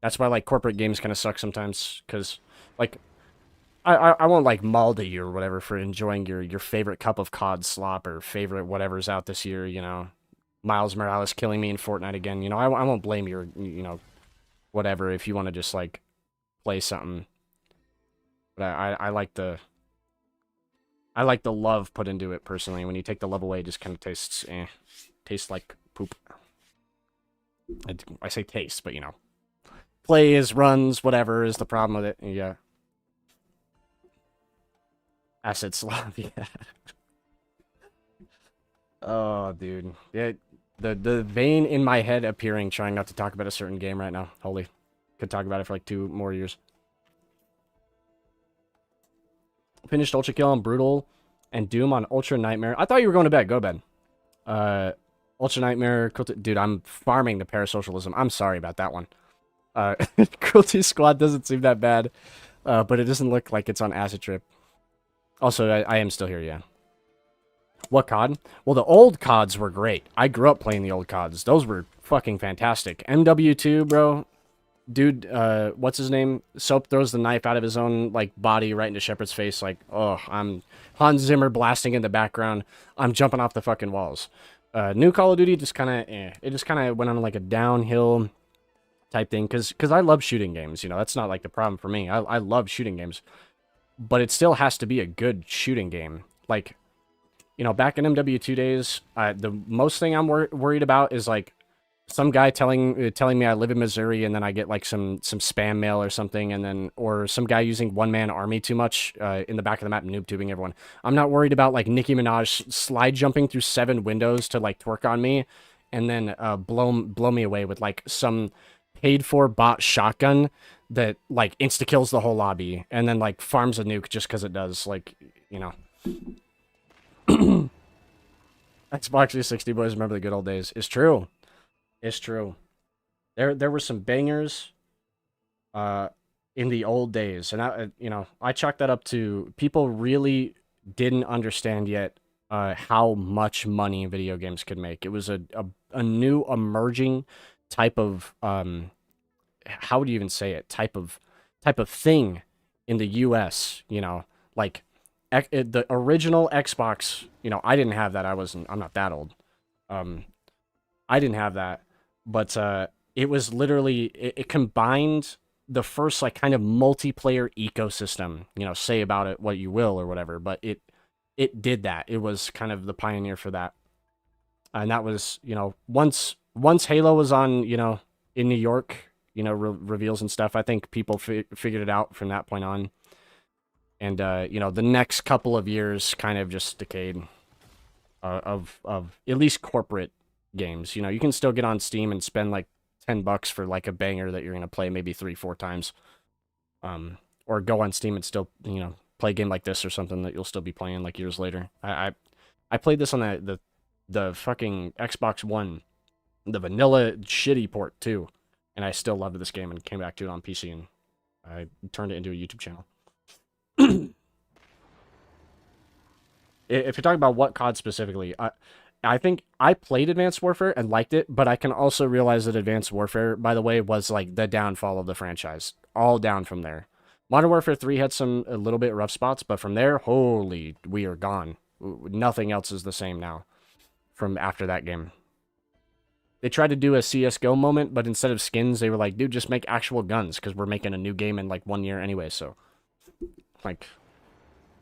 That's why like corporate games kind of suck sometimes, because like, I won't like maul you or whatever for enjoying your favorite cup of cod slop or favorite whatever's out this year, you know. Miles Morales killing me in Fortnite again, you know. I won't blame your, you know, whatever if you want to just like play something. But I like I like the love put into it personally. When you take the love away, it just kind of tastes like poop. I say taste, but you know, plays, runs, whatever is the problem with it. Yeah. Asset slot, yeah. Oh, dude. Yeah, the vein in my head appearing, trying not to talk about a certain game right now. Holy. Could talk about it for like 2 more years. Finished Ultra Kill on Brutal and Doom on Ultra Nightmare. I thought you were going to bed. Go to bed. Ultra Nightmare, dude, I'm farming the parasocialism. I'm sorry about that one. Cruelty Squad doesn't seem that bad, but it doesn't look like it's on Acid Trip. Also, I am still here, yeah. What COD? Well, the old CODs were great. I grew up playing the old CODs. Those were fucking fantastic. MW2, bro. Dude, what's his name? Soap throws the knife out of his own, like, body right into Shepard's face. Like, oh, I'm Hans Zimmer blasting in the background. I'm jumping off the fucking walls. New Call of Duty just kind of, It just kind of went on, like, a downhill type thing. Because I love shooting games, you know. That's not, like, the problem for me. I love shooting games. But it still has to be a good shooting game. Like, you know, back in MW2 days, the most thing I'm worried about is, like, some guy telling me I live in Missouri, and then I get like some spam mail or something, and then or some guy using one-man army too much in the back of the map, noob tubing everyone. I'm not worried about like Nicki Minaj slide jumping through 7 windows to like twerk on me, and then blow me away with like some paid for bot shotgun that like insta kills the whole lobby, and then like farms a nuke just because it does. Like, you know. Xbox 360 boys remember the good old days. It's true. It's true. There were some bangers in the old days, and I chalk that up to people really didn't understand yet how much money video games could make. It was a new emerging type of how would you even say it? Type of thing in the US, you know, like the original Xbox, you know, I didn't have that. I'm not that old. I didn't have that. But it was literally, it combined the first, like, kind of multiplayer ecosystem. You know, say about it what you will or whatever, but it did that. It was kind of the pioneer for that. And that was, you know, once Halo was on, you know, in New York, you know, reveals and stuff, I think people figured it out from that point on. And, you know, the next couple of years kind of just decayed of at least corporate games. You know, you can still get on Steam and spend like $10 for like a banger that you're gonna play maybe 3-4 times, or go on Steam and still, you know, play a game like this or something that you'll still be playing like years later. I played this on the fucking Xbox One, the vanilla shitty port too, and I still loved this game and came back to it on PC, and I turned it into a YouTube channel. If you're talking about what COD specifically, I think I played Advanced Warfare and liked it, but I can also realize that Advanced Warfare, by the way, was like the downfall of the franchise. All down from there. Modern Warfare 3 had a little bit rough spots, but from there, holy, we are gone. Nothing else is the same now from after that game. They tried to do a CSGO moment, but instead of skins, they were like, dude, just make actual guns, because we're making a new game in like 1 year anyway, so. Like,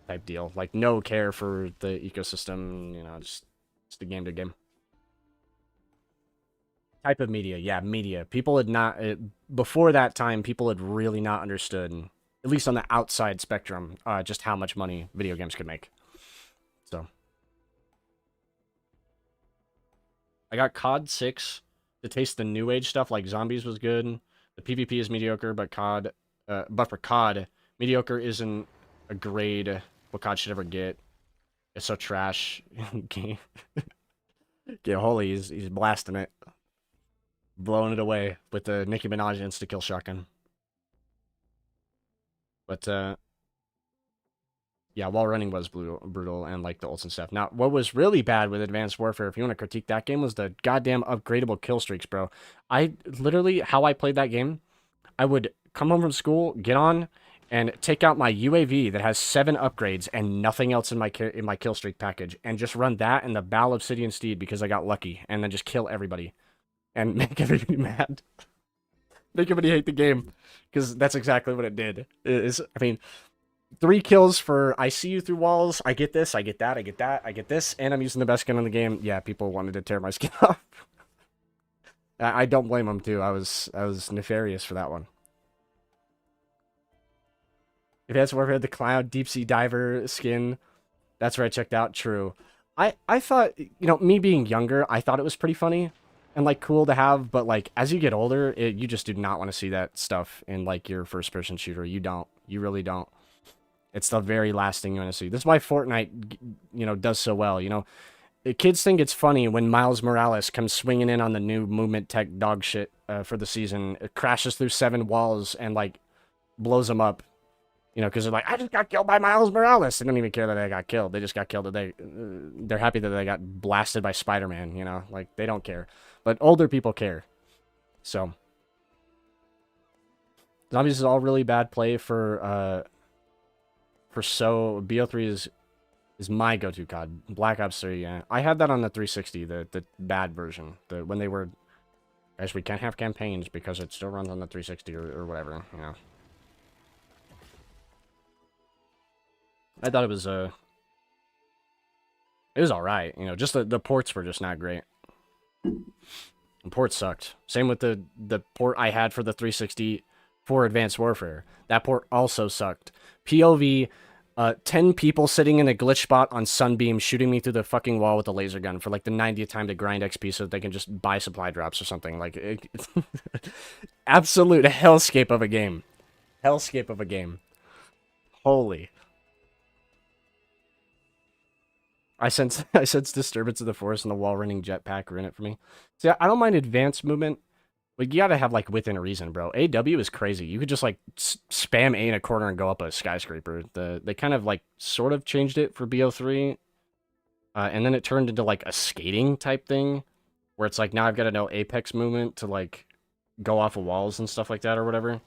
type deal. Like, no care for the ecosystem, you know, just the game to game. Type of media, yeah, media. People had not, before that time, people had really not understood, at least on the outside spectrum, just how much money video games could make. So. I got COD 6 to taste the new age stuff, like Zombies was good. The PvP is mediocre, but for COD, mediocre isn't a grade what COD should ever get. It's so trash. Get holy, he's blasting it. Blowing it away with the Nicki Minaj insta-kill shotgun. But, yeah, while running was brutal and like the ults and stuff. Now, what was really bad with Advanced Warfare, if you want to critique that game, was the goddamn upgradable kill streaks, bro. How I played that game, I would come home from school, get on, and take out my UAV that has 7 upgrades and nothing else in my kill streak package, and just run that and the Bal Obsidian Steed because I got lucky, and then just kill everybody and make everybody mad. Make everybody hate the game, because that's exactly what it did. I mean, 3 kills for I see you through walls. I get this. I get that. I get that. I get this. And I'm using the best skin in the game. Yeah, people wanted to tear my skin off. I don't blame them too. I was nefarious for that one. Advanced Warfare, the Cloud, Deep Sea Diver skin. That's where I checked out. True. I thought, me being younger, I thought it was pretty funny and like cool to have, but like as you get older, you just do not want to see that stuff in like your first person shooter. You don't. You really don't. It's the very last thing you want to see. This is why Fortnite, does so well. Kids think it's funny when Miles Morales comes swinging in on the new movement tech dog shit for the season. It crashes through 7 walls and like blows them up. Because they're like, I just got killed by Miles Morales. They don't even care that they got killed. They just got killed. They're happy that they got blasted by Spider-Man. Like they don't care. But older people care. So zombies is all really bad play for BO3 is my go-to COD. Black Ops 3, yeah. I had that on the 360, the bad version. When they were, guys, we can't have campaigns because it still runs on the 360 or whatever, I thought it was alright, just the ports were just not great. The ports sucked. Same with the port I had for the 360 for Advanced Warfare. That port also sucked. POV, 10 people sitting in a glitch spot on Sunbeam shooting me through the fucking wall with a laser gun for like the 90th time to grind XP so that they can just buy supply drops or something. Like, absolute hellscape of a game. Hellscape of a game. Holy. I sense disturbance of the forest and the wall-running jetpack ruin it for me. See, I don't mind advanced movement, but you gotta have, like, within a reason, bro. AW is crazy. You could just, like, spam A in a corner and go up a skyscraper. They kind of, like, sort of changed it for BO3, and then it turned into, like, a skating type thing, where it's like, now I've got to know Apex movement to, like, go off of walls and stuff like that or whatever.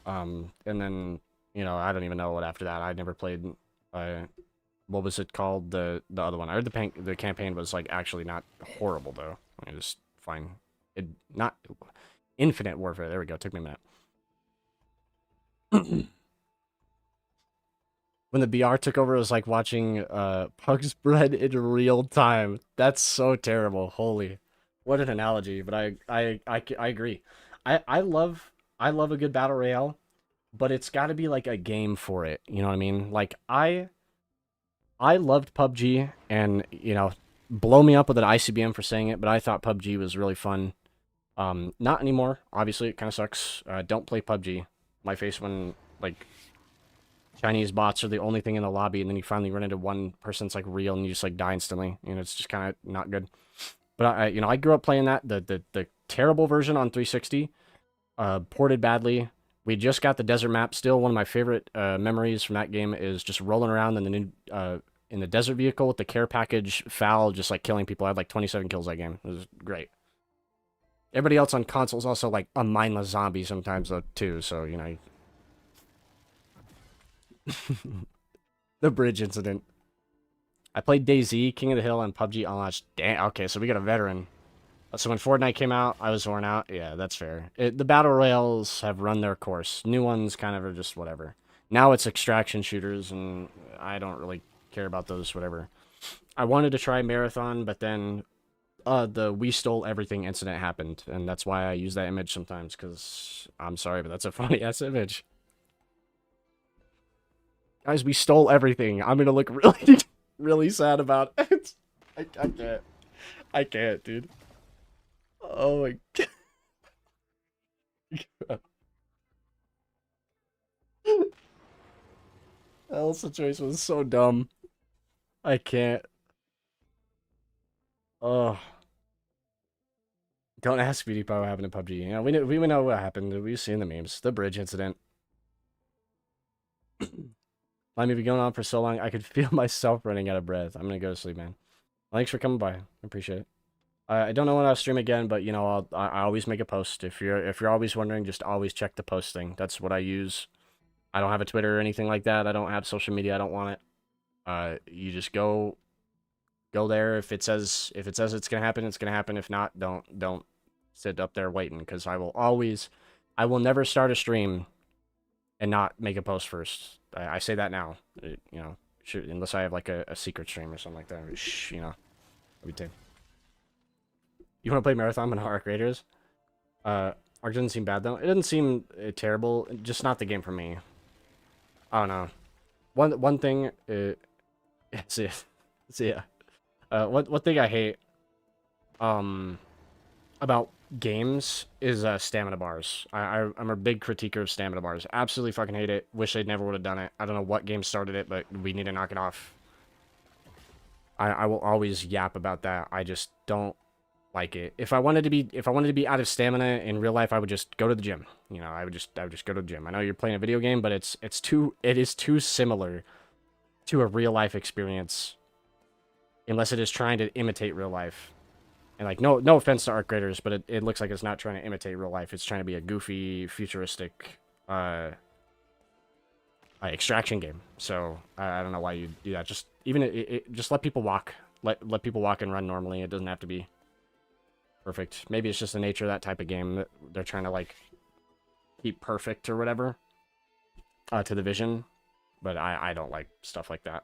And then, I don't even know what after that. I never played, what was it called? The other one. I heard the campaign was like actually not horrible though. I mean, just fine. Not Infinite Warfare. There we go. Took me a minute. When the BR took over, it was like watching Pug's Bread in real time. That's so terrible. Holy, what an analogy! But I agree. I love a good battle royale, but it's got to be like a game for it. You know what I mean? Like I loved PUBG, and, blow me up with an ICBM for saying it, but I thought PUBG was really fun. Not anymore, obviously, it kind of sucks. Don't play PUBG. My face when, like, Chinese bots are the only thing in the lobby, and then you finally run into one person that's, like, real, and you just, like, die instantly. It's just kind of not good. But, I grew up playing that, the terrible version on 360, ported badly. We just got the desert map. Still, one of my favorite memories from that game is just rolling around in the new in the desert vehicle with the care package FAL, just like killing people. I had like 27 kills that game. It was great. Everybody else on consoles also like a mindless zombie sometimes though too. So the bridge incident. I played DayZ, King of the Hill, and PUBG Unlatched. Damn. Okay, so we got a veteran. So when Fortnite came out, I was worn out. Yeah, that's fair. The battle royales have run their course. New ones kind of are just whatever. Now it's extraction shooters, and I don't really care about those, whatever. I wanted to try Marathon, but then the We Stole Everything incident happened, and that's why I use that image sometimes, because I'm sorry, but that's a funny-ass image. Guys, we stole everything. I'm gonna look really, really sad about it. I can't. I can't, dude. Oh my god. That whole situation was so dumb. I can't. Oh. Don't ask PewDiePie what happened in PUBG. We know what happened. We've seen the memes. The bridge incident. My movie going on for so long, I could feel myself running out of breath. I'm gonna go to sleep, man. Thanks for coming by. I appreciate it. I don't know when I'll stream again, but I always make a post. If you're always wondering, just always check the posting. That's what I use. I don't have a Twitter or anything like that. I don't have social media. I don't want it. You just go there. If it says it's gonna happen, it's gonna happen. If not, don't sit up there waiting, because I will never start a stream and not make a post first. I say that now. You know, unless I have like a secret stream or something like that. Shh, you know, that'd be tame. You want to play Marathon but not Arc Raiders? Arc doesn't seem bad though. It doesn't seem terrible. Just not the game for me. I don't know. One thing. See, yeah. One thing I hate about games is stamina bars. I'm a big critiquer of stamina bars. Absolutely fucking hate it. Wish they never would have done it. I don't know what game started it, but we need to knock it off. I will always yap about that. I just don't like it. If I wanted to be out of stamina in real life, I would just go to the gym. You know, I would just go to the gym. I know you're playing a video game, but it is too similar to a real life experience, unless it is trying to imitate real life. And like, no offense to Arc Raiders, but it looks like it's not trying to imitate real life. It's trying to be a goofy, futuristic, extraction game. So I don't know why you do that. Just just let people walk. Let people walk and run normally. It doesn't have to be perfect. Maybe it's just the nature of that type of game that they're trying to like keep perfect or whatever to the vision. But I don't like stuff like that.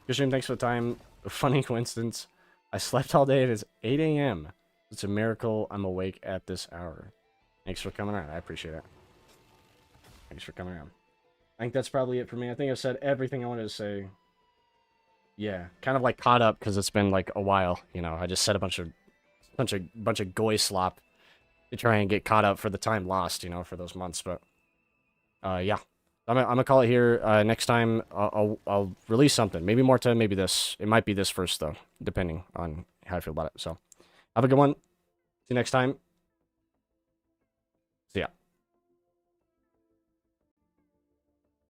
Good stream, thanks for the time. A funny coincidence. I slept all day. It is 8 a.m. It's a miracle I'm awake at this hour. Thanks for coming around. I appreciate it. Thanks for coming around. I think that's probably it for me. I think I've said everything I wanted to say. Yeah, kind of like caught up because it's been like a while. You know, I just said a bunch of goy slop to try and get caught up for the time lost. You know, for those months. But yeah. I'm gonna call it here. Next time, I'll release something. Maybe Morta, maybe this. It might be this first, though, depending on how I feel about it. So, have a good one. See you next time.